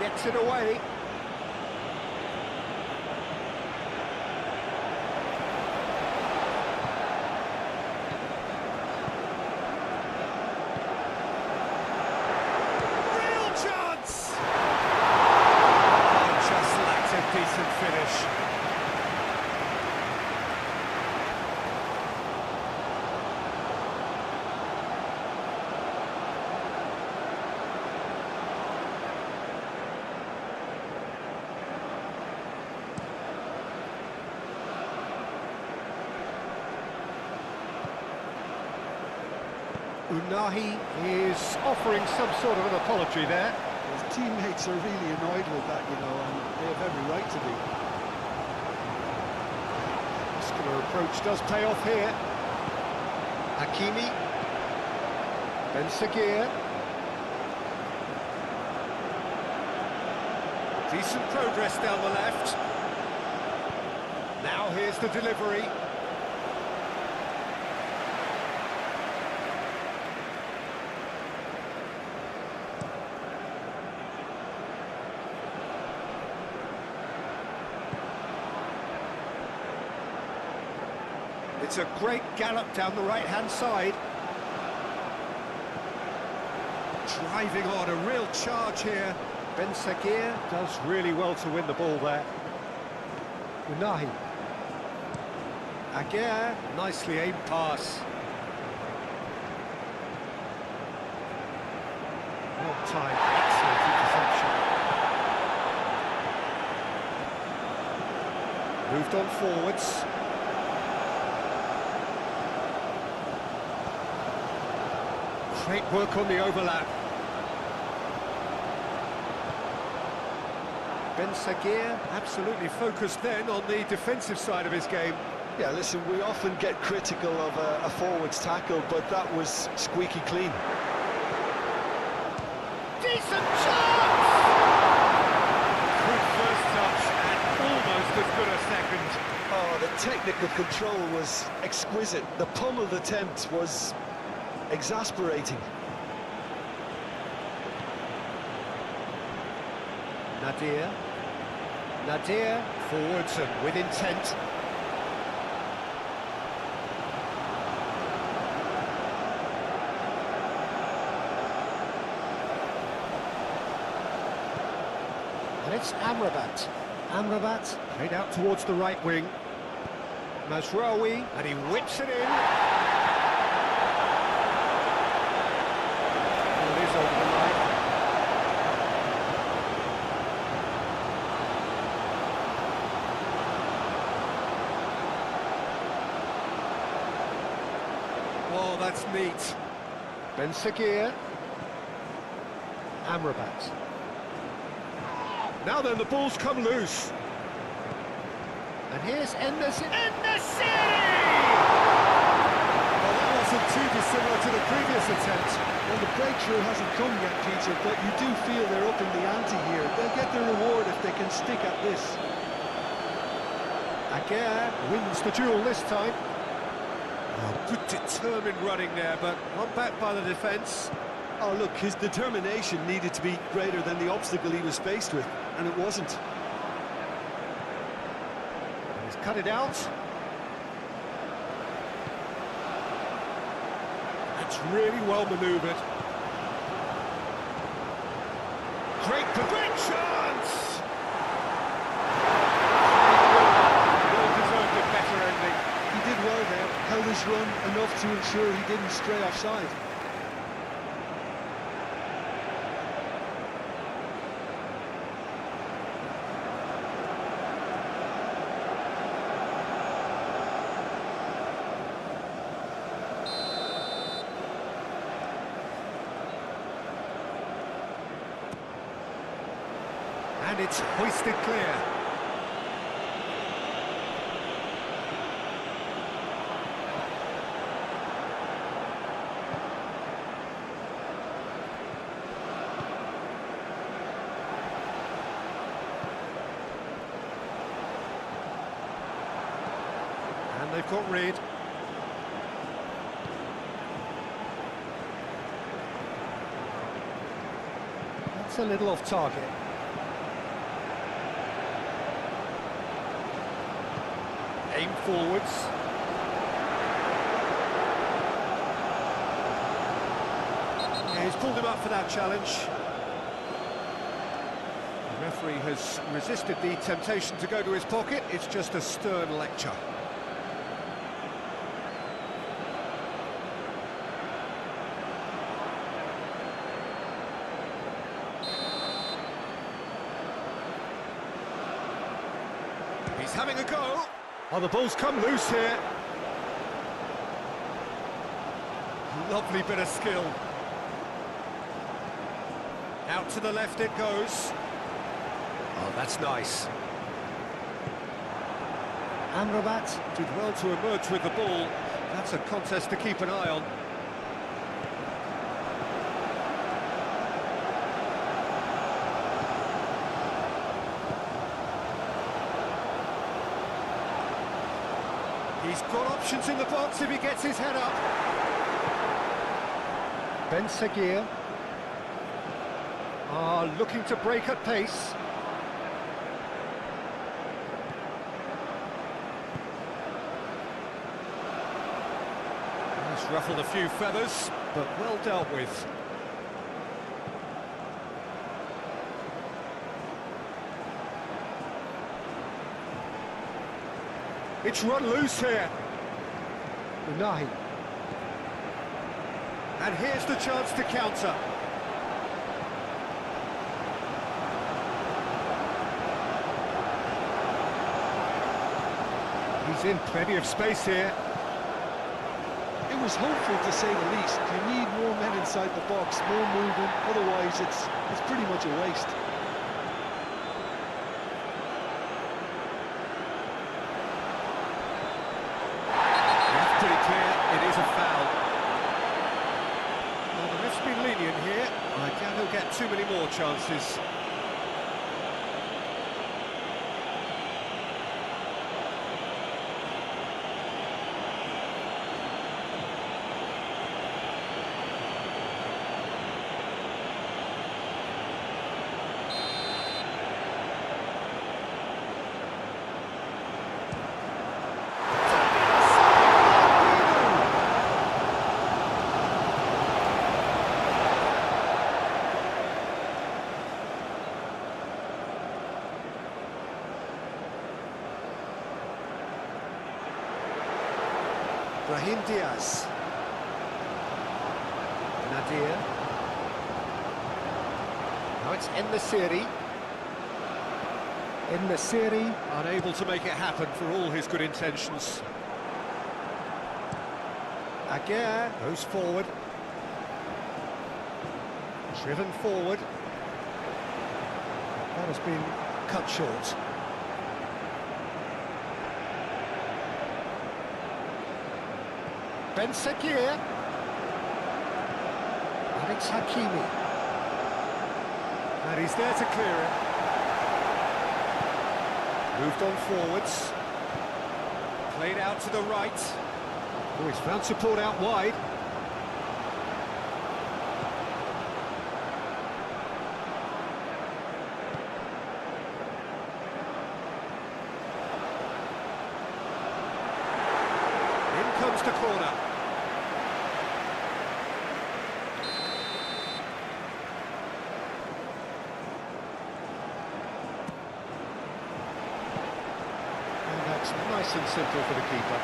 Gets it away. Decent finish. Unahi is offering some sort of an apology there. His teammates are really annoyed with that, you know, and they have every right to be. Muscular approach does pay off here. Hakimi. Ben Seguir. Decent progress down the left. Now here's the delivery. It's a great gallop down the right-hand side. Driving on, a real charge here. Ben Seguir does really well to win the ball there. Unahi. Aguirre, nicely aimed pass. Well timed, excellent interception. Moved on forwards. Great work on the overlap. Ben Seguir absolutely focused then on the defensive side of his game. Yeah, listen, we often get critical of a forward's tackle, but that was squeaky clean. Decent chance! Good first touch and almost as good a second. Oh, the technical control was exquisite. The pummeled attempt was exasperating. Nadir forwards and with intent. And it's Amrabat. Amrabat played out towards the right wing. Mazraoui, and he whips it in. Well, it is over the line. Oh, that's neat. Ben Sagir. Amrabat. Now then, the ball's come loose. And here's En-Nesyri! En-Nesyri! Well, that wasn't too dissimilar to the previous attempt. Well, the breakthrough hasn't come yet, Peter, but you do feel they're upping the ante here. They'll get their reward if they can stick at this. Aguirre wins the duel this time. Oh, good determined running there, but one back by the defence. Oh, look, his determination needed to be greater than the obstacle he was faced with, and it wasn't. He's cut it out. That's really well manoeuvred. Great chance! Well-deserved a better ending. He did well there, held his run enough to ensure he didn't stray offside. And it's hoisted clear. And they've got rid. That's a little off target. Aim forwards. Yeah, he's pulled him up for that challenge. The referee has resisted the temptation to go to his pocket. It's just a stern lecture. He's having a go. Oh, the ball's come loose here. Lovely bit of skill. Out to the left it goes. Oh, that's nice. Amrabat did well to emerge with the ball. That's a contest to keep an eye on. He's got options in the box if he gets his head up. Ben Sagir are looking to break at pace. He's ruffled a few feathers, but well dealt with. It's run loose here. Unahi. And here's the chance to counter. He's in plenty of space here. It was hopeful, to say the least. You need more men inside the box, more movement, otherwise it's pretty much a waste. he'll get too many more chances. Brahim Diaz. Nadir. Now it's En-Nesyri. En-Nesyri unable to make it happen for all his good intentions. Aguirre goes forward. Driven forward. That has been cut short. Ben Sekir. Alex Hakimi. And he's there to clear it. Moved on forwards. Played out to the right. Oh, he's found support out wide. In comes the corner. Nice and simple for the keeper.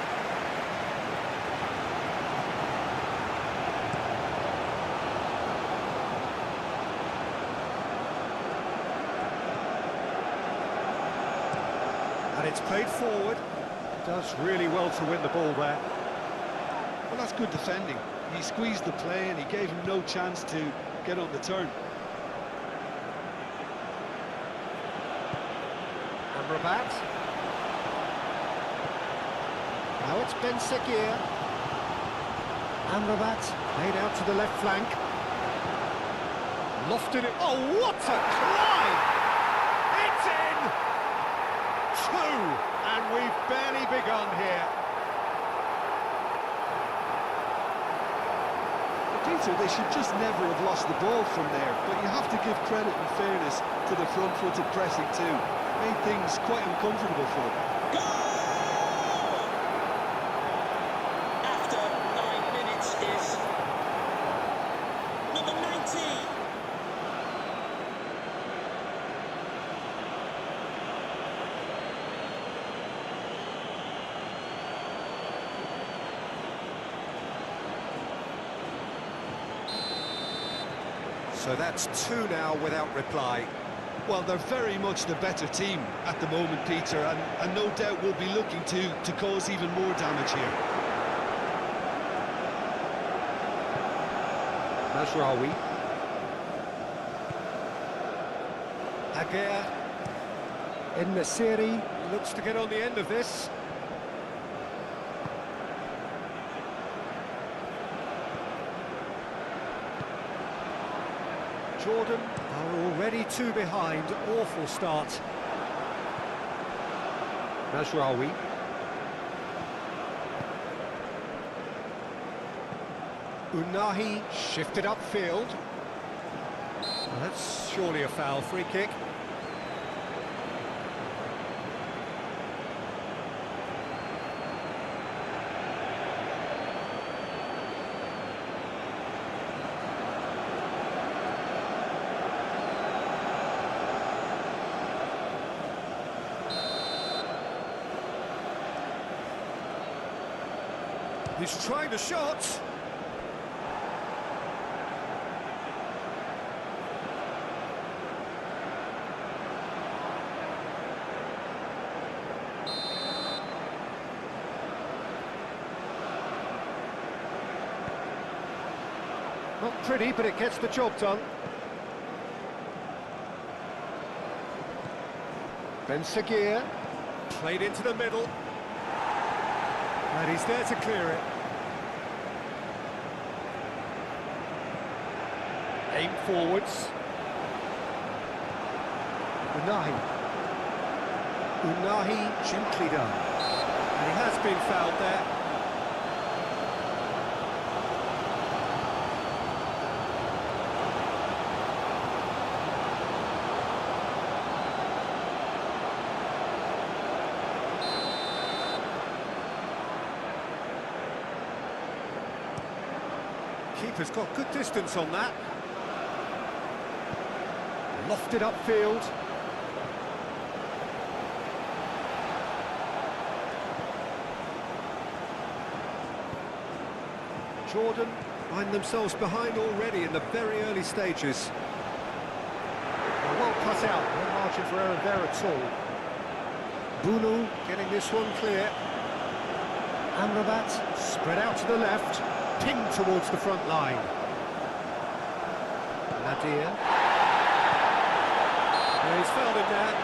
And it's played forward. Does really well to win the ball there. Well, that's good defending. He squeezed the play and he gave him no chance to get on the turn. Amrabat. Now it's Ben Sekir. Amrabat played out to the left flank. Lofted it. Oh, what a climb! It's in! 2, and we've barely begun here. Peter, they should just never have lost the ball from there, but you have to give credit and fairness to the front-footed pressing too. Made things quite uncomfortable for them. So that's 2 now without reply. Well, they're very much the better team at the moment, Peter, and no doubt will be looking to cause even more damage here. Mazraoui. Aguirre. En-Nesyri looks to get on the end of this. Jordan are already 2 behind. Awful start. Mazraoui. Unahi shifted upfield. Well, that's surely a foul. Free kick. He's trying the shot. Not pretty, but it gets the job done. Ben Sekir played into the middle. And he's there to clear it. Aim forwards. Unahi, gently done. And he has been fouled there. Keeper's got good distance on that. Lofted upfield. Jordan find themselves behind already in the very early stages. Well cut out, no margin for error there at all. Bunu getting this one clear. Amrabat spread out to the left, pinged towards the front line. Nadir. Yeah, he's fouled him there.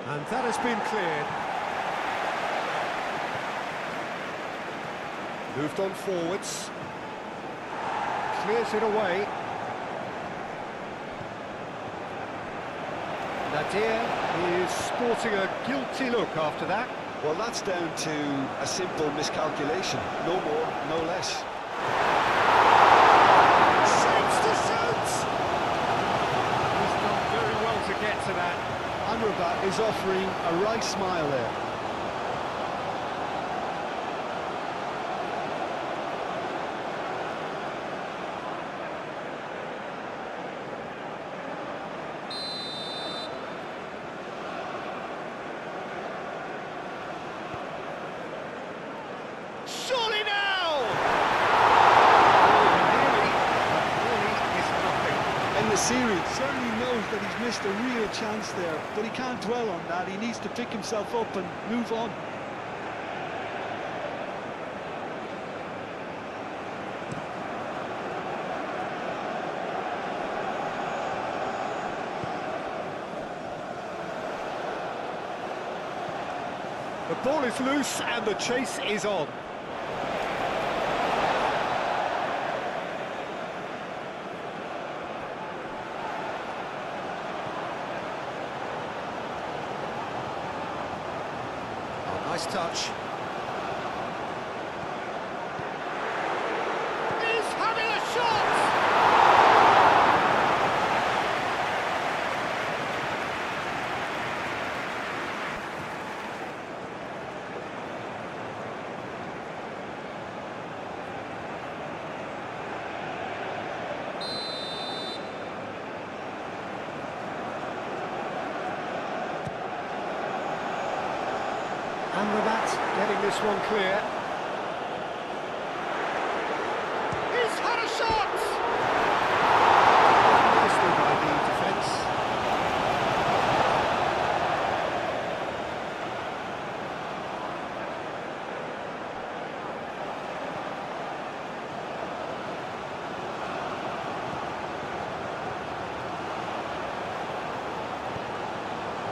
And that has been cleared. Moved on forwards. Clears it away. Nadir is sporting a guilty look after that. Well, that's down to a simple miscalculation. No more, no less. Shoots to shoot! He's done very well to get to that. Amrabat is offering a right smile there. Surely now! Really is nothing. And the series certainly knows that he's missed a real chance there, but he can't dwell on that. He needs to pick himself up and move on. The ball is loose and the chase is on. Oh, nice touch. He's having a shot! Amrabat getting this one clear. He's had a shot! Nicely by the defence.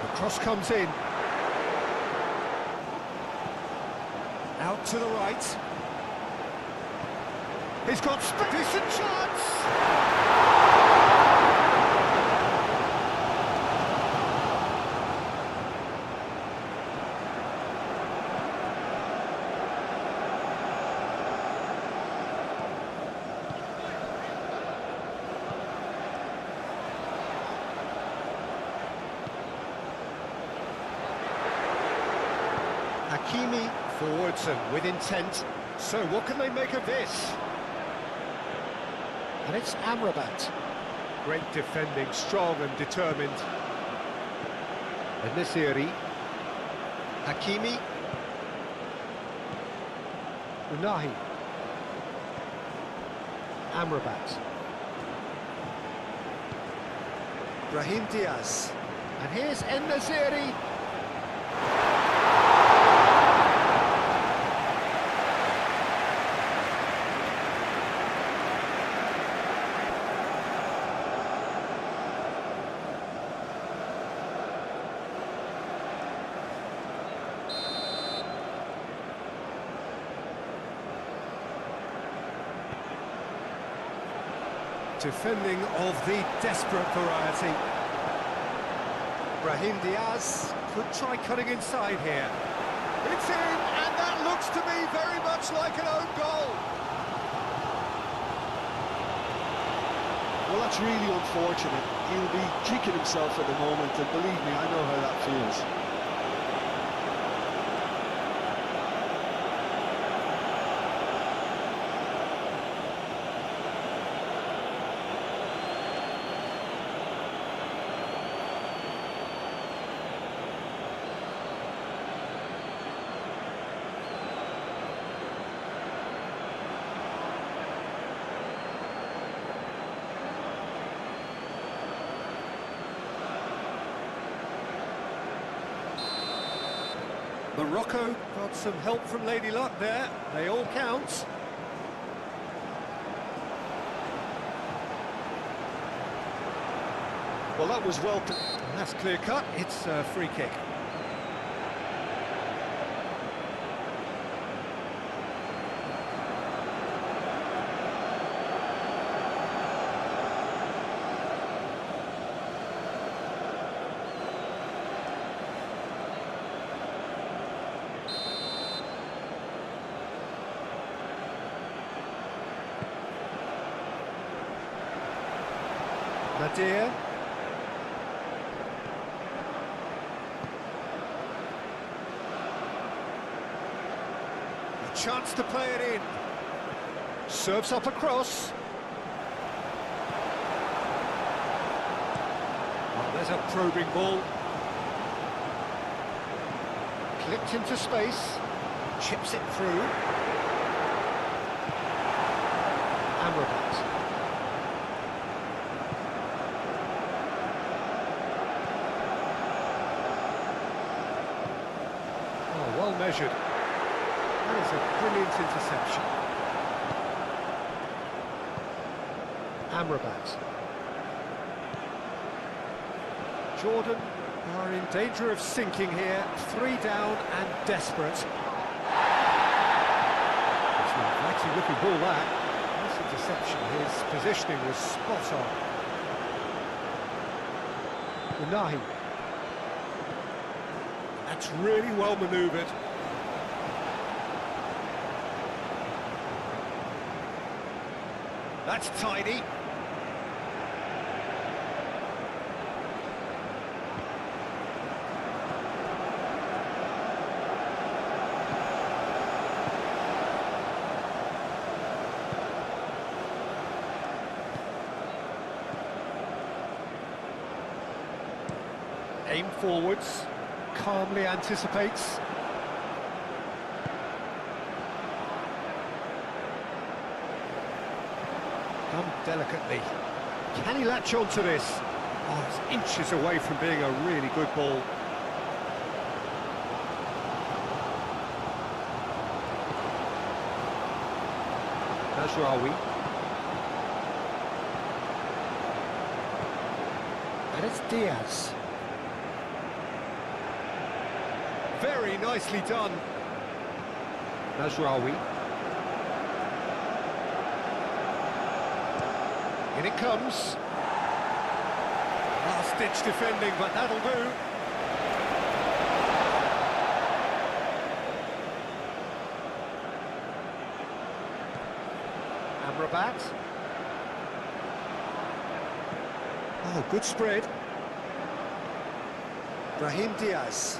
The cross comes in. Out to the right. He's got decent chance. Hakimi forwards and with intent. So what can they make of this? And it's Amrabat. Great defending, strong and determined. Nesiri. Hakimi. Unahi. Amrabat. Brahim Diaz. And here's Nesiri. Defending of the desperate variety. Brahim Diaz could try cutting inside here. It's in, and that looks to me very much like an own goal. Well, that's really unfortunate. He'll be kicking himself at the moment, and believe me, I know how that feels. Morocco got some help from Lady Luck there. They all count. Well, that was well... That's clear cut. It's a free kick. Nadir. A chance to play it in. Serves up across. Well, there's a probing ball. Clipped into space. Chips it through. Amrabat. Well measured. That is a brilliant interception. Amrabat. Jordan are in danger of sinking here. 3 down and desperate. It's a mighty looking ball that. Nice interception. His positioning was spot on. Unahi. That's really well manoeuvred. That's tidy. Aim forwards. Calmly anticipates. Done delicately. Can he latch on to this? Oh, it's inches away from being a really good ball. Nazraoui. And it's Diaz. Very nicely done. Nazraoui. In it comes. Last-ditch defending, but that'll do. Amrabat. Oh, good spread. Brahim Diaz.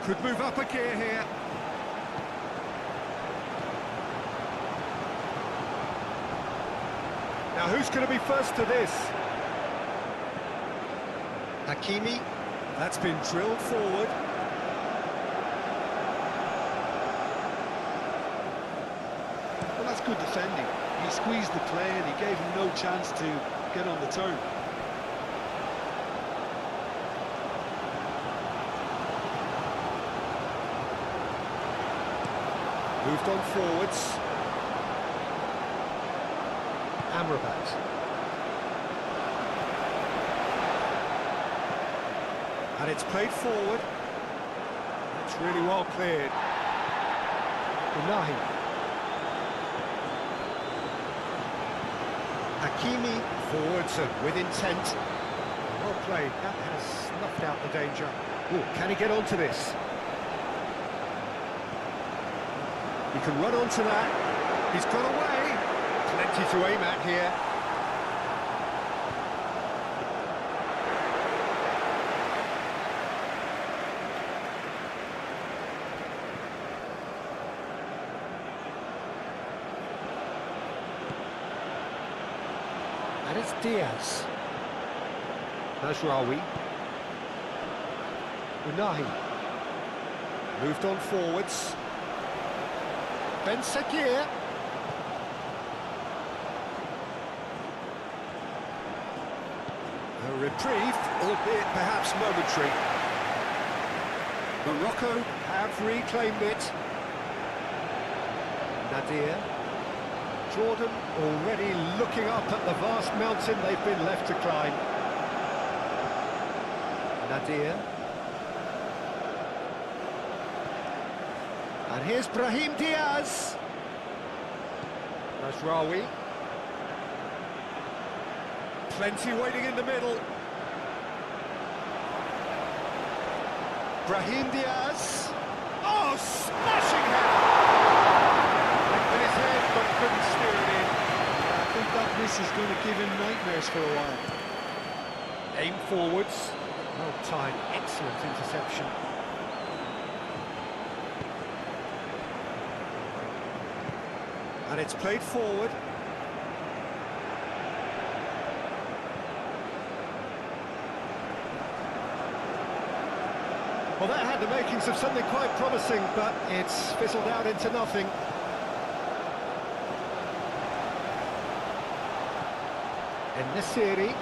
Could move up a gear here. Now who's going to be first to this? Hakimi. That's been drilled forward. Well, that's good defending. He squeezed the play and he gave him no chance to get on the turn. Moved on forwards. Amrabat. And it's played forward. It's really well cleared. Unahi. Hakimi forwards and with intent. Well played. That has snuffed out the danger. Ooh, can he get onto this? He can run onto that. He's got away. Plenty to aim at here. And it's Diaz. Mazraoui. Unahi. Moved on forwards. Ben Sakir. A reprieve, albeit perhaps momentary. Morocco have reclaimed it. Nadir. Jordan already looking up at the vast mountain they've been left to climb. Nadir. And here's Brahim Diaz. Mazraoui. Plenty waiting in the middle. Brahim Diaz. Oh, smashing header! With his head, but couldn't steer it in. I think that miss is going to give him nightmares for a while. Aim forwards. Well timed, excellent interception. And it's played forward. Well, that had the makings of something quite promising, but it's fizzled out into nothing. En-Nesyri.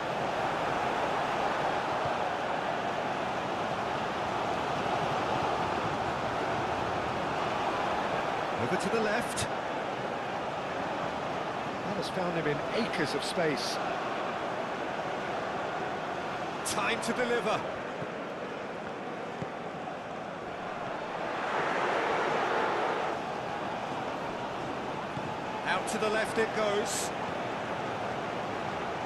Over to the left. That has found him in acres of space. Time to deliver. Out to the left it goes.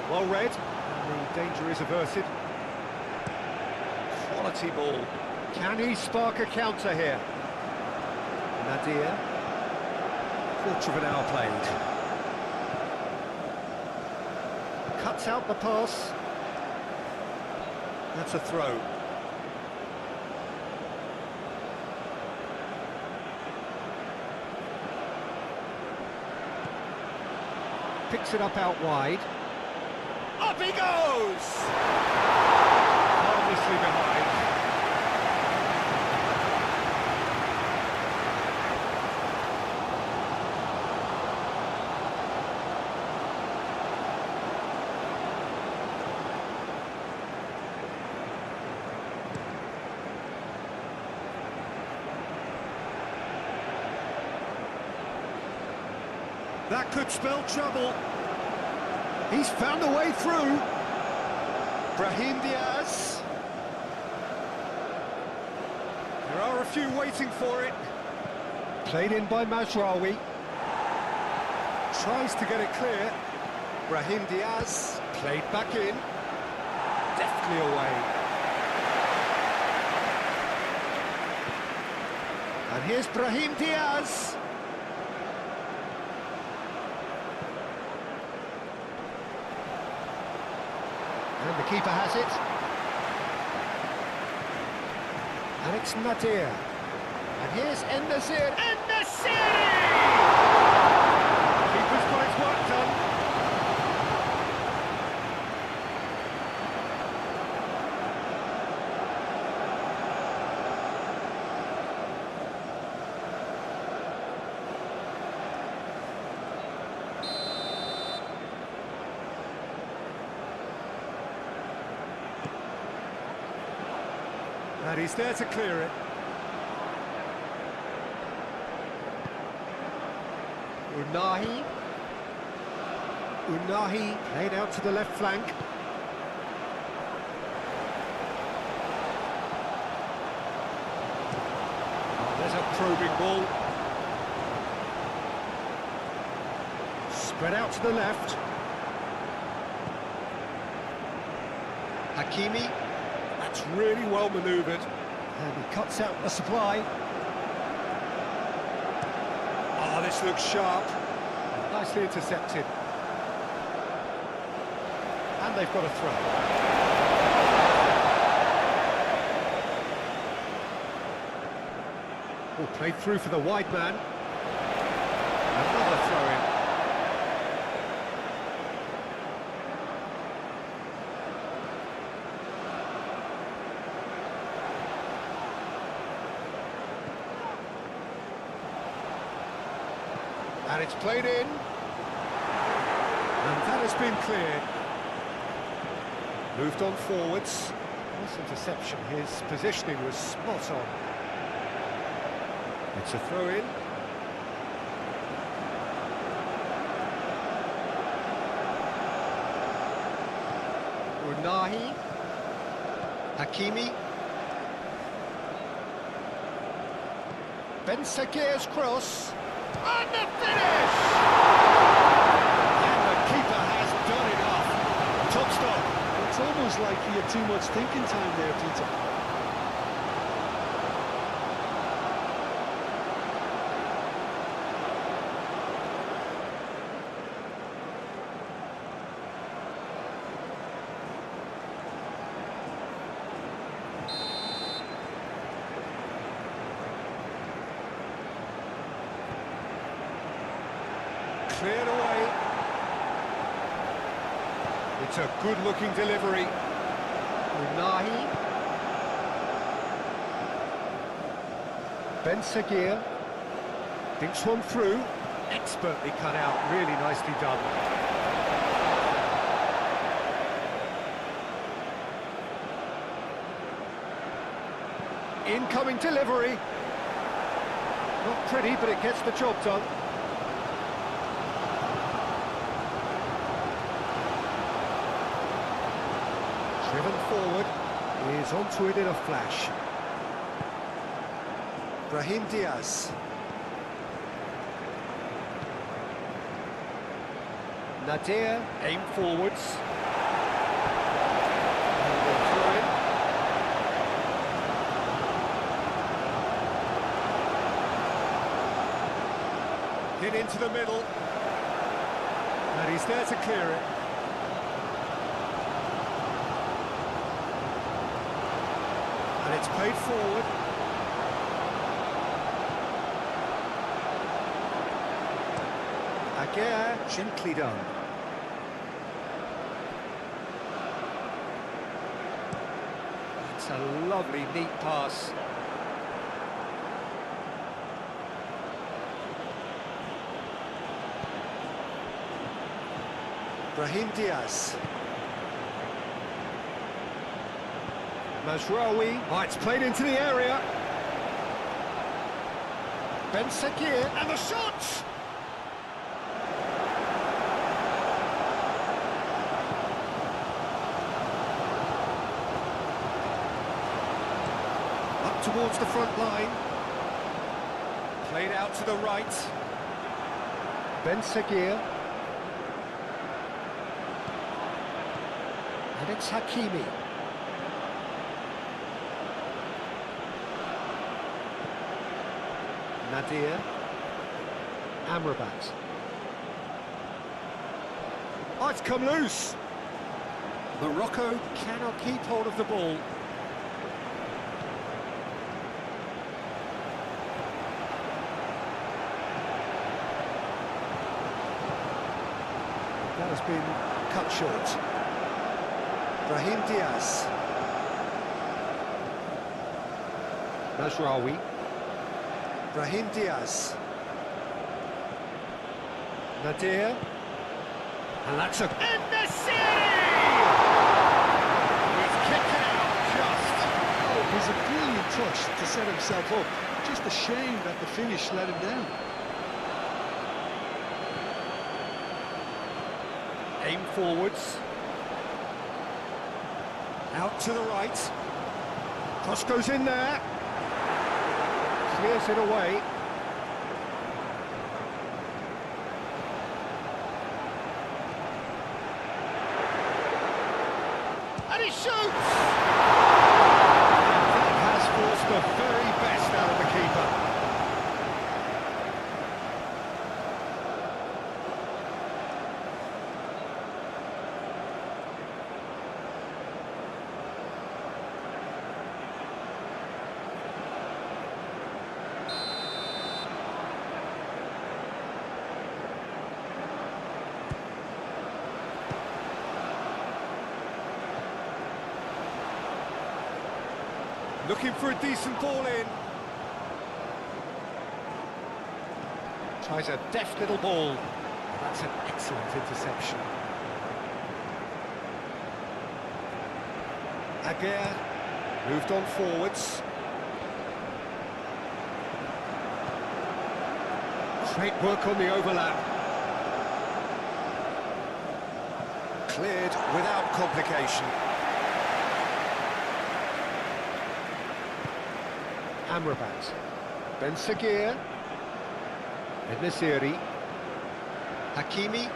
Well read, and the danger is averted. Quality ball. Can he spark a counter here? Nadir. Quarter of an hour played. Cuts out the pass. That's a throw. Picks it up out wide. Up he goes! Harmlessly behind. That could spell trouble. He's found a way through. Brahim Diaz. There are a few waiting for it. Played in by Mazraoui. Tries to get it clear. Brahim Diaz. Played back in. Deftly away. And here's Brahim Diaz. And the keeper has it. And it's Nadir. And here's En-Nesyri. En-Nesyri! Keeper's got his work done. And he's there to clear it. Unahi. Unahi played out to the left flank. There's a probing ball. Spread out to the left. Hakimi. That's really well manoeuvred. And he cuts out the supply. Oh, this looks sharp. Nicely intercepted. And they've got a throw. Ball played through for the wide man. Another throw-in. And it's played in. And that has been cleared. Moved on forwards. Nice interception. His positioning was spot on. It's a throw-in. Unahi. Hakimi. Ben Sakir's cross. And the finish! And the keeper has done enough. Top stop. It's almost like he had too much thinking time there, Peter. Cleared away. It's a good-looking delivery. Unahi. Ben Sagir. Thinks one through. Expertly cut out. Really nicely done. Incoming delivery. Not pretty, but it gets the job done. Driven forward, is onto it in a flash. Brahim Diaz. Nadir, aim forwards. And they'll throw in. Hit into the middle. And he's there to clear it. And it's played forward. Aguirre, gently done. It's a lovely, neat pass. Brahim Diaz. Mazraoui. Oh, it's played into the area. Ben Sakir, and the shot! Up towards the front line. Played out to the right. Ben Sakir. And it's Hakimi. Nadir. Amrabat. Oh, it's come loose. Morocco cannot keep hold of the ball. That has been cut short. Brahim Diaz. Mazraoui. Brahim Diaz. Nadir. And that's a... In the city! He's kicked it out just. Oh, it was a brilliant touch to set himself up. Just a shame that the finish let him down. Aim forwards. Out to the right. Cross goes in there. Clears it away. And he shoots! That has forced the very best out of the keeper. Looking for a decent ball in. Tries a deft little ball. That's an excellent interception. Aguirre moved on forwards. Great work on the overlap. Cleared without complication. Amrabat, Ben Seguir, El-Nesiri, Hakimi.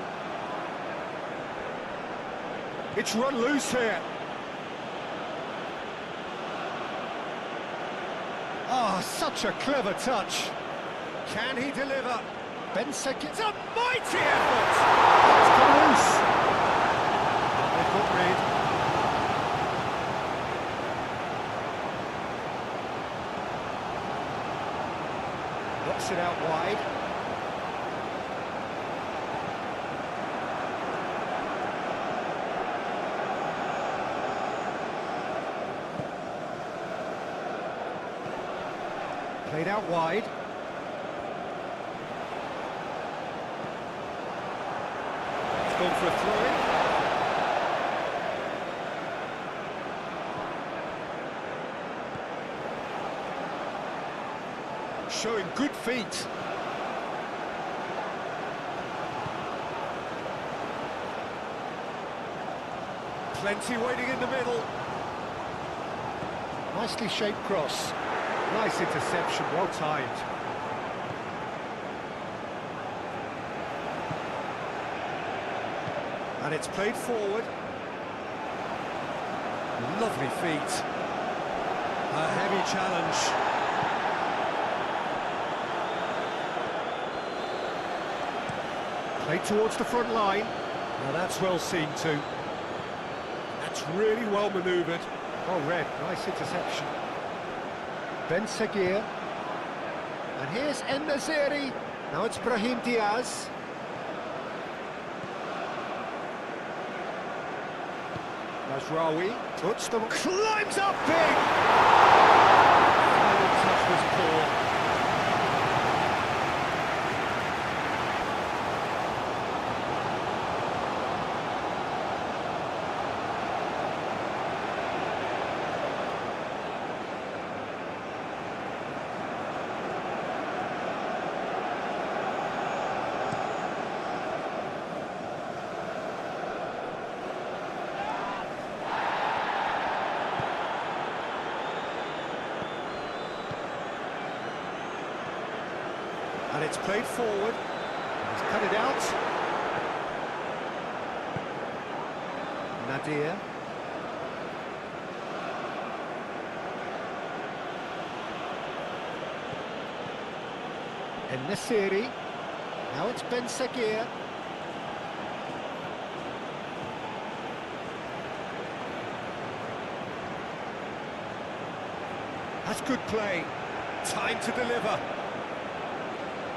It's run loose here. Ah, such a clever touch. Can he deliver? Ben Seguir, it's a mighty effort. It's come loose. They've got rid. Knocks it out wide. Played out wide. It's gone for a throw-in. Showing good feet. Plenty waiting in the middle. Nicely shaped cross. Nice interception, well timed. And it's played forward. Lovely feet. A heavy challenge. Played towards the front line. Now that's well seen too. That's really well manoeuvred. Oh, red, nice interception. Ben Seguir. And here's El-Nesiri. Now it's Brahim Diaz. Mazraoui, puts them, climbs up big! Final touch was poor. And it's played forward. He's cut it out. Nadir. El-Nesiri. Now it's Ben Seguir. That's good play. Time to deliver.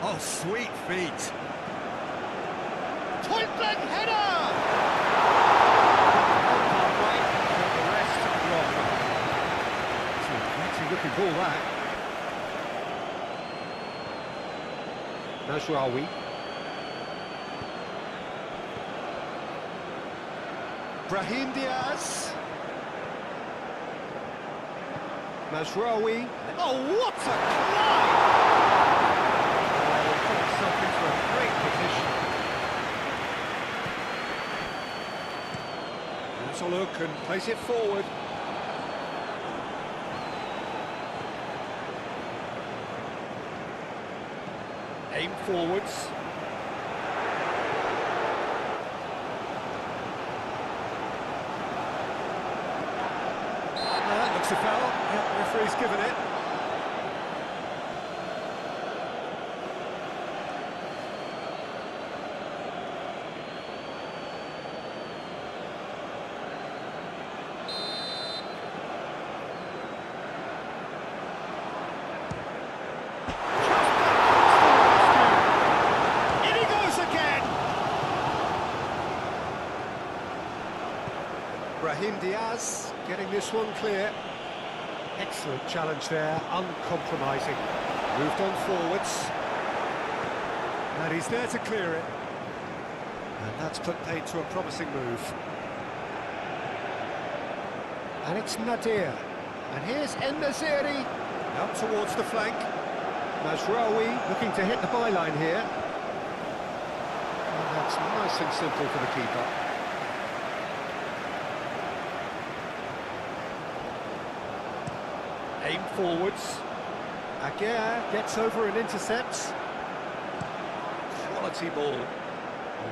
Oh, sweet feet. Point blank header! Halfway, the rest wrong. It's a fancy looking ball, that. Mazraoui. Brahim Diaz. Mazraoui. Oh, what a climb! Into a great position. That's a look and plays it forward. Aim forwards. That looks a foul. Yeah, referee's given it. Brahim Diaz getting this one clear. Excellent challenge there, uncompromising. Moved on forwards. And he's there to clear it. And that's put paid to a promising move. And it's Nadir. And here's En-Nesyri. Out towards the flank. Mazraoui looking to hit the byline here. And that's nice and simple for the keeper. Aim forwards. Aguirre gets over and intercepts. Quality ball.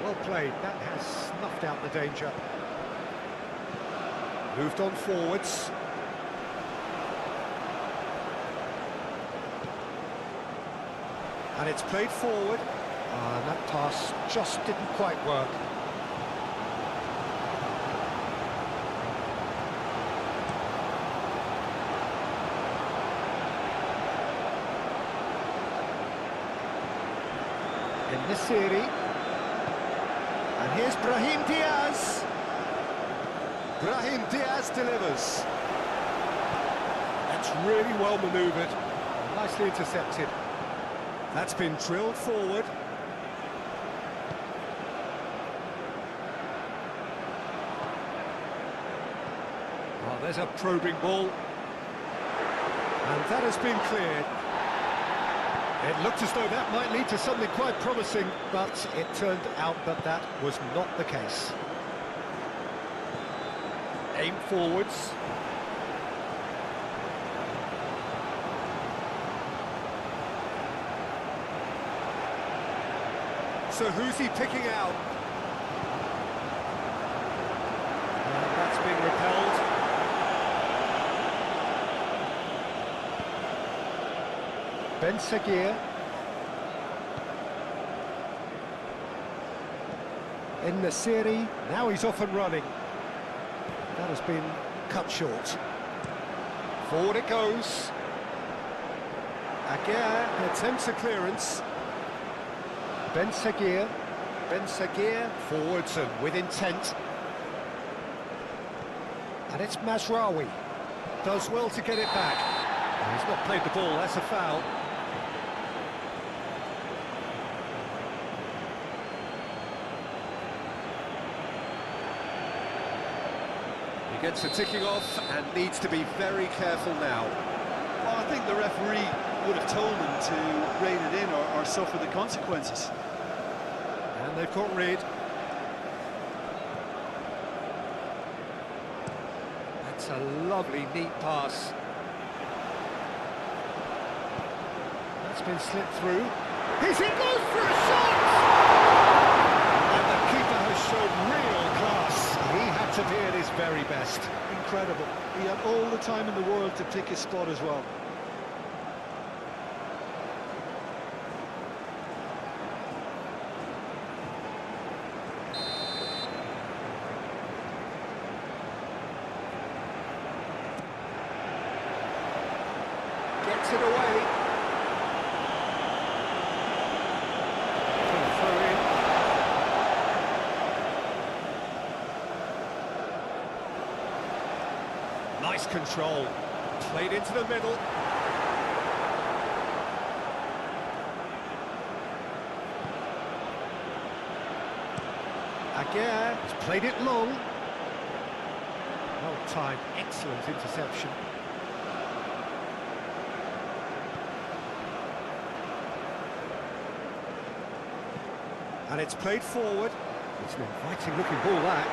Well played, that has snuffed out the danger. Moved on forwards. And it's played forward. And that pass just didn't quite work. En-Nesyri. And here's Brahim Diaz. Brahim Diaz delivers. That's really well manoeuvred. Nicely intercepted. That's been drilled forward. Oh, there's a probing ball. And that has been cleared. It looked as though that might lead to something quite promising, but it turned out that that was not the case. Aim forwards. So who's he picking out? And that's been repelled. Ben Seguir. En-Nesyri, now he's off and running. That has been cut short. Forward it goes. Aguirre attempts a clearance. Ben Seguir. Ben Seguir forwards and with intent. And it's Mazraoui. Does well to get it back. He's not played the ball, that's a foul. He gets a ticking off and needs to be very careful now. Well, I think the referee would have told him to rein it in or suffer the consequences. And they've caught Reid. That's a lovely, neat pass. That's been slipped through. He goes for a shot! And the keeper has shown real class. He had to be at his very best. Incredible. He had all the time in the world to pick his spot as well. Gets it away. Throw in. Nice control. Played into the middle. Aguirre has played it long. Well timed, excellent interception. And it's played forward. It's an inviting looking ball, that.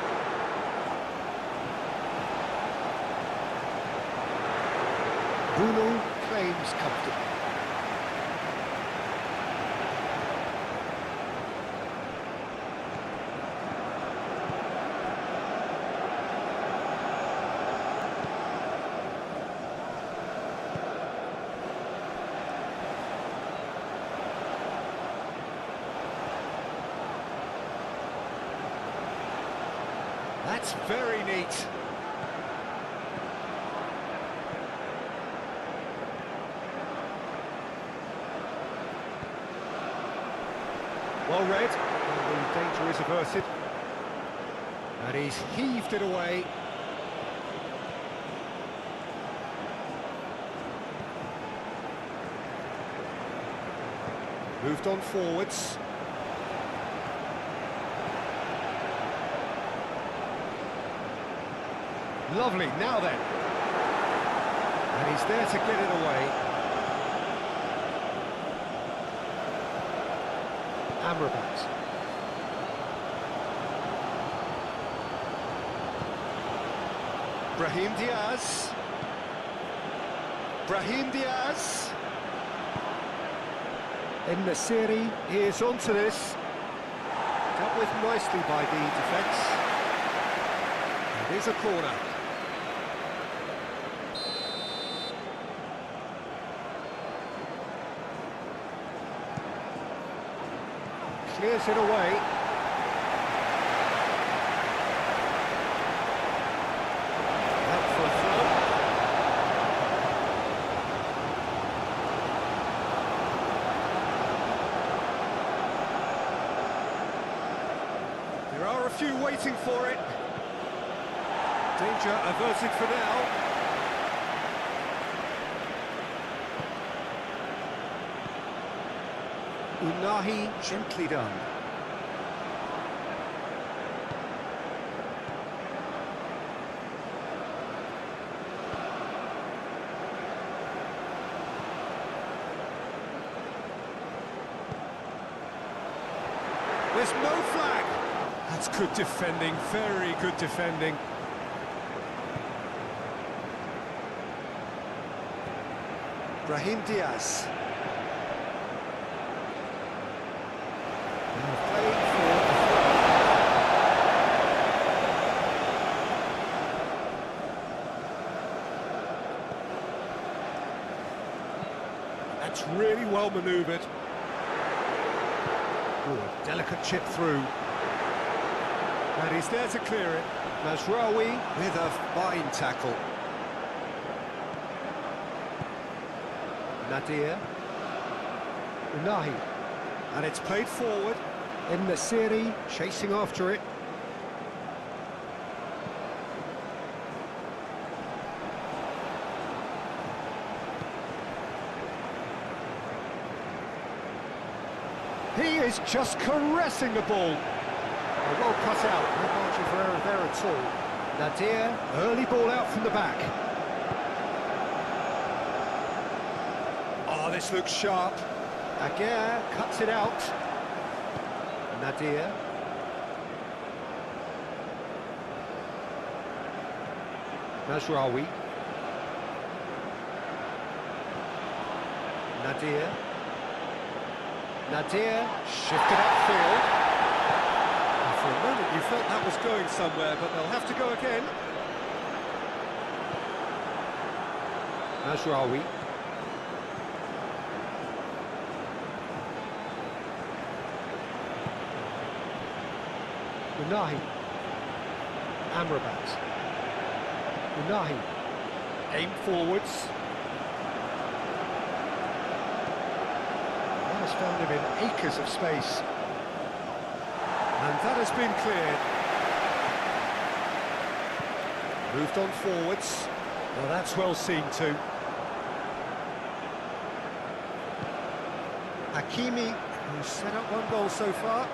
Bruno claims comfortably. That's very neat. Well read, and the danger is averted. And he's heaved it away. Moved on forwards. Lovely, now then. And he's there to get it away. Amrabat. Brahim Diaz. Brahim Diaz. En-Nesyri is onto this. Dealt with nicely by the defence. It is a corner. Clears it away. Out for a throw. There are a few waiting for it. Danger averted for now. Unahi, gently done. There's no flag. That's good defending, very good defending. Brahim Diaz. That's really well manoeuvred. Ooh, delicate chip through. And he's there to clear it. Mazraoui with a fine tackle. Nadir. Unahi. And it's played forward. En-Nesyri chasing after it. He is just caressing the ball. Well cut out, no margin for error there at all. Nadir, early ball out from the back. Oh, this looks sharp. Aguirre cuts it out. Nadir. Mazraoui. Nadir. Nadir shifted upfield. And for a moment you felt that was going somewhere, but they'll have to go again. Mazraoui. Unahi. Amrabat. Unahi. Aimed forwards. Has found him in acres of space. And that has been cleared. Moved on forwards. Well, that's well seen too. Hakimi, who's set up one goal so far.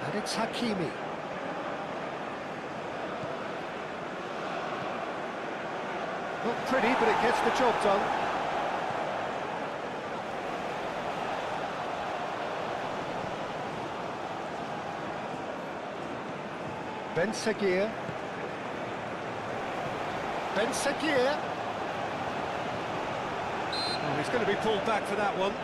And it's Hakimi. Not pretty, but it gets the job done. Ben Seguir. Ben Seguir. Oh, he's going to be pulled back for that one.